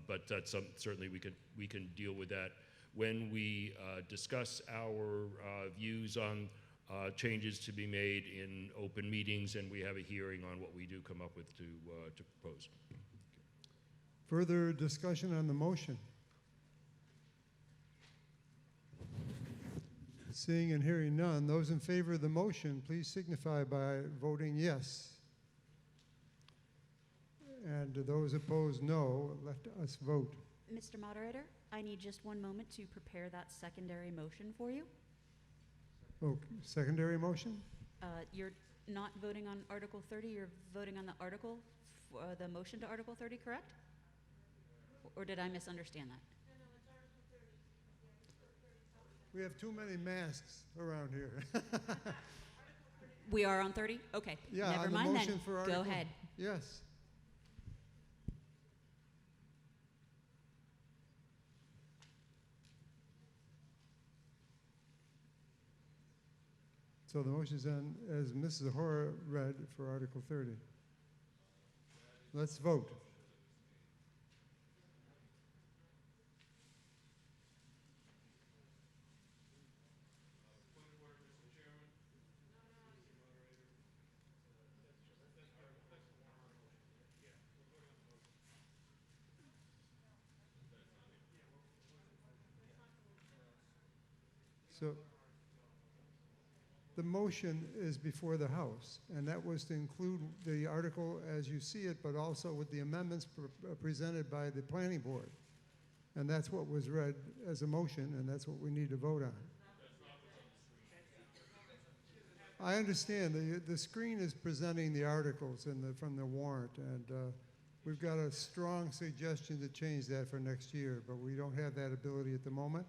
but that's certainly we can deal with that when we discuss our views on changes to be made in open meetings, and we have a hearing on what we do come up with to propose. Further discussion on the motion? Seeing and hearing none, those in favor of the motion, please signify by voting yes. And those opposed, no. Let us vote. Mr. Moderator, I need just one moment to prepare that secondary motion for you. Oh, secondary motion? You're not voting on Article 30, you're voting on the article, the motion to Article 30, correct? Or did I misunderstand that? We have too many masks around here. We are on 30? Okay. Yeah, Never on the mind motion then. for Go Article. ahead. Yes. So the motion's on, as Mrs. Zahora read, for Article 30. Let's vote. So the motion is before the House, and that was to include the article as you see it, but also with the amendments presented by the planning board. And that's what was read as a motion, and that's what we need to vote on. I understand. The screen is presenting the articles from the warrant, and we've got a strong suggestion to change that for next year, but we don't have that ability at the moment.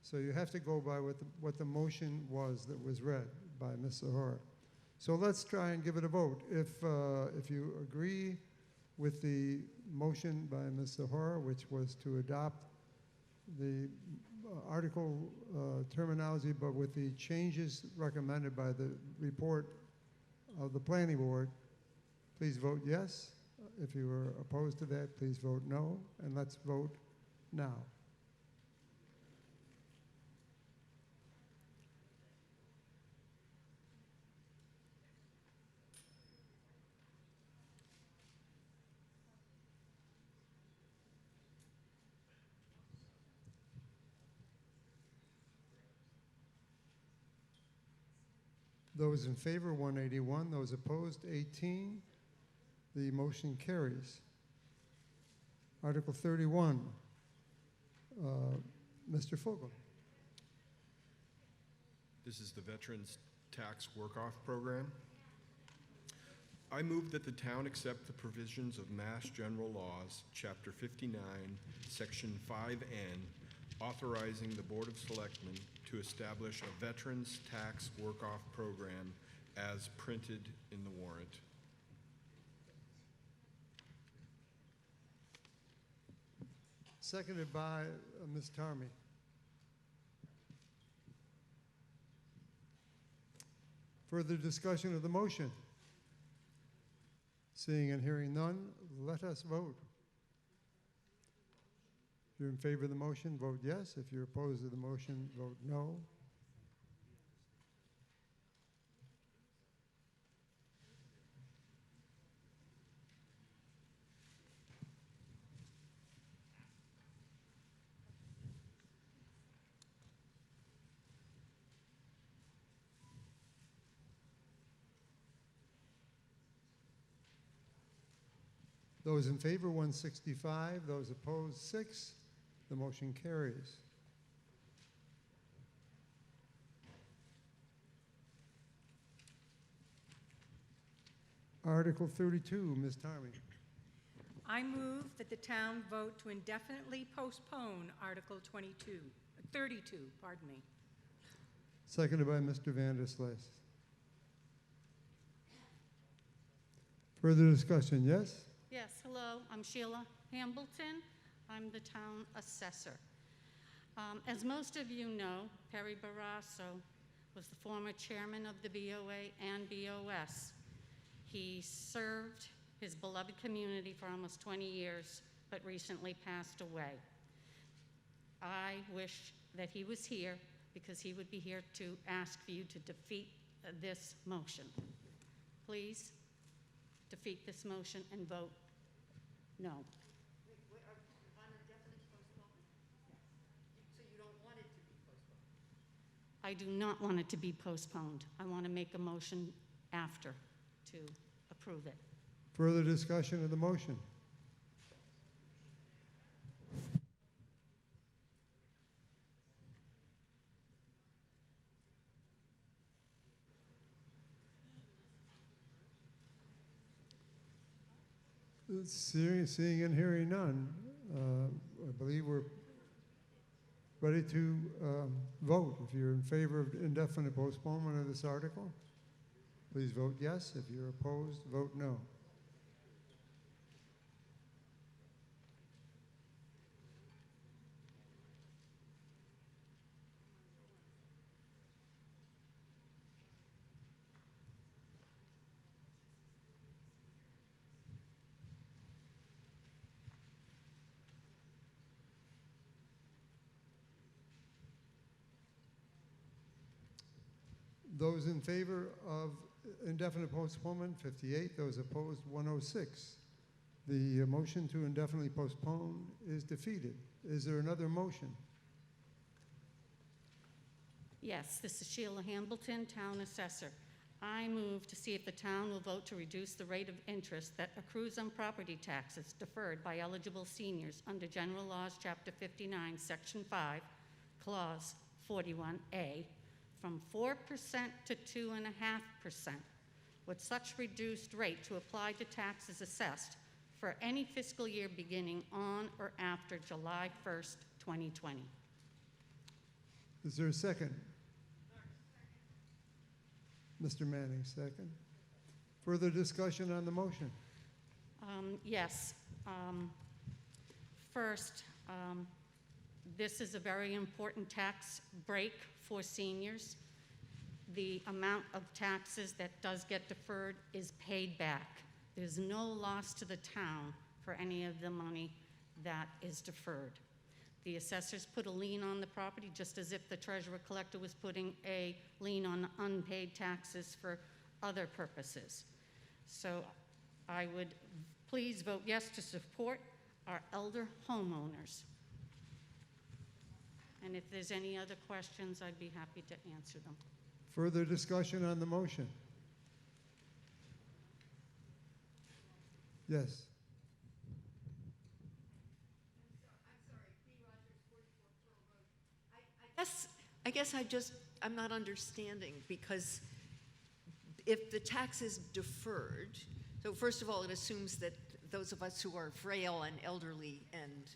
So you have to go by what the motion was that was read by Ms. Zahora. So let's try and give it a vote. If you agree with the motion by Ms. Zahora, which was to adopt the article terminology, but with the changes recommended by the report of the planning board, please vote yes. If you are opposed to that, please vote no. And let's vote now. Those in favor, 181. Those opposed, 18. The motion carries. Article 31, Mr. Fogel. This is the Veterans Tax Work-Off Program. I move that the town accept the provisions of Mass General Laws, Chapter 59, Section 5N, authorizing the Board of Selectmen to establish a Veterans Tax Work-Off Program as printed in the warrant. Seconded by Ms. Tarmy. Further discussion of the motion? Seeing and hearing none, let us vote. If you're in favor of the motion, vote yes. If you're opposed to the motion, vote no. Those in favor, 165. Those opposed, 6. The motion carries. Article 32, Ms. Tarmy. I move that the town vote to indefinitely postpone Article 32, pardon me. Seconded by Mr. Vanderslice. Further discussion, yes? Yes, hello, I'm Sheila Hambleton. I'm the town assessor. As most of you know, Perry Barrasso was the former chairman of the BOA and BOS. He served his beloved community for almost 20 years, but recently passed away. I wish that he was here because he would be here to ask for you to defeat this motion. Please defeat this motion and vote no. I do not want it to be postponed. I want to make a motion after to approve it. Further discussion of the motion? Seeing and hearing none, I believe we're ready to vote. If you're in favor of indefinite postponement of this article, please vote yes. If you're opposed, vote no. Those in favor of indefinite postponement, 58. Those opposed, 106. The motion to indefinitely postpone is defeated. Is there another motion? Yes, this is Sheila Hambleton, Town Assessor. I move to see if the town will vote to reduce the rate of interest that accrues on property taxes deferred by eligible seniors under General Laws, Chapter 59, Section 5, Clause 41A, from 4% to 2.5%, with such reduced rate to apply to taxes assessed for any fiscal year beginning on or after July 1st, 2020. Is there a second? Mr. Manning, second. Further discussion on the motion? Yes. First, this is a very important tax break for seniors. The amount of taxes that does get deferred is paid back. There's no loss to the town for any of the money that is deferred. The assessors put a lien on the property just as if the treasurer collector was putting a lien on unpaid taxes for other purposes. So I would please vote yes to support our elder homeowners. And if there's any other questions, I'd be happy to answer them. Further discussion on the motion? Yes. I guess I'm not understanding, because if the tax is deferred, so first of all, it assumes that those of us who are frail and elderly and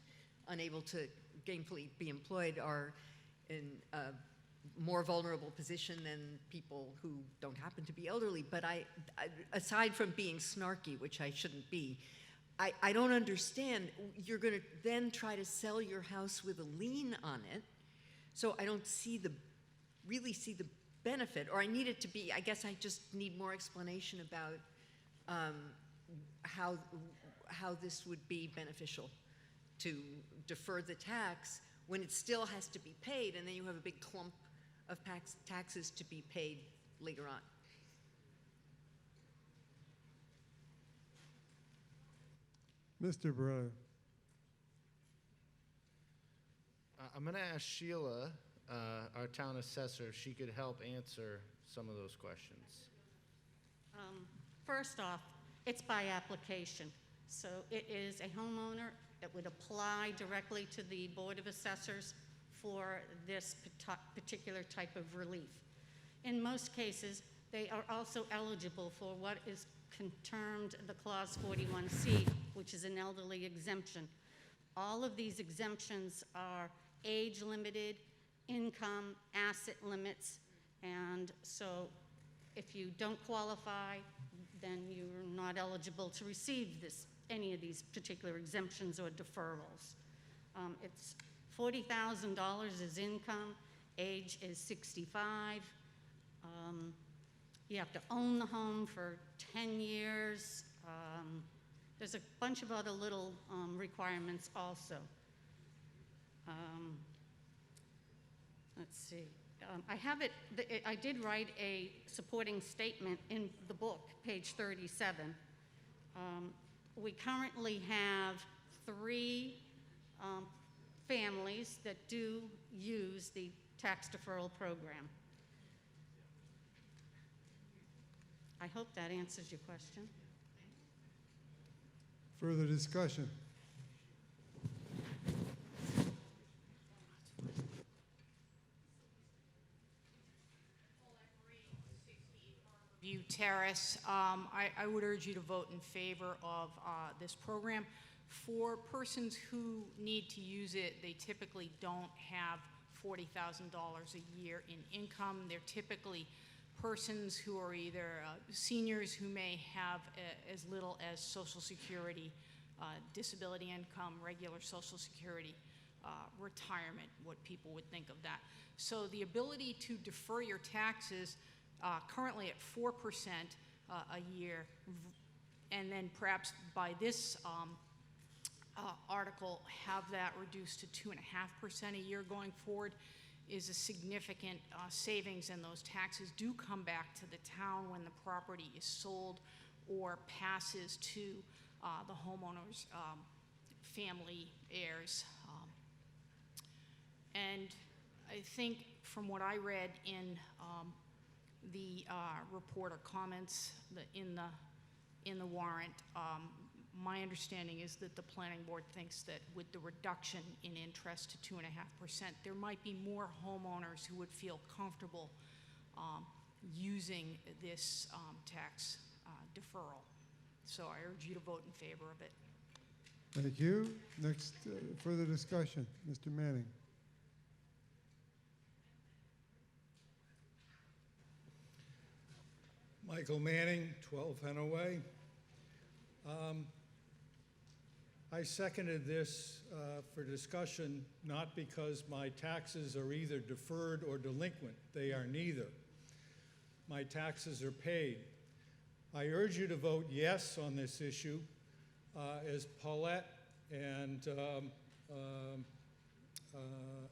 unable to gainfully be employed are in a more vulnerable position than people who don't happen to be elderly. But aside from being snarky, which I shouldn't be, I don't understand. You're going to then try to sell your house with a lien on it. So I don't really see the benefit, or I need it to be, I guess I just need more explanation about how this would be beneficial to defer the tax when it still has to be paid, and then you have a big clump of taxes to be paid later on. Mr. Brewer. I'm going to ask Sheila, our town assessor, if she could help answer some of those questions. First off, it's by application. So it is a homeowner that would apply directly to the Board of Assessors for this particular type of relief. In most cases, they are also eligible for what is termed the Clause 41C, which is an elderly exemption. All of these exemptions are age limited, income, asset limits, and so if you don't qualify, then you're not eligible to receive any of these particular exemptions or deferrals. It's $40,000 is income, age is 65. You have to own the home for 10 years. There's a bunch of other little requirements also. Let's see. I did write a supporting statement in the book, page 37. We currently have 3 families that do use the tax deferral program. I hope that answers your question. Further discussion? View Terrace. I would urge you to vote in favor of this program. For persons who need to use it, they typically don't have $40,000 a year in income. They're typically persons who are either seniors who may have as little as Social Security, disability income, regular Social Security, retirement, what people would think of that. So the ability to defer your taxes currently at 4% a year, and then perhaps by this article have that reduced to 2.5% a year going forward, is a significant savings, and those taxes do come back to the town when the property is sold or passes to the homeowner's family heirs. And I think from what I read in the report or comments in the warrant, my understanding is that the planning board thinks that with the reduction in interest to 2.5%, there might be more homeowners who would feel comfortable using this tax deferral. So I urge you to vote in favor of it. Thank you. Next, further discussion. Mr. Manning. Michael Manning, 12 Hennaway. I seconded this for discussion, not because my taxes are either deferred or delinquent. They are neither. My taxes are paid. I urge you to vote yes on this issue. As Paulette and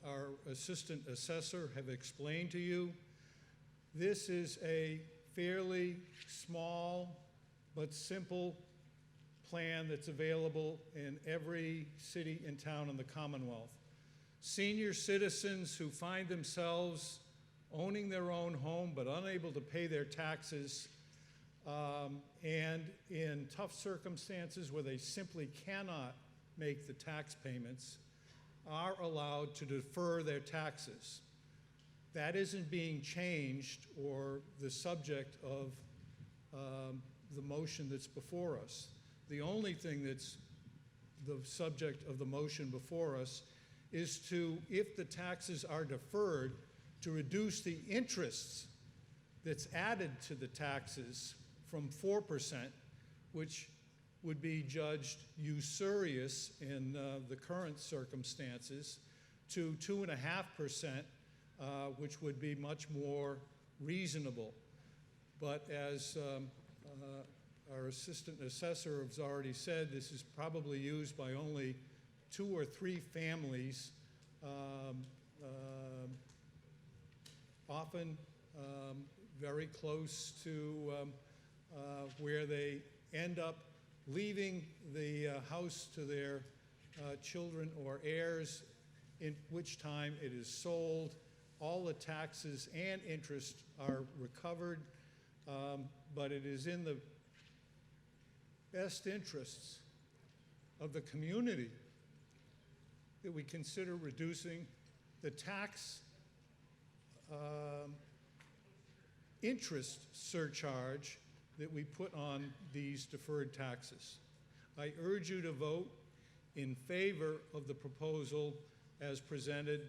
our assistant assessor have explained to you, this is a fairly small but simple plan that's available in every city and town in the Commonwealth. Senior citizens who find themselves owning their own home but unable to pay their taxes, and in tough circumstances where they simply cannot make the tax payments, are allowed to defer their taxes. That isn't being changed or the subject of the motion that's before us. The only thing that's the subject of the motion before us is to, if the taxes are deferred, to reduce the interests that's added to the taxes from 4%, which would be judged usurious in the current circumstances, to 2.5%, which would be much more reasonable. But as our assistant assessor has already said, this is probably used by only 2 or 3 families, often very close to where they end up leaving the house to their children or heirs, in which time it is sold. All the taxes and interest are recovered, but it is in the best interests of the community that we consider reducing the tax interest surcharge that we put on these deferred taxes. I urge you to vote in favor of the proposal as presented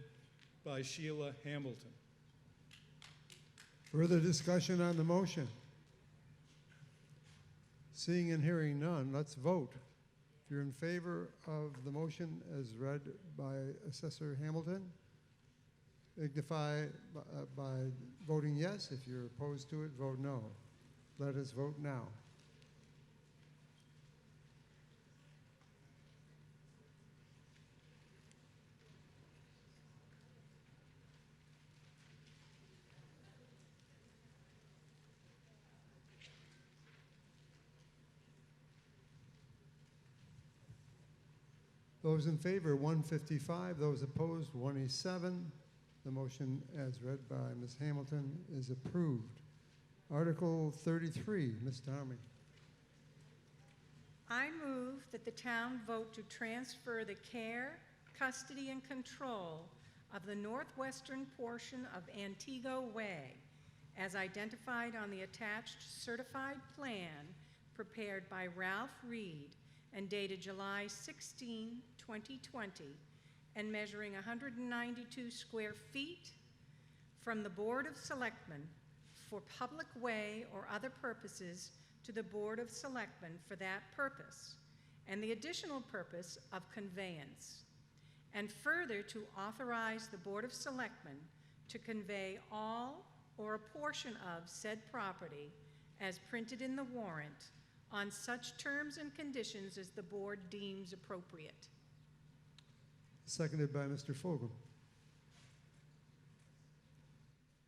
by Sheila Hamilton. Further discussion on the motion? Seeing and hearing none, let's vote. If you're in favor of the motion as read by Assessor Hamilton, signify by voting yes. If you're opposed to it, vote no. Let us vote now. Those in favor, 155. Those opposed, 187. The motion, as read by Ms. Hamilton, is approved. Article 33, Ms. Darmy. I move that the town vote to transfer the care, custody, and control of the northwestern portion of Antigo Way, as identified on the attached certified plan prepared by Ralph Reed and dated July 16, 2020, and measuring 192 square feet from the Board of Selectmen for public way or other purposes to the Board of Selectmen for that purpose, and the additional purpose of conveyance, and further to authorize the Board of Selectmen to convey all or a portion of said property as printed in the warrant on such terms and conditions as the board deems appropriate. Seconded by Mr. Fogel.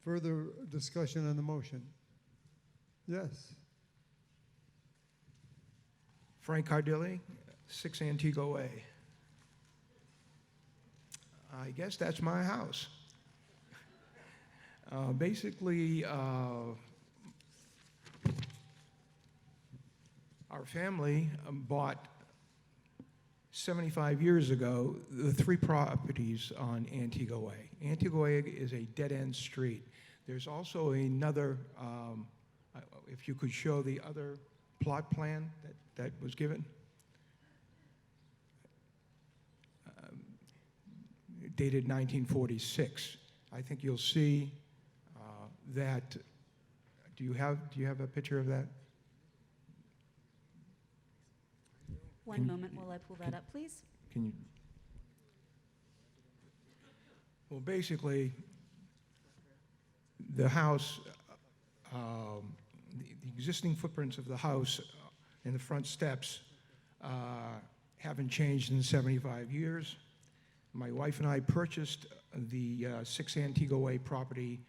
Further discussion on the motion? Yes. Frank Cardilli, 6 Antigua Way. I guess that's my house. Basically, our family bought 75 years ago the 3 properties on Antigua Way. Antigua Way is a dead-end street. There's also another, if you could show the other plot plan that was given. Dated 1946. I think you'll see that. Do you have a picture of that? One moment while I pull that up, please. Can you? Well, basically, the house, the existing footprints of the house and the front steps haven't changed in 75 years. My wife and I purchased the 6 Antigua Way property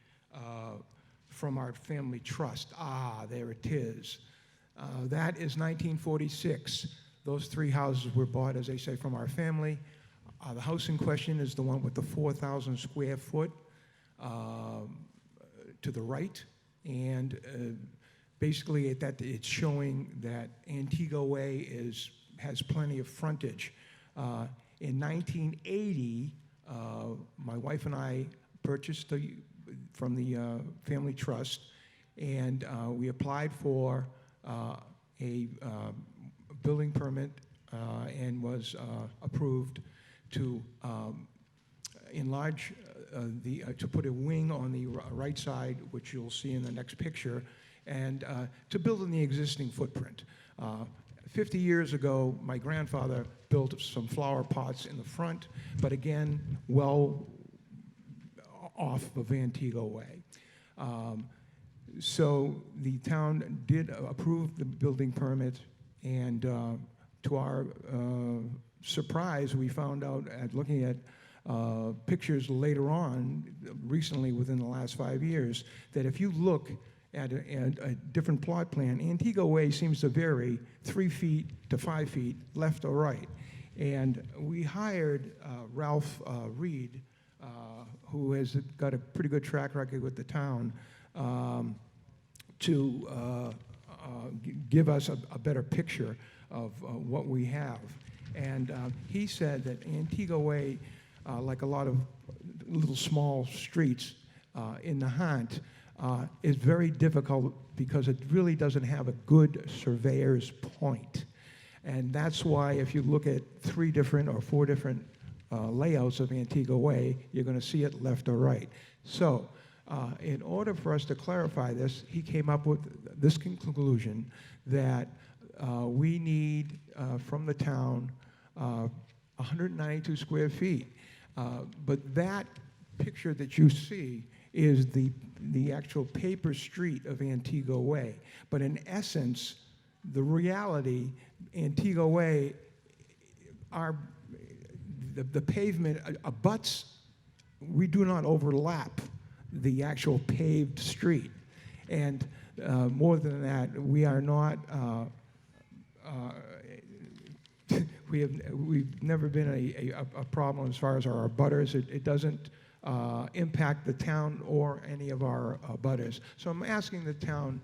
from our family trust. Ah, there it is. That is 1946. Those 3 houses were bought, as I say, from our family. The house in question is the one with the 4,000 square foot to the right. And basically, it's showing that Antigua Way has plenty of frontage. In 1980, my wife and I purchased from the family trust, and we applied for a building permit and was approved to enlarge to put a wing on the right side, which you'll see in the next picture, and to build in the existing footprint. 50 years ago, my grandfather built some flower pots in the front, but again, well off of Antigua Way. So the town did approve the building permit, and to our surprise, we found out at looking at pictures later on, recently within the last 5 years, that if you look at a different plot plan, Antigua Way seems to vary 3 feet to 5 feet, left or right. And we hired Ralph Reed, who has got a pretty good track record with the town, to give us a better picture of what we have. And he said that Antigua Way, like a lot of little small streets in Nahant, is very difficult because it really doesn't have a good surveyor's point. And that's why if you look at 3 different or 4 different layouts of Antigua Way, you're going to see it left or right. So in order for us to clarify this, he came up with this conclusion that we need from the town 192 square feet. But that picture that you see is the actual paper street of Antigua Way. But in essence, the reality, Antigua Way, the pavement abuts, we do not overlap the actual paved street. And more than that, we are not, we've never been a problem as far as our abutters. It doesn't impact the town or any of our abutters. So I'm asking the town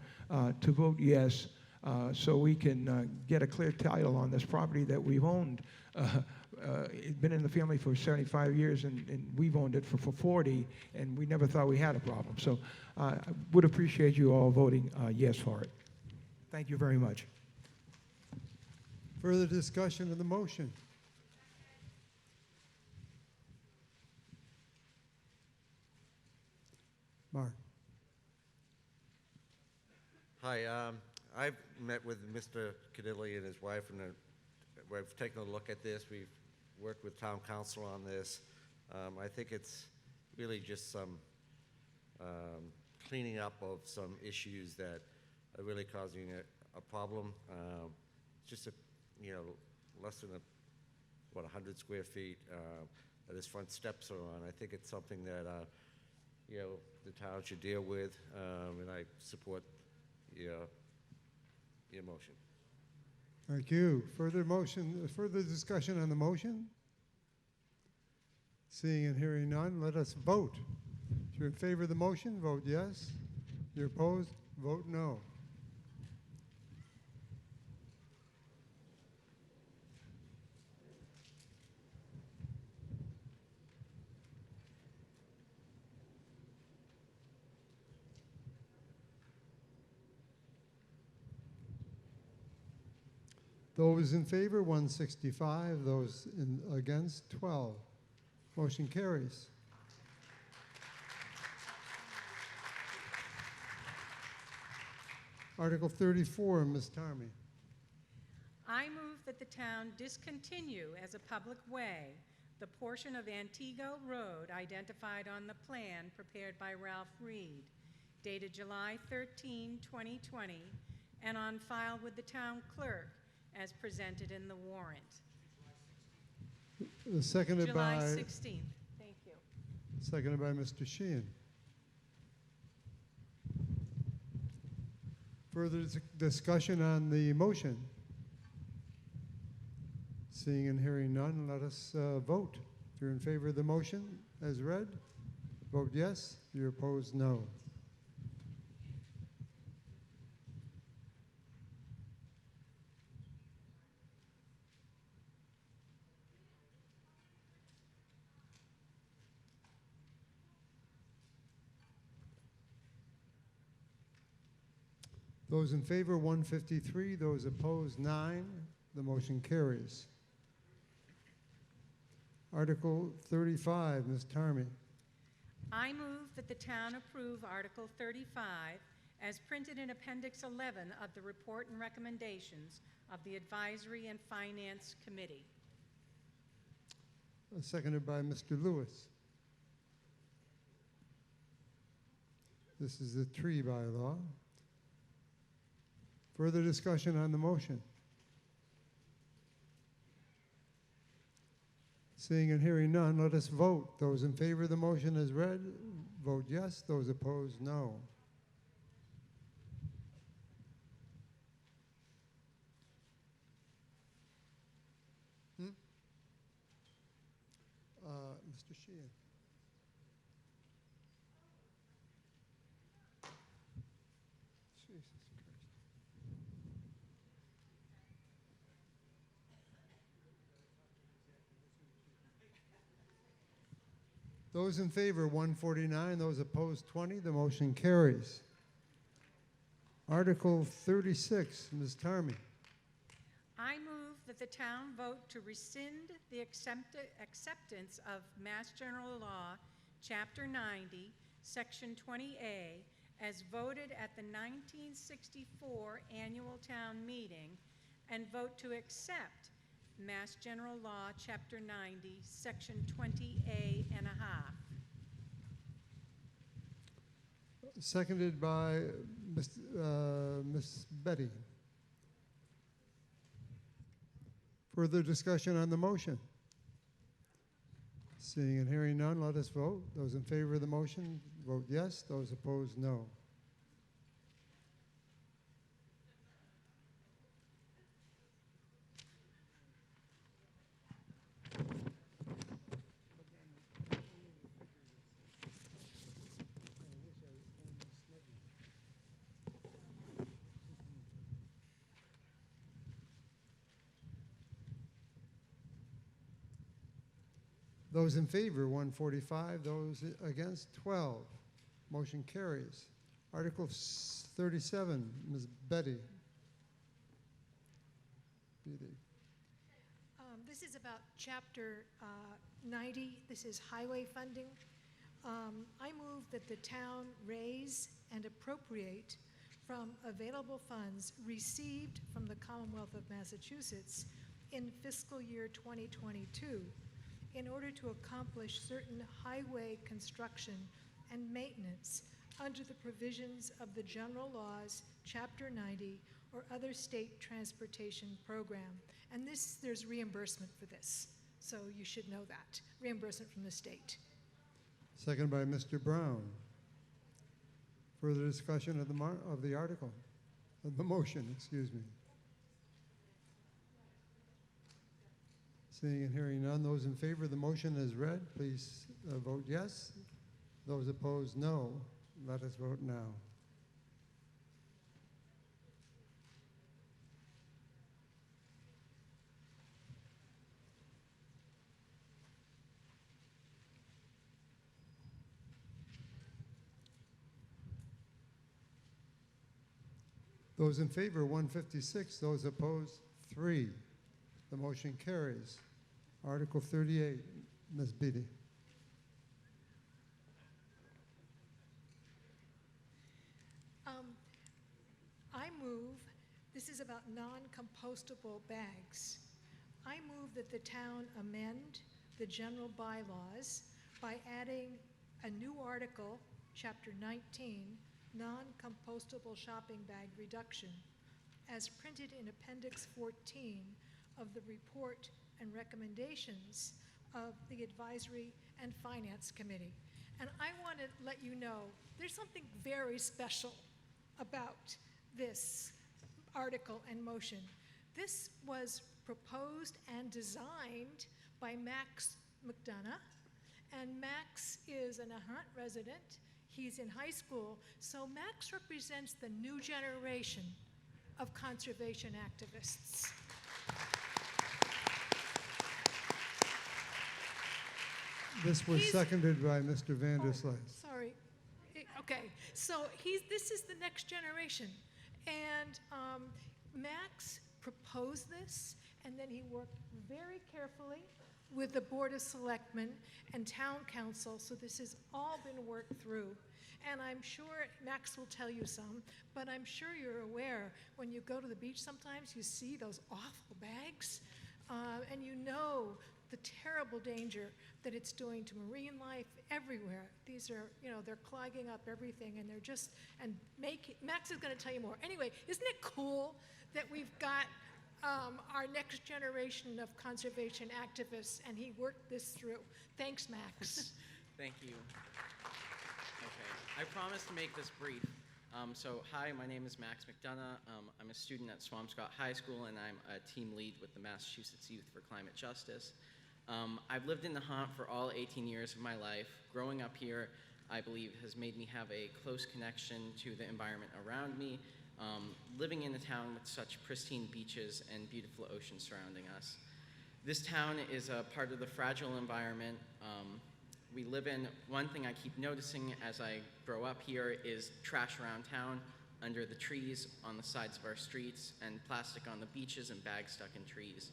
to vote yes, so we can get a clear title on this property that we've owned. It's been in the family for 75 years, and we've owned it for 40, and we never thought we had a problem. So I would appreciate you all voting yes for it. Thank you very much. Further discussion of the motion? Mark. Hi, I've met with Mr. Cadilli and his wife, and we've taken a look at this. We've worked with town council on this. I think it's really just some cleaning up of some issues that are really causing a problem. Just less than 100 square feet that his front steps are on. I think it's something that the town should deal with, and I support your motion. Thank you. Further discussion on the motion? Seeing and hearing none, let us vote. If you're in favor of the motion, vote yes. If you're opposed, vote no. Those in favor, 165. Those against, 12. Motion carries. Article 34, Ms. Tarmy. I move that the town discontinue as a public way the portion of Antigo Road identified on the plan prepared by Ralph Reed, dated July 13, 2020, and on file with the town clerk as presented in the warrant. Seconded July by 16th. Thank you. Seconded by Mr. Sheehan. Further discussion on the motion? Seeing and hearing none, let us vote. If you're in favor of the motion as read, vote yes. If you're opposed, no. Those in favor, 153. Those opposed, 9. The motion carries. Article 35, Ms. Tarmy. I move that the town approve Article 35 as printed in Appendix 11 of the report and recommendations of the Advisory and Finance Committee. Seconded by Mr. Lewis. This is the tree bylaw. Further discussion on the motion? Seeing and hearing none, let us vote. Those in favor of the motion as read, vote yes. Those opposed, no. Mr. Sheehan. Jesus Christ. Those in favor, 149. Those opposed, 20. The motion carries. Article 36, Ms. Tarmy. I move that the town vote to rescind the acceptance of Mass General Law, Chapter 90, Section 20A, as voted at the 1964 annual town meeting, and vote to accept Mass General Law, Chapter 90, Section 20A and a half. Seconded by Ms. Betty. Further discussion on the motion? Seeing and hearing none, let us vote. Those in favor of the motion, vote yes. Those opposed, no. Those in favor, 145. Those against, 12. Motion carries. Article 37, Ms. Betty. This is about Chapter 90. This is highway funding. I move that the town raise and appropriate from available funds received from the Commonwealth of Massachusetts in fiscal year 2022 in order to accomplish certain highway construction and maintenance under the provisions of the general laws, Chapter 90, or other state transportation program. And there's reimbursement for this, so you should know that, reimbursement from the state. Second by Mr. Brown. Further discussion of the article, of the motion, excuse me. Seeing and hearing none, those in favor of the motion as read, please vote yes. Those opposed, no. Let us vote now. Those in favor, 156. Those opposed, 3. The motion carries. Article 38, Ms. Beatty. I move, this is about non-compostable bags. I move that the town amend the general bylaws by adding a new article, Chapter 19, Non-Compostable Shopping Bag Reduction, as printed in Appendix 14 of the report and recommendations of the Advisory and Finance Committee. And I want to let you know, there's something very special about this article and motion. This was proposed and designed by Max Mcdonough, and Max is a Nahant resident. He's in high school, so Max represents the new generation of conservation activists. This was seconded by Mr. Vanderslice. Sorry. Okay, so this is the next generation. And Max proposed this, and then he worked very carefully with the Board of Selectmen and Town Council, so this has all been worked through. And I'm sure Max will tell you some, but I'm sure you're aware when you go to the beach sometimes you see those awful bags, and you know the terrible danger that it's doing to marine life everywhere. These are, they're clogging up everything, and they're just, Max is gonna tell you more. Anyway, isn't it cool that we've got our next generation of conservation activists, and he worked this through. Thanks, Max. Thank you. Okay, I promise to make this brief. Hi, my name is Max Mcdonough. I'm a student at Swampscott High School, and I'm a team lead with the Massachusetts Youth for Climate Justice. I've lived in Nahant for all 18 years of my life. Growing up here, I believe, has made me have a close connection to the environment around me. Living in a town with such pristine beaches and beautiful oceans surrounding us. This town is a part of the fragile environment we live in. One thing I keep noticing as I grow up here is trash around town, under the trees, on the sides of our streets, and plastic on the beaches and bags stuck in trees.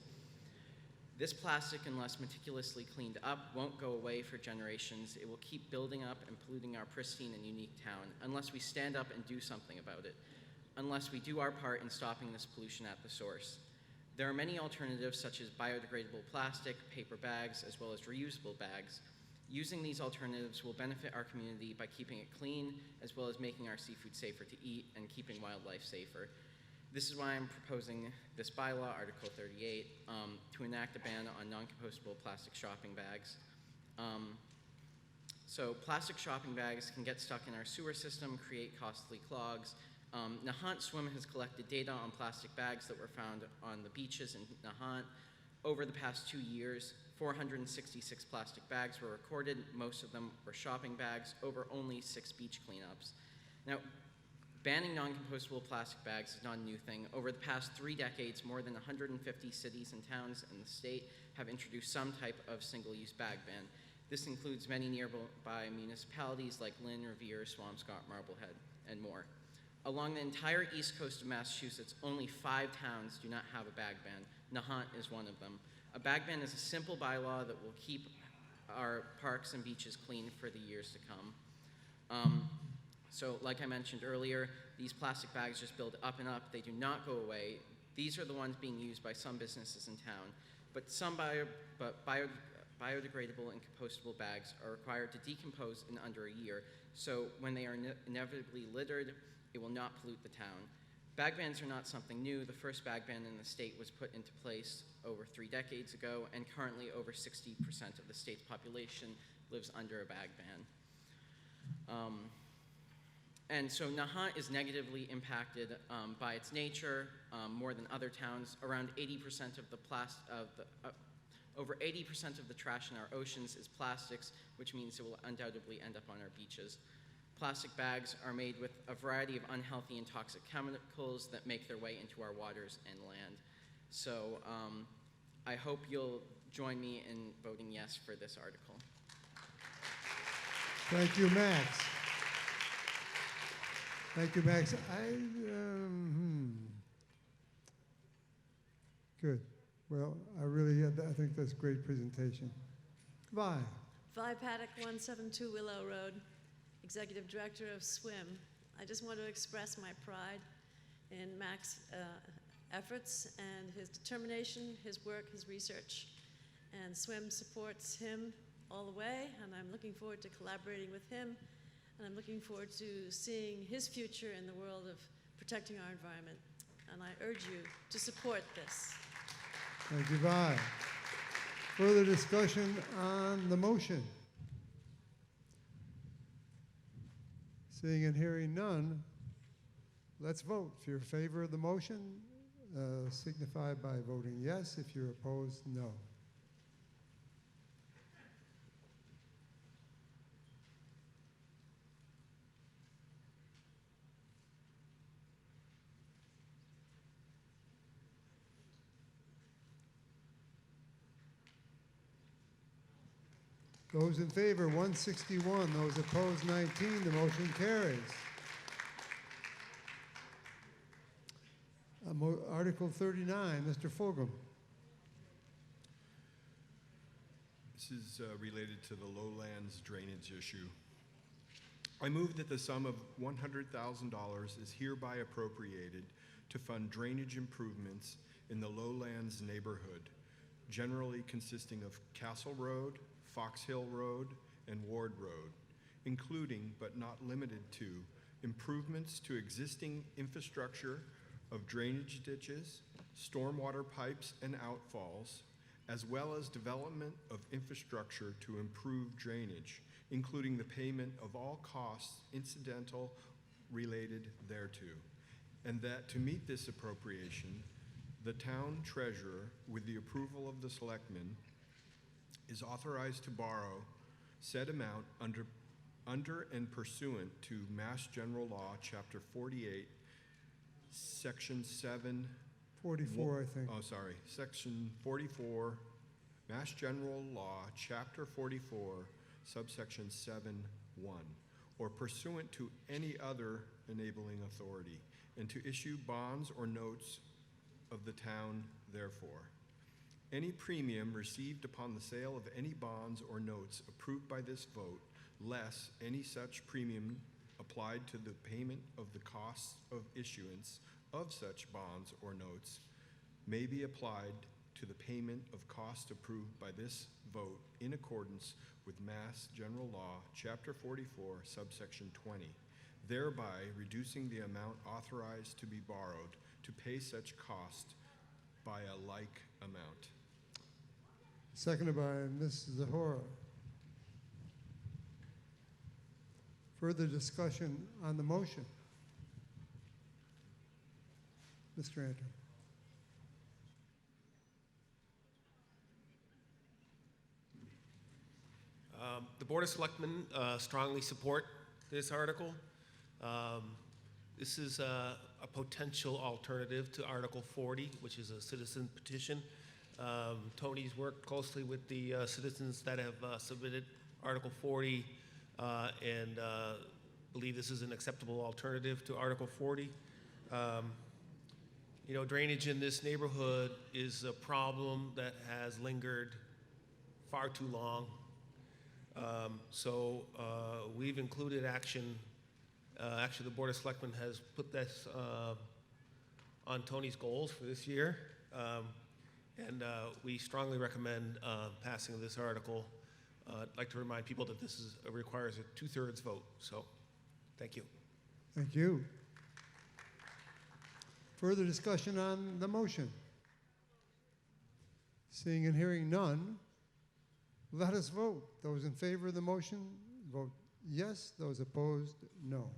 This plastic, unless meticulously cleaned up, won't go away for generations. It will keep building up and polluting our pristine and unique town unless we stand up and do something about it, unless we do our part in stopping this pollution at the source. There are many alternatives such as biodegradable plastic, paper bags, as well as reusable bags. Using these alternatives will benefit our community by keeping it clean, as well as making our seafood safer to eat and keeping wildlife safer. This is why I'm proposing this bylaw, Article 38, to enact a ban on non-compostable plastic shopping bags. So plastic shopping bags can get stuck in our sewer system, create costly clogs. Nahant Swim has collected data on plastic bags that were found on the beaches in Nahant. Over the past 2 years, 466 plastic bags were recorded. Most of them were shopping bags, over only 6 beach cleanups. Now, banning non-compostable plastic bags is not a new thing. Over the past 3 decades, more than 150 cities and towns in the state have introduced some type of single-use bag ban. This includes many nearby municipalities like Lynn, Revere, Swampscott, Marblehead, and more. Along the entire east coast of Massachusetts, only 5 towns do not have a bag ban. Nahant is one of them. A bag ban is a simple bylaw that will keep our parks and beaches clean for the years to come. So like I mentioned earlier, these plastic bags just build up and up. They do not go away. These are the ones being used by some businesses in town, but biodegradable and compostable bags are required to decompose in under a year, so when they are inevitably littered, it will not pollute the town. Bag bans are not something new. The first bag ban in the state was put into place over 3 decades ago, and currently over 60% of the state's population lives under a bag ban. And so Nahant is negatively impacted by its nature more than other towns. Around 80% of over 80% of the trash in our oceans is plastics, which means it will undoubtedly end up on our beaches. Plastic bags are made with a variety of unhealthy and toxic chemicals that make their way into our waters and land. So I hope you'll join me in voting yes for this article. Thank you, Max. Thank you, Max. Good. Well, I think that's a great presentation. Vi. Vi Paddock, 172 Willow Road, Executive Director of SWIM. I just want to express my pride in Mac's efforts and his determination, his work, his research. And SWIM supports him all the way, and I'm looking forward to collaborating with him, and I'm looking forward to seeing his future in the world of protecting our environment. And I urge you to support this. Thank you, Vi. Further discussion on the motion? Seeing and hearing none, let's vote. If you're in favor of the motion, signify by voting yes. If you're opposed, no. Those in favor, 161. Those opposed, 19. The motion carries. Article 39, Mr. Fulgham. This is related to the lowlands drainage issue. I move that the sum of $100,000 is hereby appropriated to fund drainage improvements in the lowlands neighborhood, generally consisting of Castle Road, Fox Hill Road, and Ward Road, including but not limited to improvements to existing infrastructure of drainage ditches, stormwater pipes and outfalls, as well as development of infrastructure to improve drainage, including the payment of all costs incidental related thereto, and that to meet this appropriation, the town treasurer, with the approval of the selectmen, is authorized to borrow said amount under and pursuant to Mass General Law, Chapter 48, Section 7. 44, I think. Oh, sorry. Section 44, Mass General Law, Chapter 44, subsection 7(1), or pursuant to any other enabling authority, and to issue bonds or notes of the town therefore. Any premium received upon the sale of any bonds or notes approved by this vote, less any such premium applied to the payment of the costs of issuance of such bonds or notes, may be applied to the payment of costs approved by this vote in accordance with Mass General Law, Chapter 44, subsection 20, thereby reducing the amount authorized to be borrowed to pay such cost by a like amount. Seconded by Ms. Zahora. Further discussion on the motion? Mr. Anton. The Board of Selectmen strongly support this article. This is a potential alternative to Article 40, which is a citizen petition. Tony's worked closely with the citizens that have submitted Article 40 and believe this is an acceptable alternative to Article 40. You know, drainage in this neighborhood is a problem that has lingered far too long. So we've included action Actually, the Board of Selectmen has put this on Tony's goals for this year. And we strongly recommend passing of this article. I'd like to remind people that this requires a 2/3 vote. So, thank you. Thank you. Further discussion on the motion? Seeing and hearing none, let us vote. Those in favor of the motion, vote yes. Those opposed, no.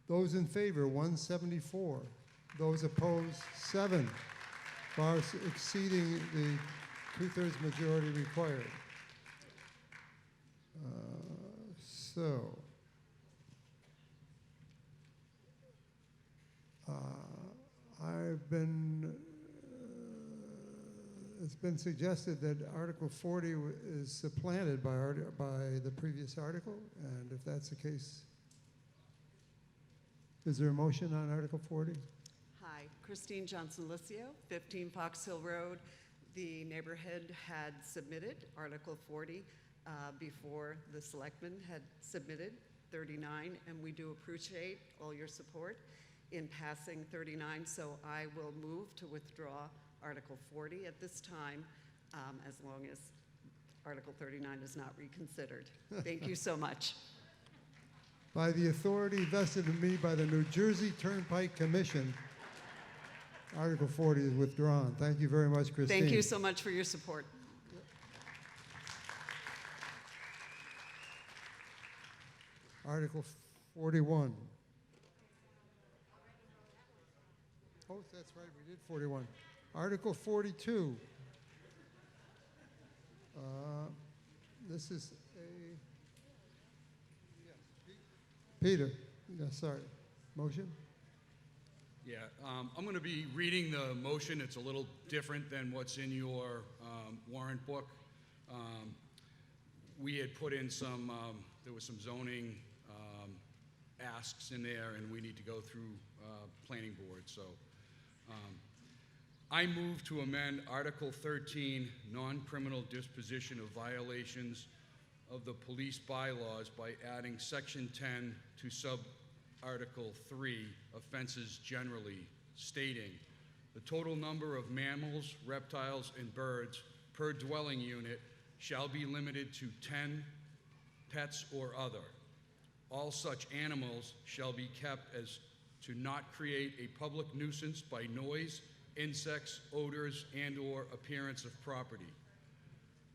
Those in favor, 174. Those opposed, 7. Far exceeding the 2/3 majority required. It's been suggested that Article 40 is supplanted by the previous article, and if that's the case, is there a motion on Article 40? Hi, Christine Johnson-Licio, 15 Fox Hill Road. The neighborhood had submitted Article 40 before the selectmen had submitted 39, and we do appreciate all your support in passing 39, so I will move to withdraw Article 40 at this time, as long as Article 39 is not reconsidered. Thank you so much. By the authority vested in me by the New Jersey Turnpike Commission, Article 40 is withdrawn. Thank you very much, Christine. Thank you so much for your support. Article 41. Oh, that's right, we did 41. Article 42. This is Peter. Yeah, sorry. Motion? Yeah, I'm going to be reading the motion. It's a little different than what's in your warrant book. We had put in some, there was some zoning asks in there, and we need to go through planning board. So I move to amend Article 13, non-criminal disposition of violations of the police bylaws by adding Section 10 to Sub-Article 3, offenses generally, stating the total number of mammals, reptiles, and birds per dwelling unit shall be limited to 10 pets or other. All such animals shall be kept as to not create a public nuisance by noise, insects, odors, and/or appearance of property.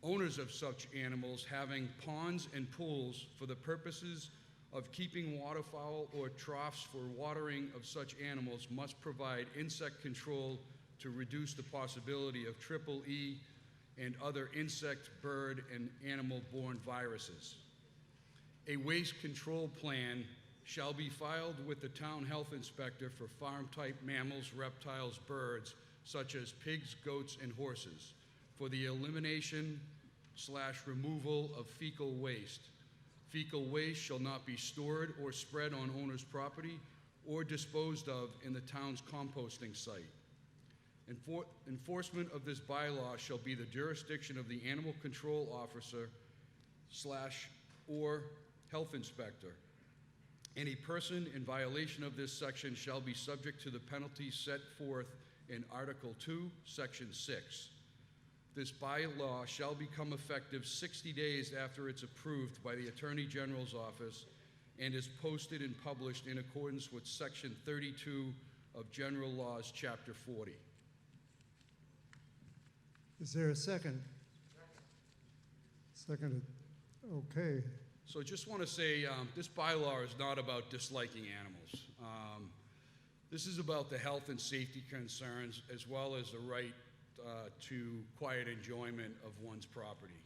Owners of such animals having ponds and pools for the purposes of keeping waterfowl or troughs for watering of such animals must provide insect control to reduce the possibility of EEE and other insect, bird, and animal-borne viruses. A waste control plan shall be filed with the town health inspector for farm-type mammals, reptiles, birds, such as pigs, goats, and horses, for the elimination/removal of fecal waste. Fecal waste shall not be stored or spread on owner's property or disposed of in the town's composting site. Enforcement of this bylaw shall be the jurisdiction of the animal control officer or health inspector. Any person in violation of this section shall be subject to the penalties set forth in Article 2, Section 6. This bylaw shall become effective 60 days after it's approved by the Attorney General's office and is posted and published in accordance with Section 32 of General Laws, Chapter 40. Is there a second? Seconded. Okay. So I just want to say this bylaw is not about disliking animals. This is about the health and safety concerns as well as the right to quiet enjoyment of one's property.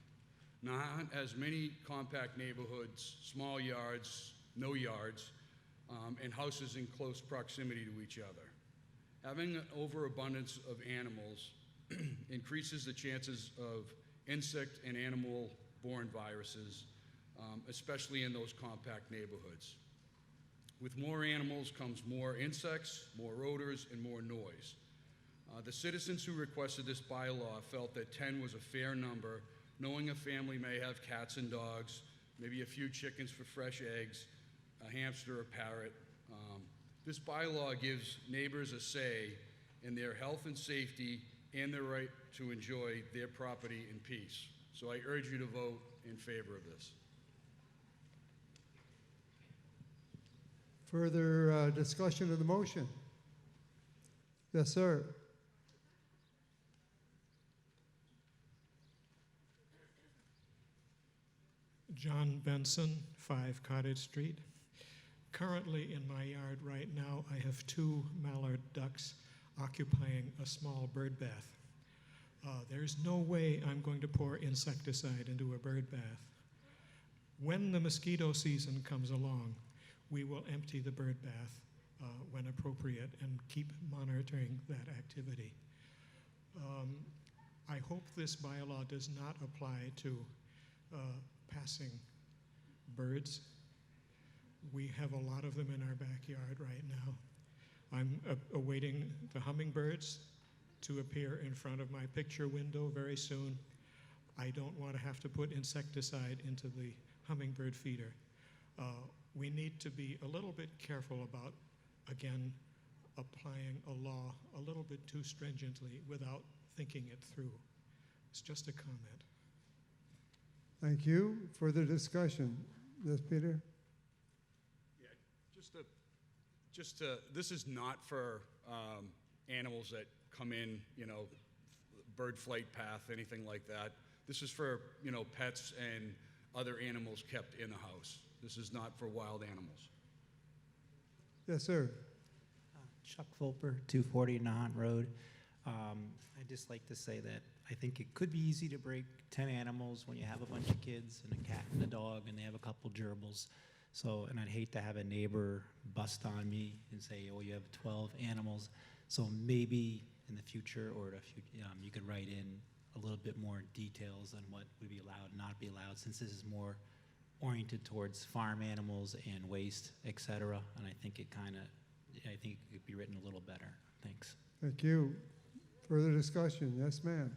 Nahant has many compact neighborhoods, small yards, no yards, and houses in close proximity to each other. Having an overabundance of animals increases the chances of insect and animal-borne viruses, especially in those compact neighborhoods. With more animals comes more insects, more odors, and more noise. The citizens who requested this bylaw felt that 10 was a fair number, knowing a family may have cats and dogs, maybe a few chickens for fresh eggs, a hamster or parrot. This bylaw gives neighbors a say in their health and safety and their right to enjoy their property in peace. So I urge you to vote in favor of this. Further discussion of the motion? Yes, sir. John Benson, 5 Cottage Street. Currently in my yard right now, I have 2 mallard ducks occupying a small bird bath. There's no way I'm going to pour insecticide into a bird bath. When the mosquito season comes along, we will empty the bird bath when appropriate and keep monitoring that activity. I hope this bylaw does not apply to passing birds. We have a lot of them in our backyard right now. I'm awaiting the hummingbirds to appear in front of my picture window very soon. I don't want to have to put insecticide into the hummingbird feeder. We need to be a little bit careful about, again, applying a law a little bit too stringently without thinking it through. It's just a comment. Thank you. Further discussion? Yes, Peter? This is not for animals that come in, bird flight path, anything like that. This is for, pets and other animals kept in the house. This is not for wild animals. Yes, sir. Chuck Fulper, 240 Nahant Road. I'd just like to say that I think it could be easy to break 10 animals when you have a bunch of kids and a cat and a dog and they have a couple gerbils. So, and I'd hate to have a neighbor bust on me and say, oh, you have 12 animals. So maybe in the future or you could write in a little bit more details on what would be allowed and not be allowed, since this is more oriented towards farm animals and waste, et cetera. And I think it could be written a little better. Thanks. Thank you. Further discussion? Yes, ma'am.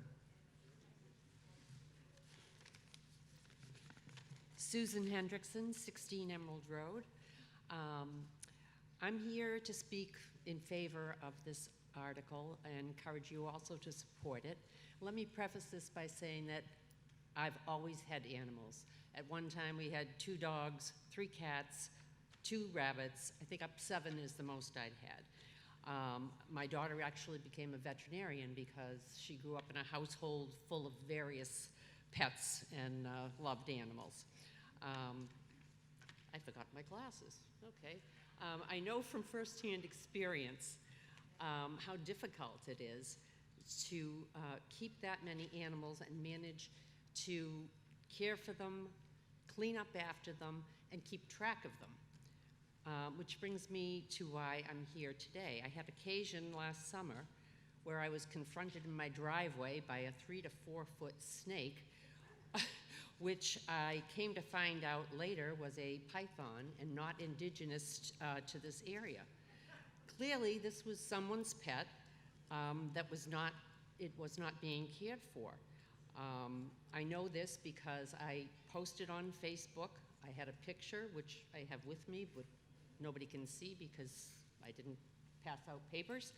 Susan Hendrickson, 16 Emerald Road. I'm here to speak in favor of this article and encourage you also to support it. Let me preface this by saying that I've always had animals. At one time we had 2 dogs, 3 cats, 2 rabbits. I think up 7 is the most I'd had. My daughter actually became a veterinarian because she grew up in a household full of various pets and loved animals. I forgot my glasses. Okay. I know from firsthand experience how difficult it is to keep that many animals and manage to care for them, clean up after them, and keep track of them. Which brings me to why I'm here today. I had occasion last summer where I was confronted in my driveway by a 3 to 4 foot snake, which I came to find out later was a python and not indigenous to this area. Clearly, this was someone's pet that was not being cared for. I know this because I posted on Facebook. I had a picture, which I have with me, but nobody can see because I didn't pass out papers.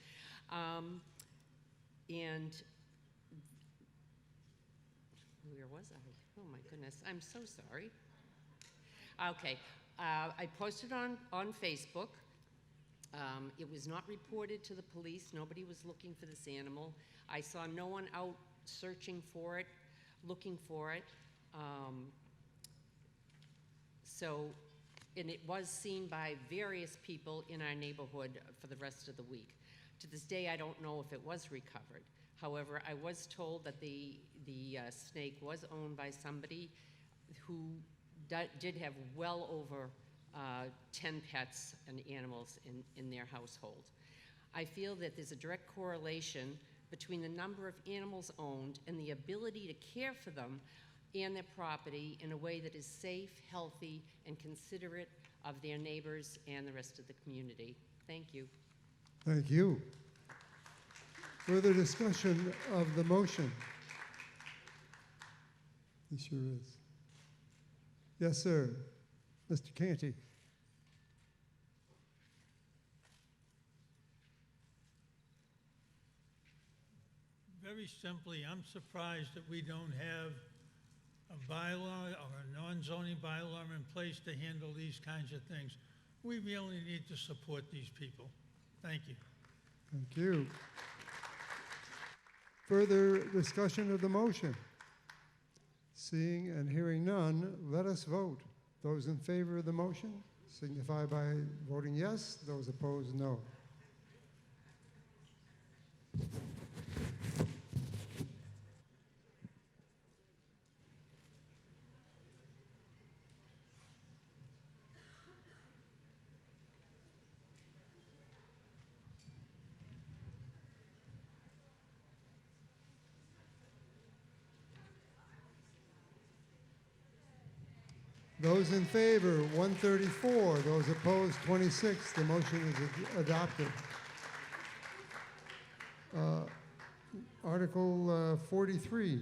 And where was I? Oh my goodness, I'm so sorry. Okay, I posted on Facebook. It was not reported to the police. Nobody was looking for this animal. I saw no one out searching for it, looking for it. And it was seen by various people in our neighborhood for the rest of the week. To this day, I don't know if it was recovered. However, I was told that the snake was owned by somebody who did have well over 10 pets and animals in their household. I feel that there's a direct correlation between the number of animals owned and the ability to care for them and their property in a way that is safe, healthy, and considerate of their neighbors and the rest of the community. Thank you. Thank you. Further discussion of the motion? He sure is. Yes, sir. Mr. Canty. Very simply, I'm surprised that we don't have a bylaw or a non-zoning bylaw in place to handle these kinds of things. We really need to support these people. Thank you. Thank you. Further discussion of the motion? Seeing and hearing none, let us vote. Those in favor of the motion signify by voting yes. Those opposed, no. Those in favor, 134. Those opposed, 26. The motion is adopted. Article 43.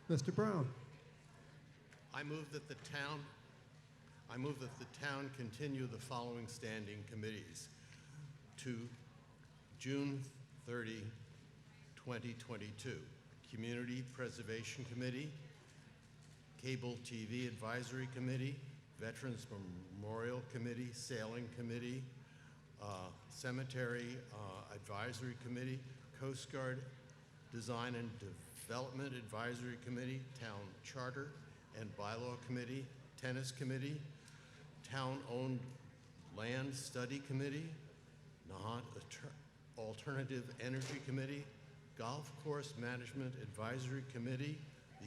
Mr. Brown. I move that the town continue the following standing committees to June 30, 2022. Community Preservation Committee, Cable TV Advisory Committee, Veterans Memorial Committee, Sailing Committee, Cemetery Advisory Committee, Coast Guard Design and Development Advisory Committee, Town Charter and Bylaw Committee, Tennis Committee, Town-Owned Land Study Committee, Nahant Alternative Energy Committee, Golf Course Management Advisory Committee,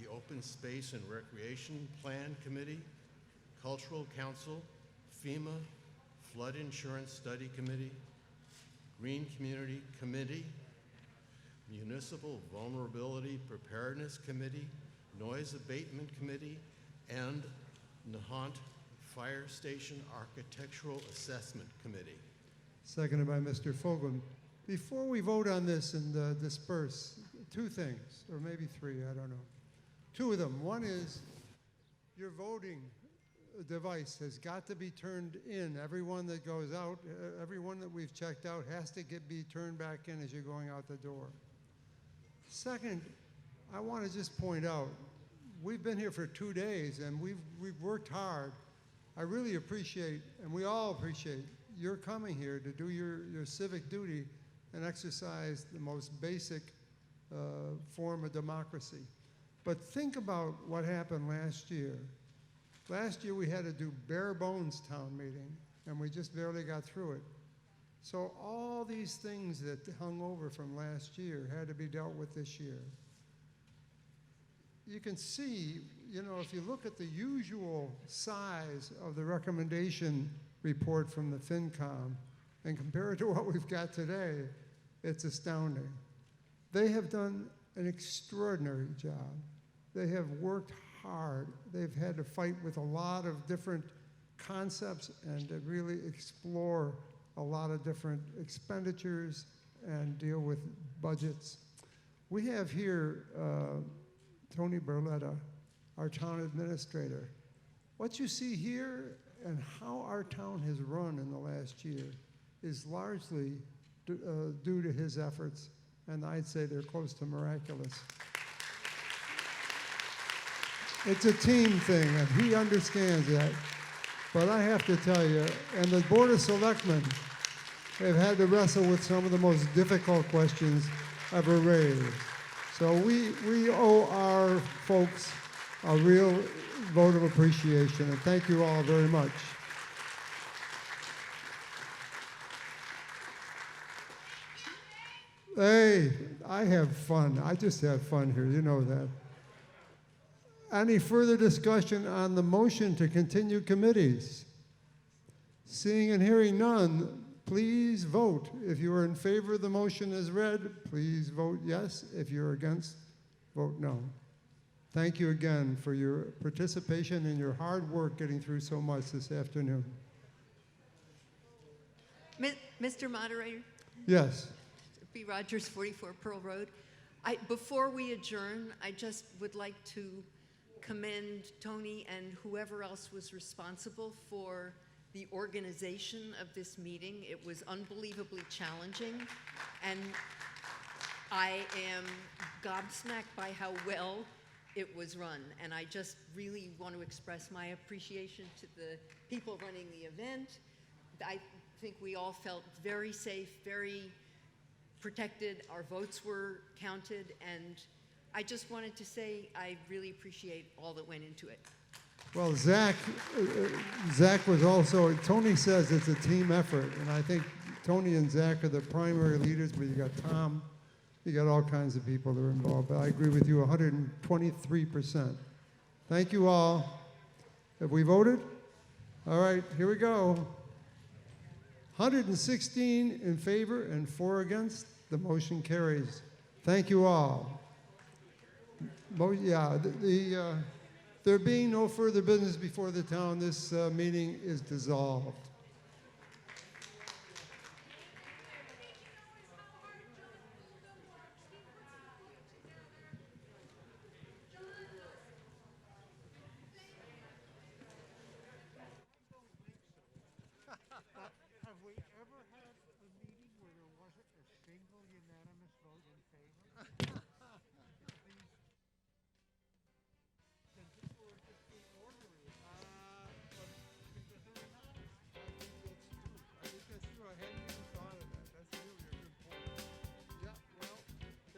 the Open Space and Recreation Plan Committee, Cultural Council, FEMA, Flood Insurance Study Committee, Green Community Committee, Municipal Vulnerability Preparedness Committee, Noise Abatement Committee, and Nahant Fire Station Architectural Assessment Committee. Seconded by Mr. Fogel. Before we vote on this and disperse, two things, or maybe three, I don't know. Two of them. One is your voting device has got to be turned in. Everyone that goes out, everyone that we've checked out has to be turned back in as you're going out the door. Second, I want to just point out, we've been here for 2 days and we've worked hard. I really appreciate, and we all appreciate, your coming here to do your civic duty and exercise the most basic form of democracy. But think about what happened last year. Last year we had to do bare bones town meeting, and we just barely got through it. So all these things that hung over from last year had to be dealt with this year. You can see, if you look at the usual size of the recommendation report from the FinCom and compare it to what we've got today, it's astounding. They have done an extraordinary job. They have worked hard. They've had to fight with a lot of different concepts and to really explore a lot of different expenditures and deal with budgets. We have here Tony Berletta, our town administrator. What you see here and how our town has run in the last year is largely due to his efforts, and I'd say they're close to miraculous. It's a team thing, and he understands that. But I have to tell you, and the Board of Selectmen have had to wrestle with some of the most difficult questions ever raised. So we owe our folks a real vote of appreciation, and thank you all very much. Hey, I have fun. I just have fun here, you know that. Any further discussion on the motion to continue committees? Seeing and hearing none, please vote. If you are in favor of the motion as read, please vote yes. If you're against, vote no. Thank you again for your participation and your hard work getting through so much this afternoon. Mr. Moderator, Yes. B. Rogers, 44 Pearl Road. Before we adjourn, I just would like to commend Tony and whoever else was responsible for the organization of this meeting. It was unbelievably challenging, and I am gobsmacked by how well it was run. And I just really want to express my appreciation to the people running the event. I think we all felt very safe, very protected. Our votes were counted, and I just wanted to say I really appreciate all that went into it. Well, Zach was also, Tony says it's a team effort, and I think Tony and Zach are the primary leaders, but you got Tom, you got all kinds of people that are involved. But I agree with you 123%. Thank you all. Have we voted? All right, here we go. 116 in favor and 4 against. The motion carries. Thank you all. There being no further business before the town, this meeting is dissolved.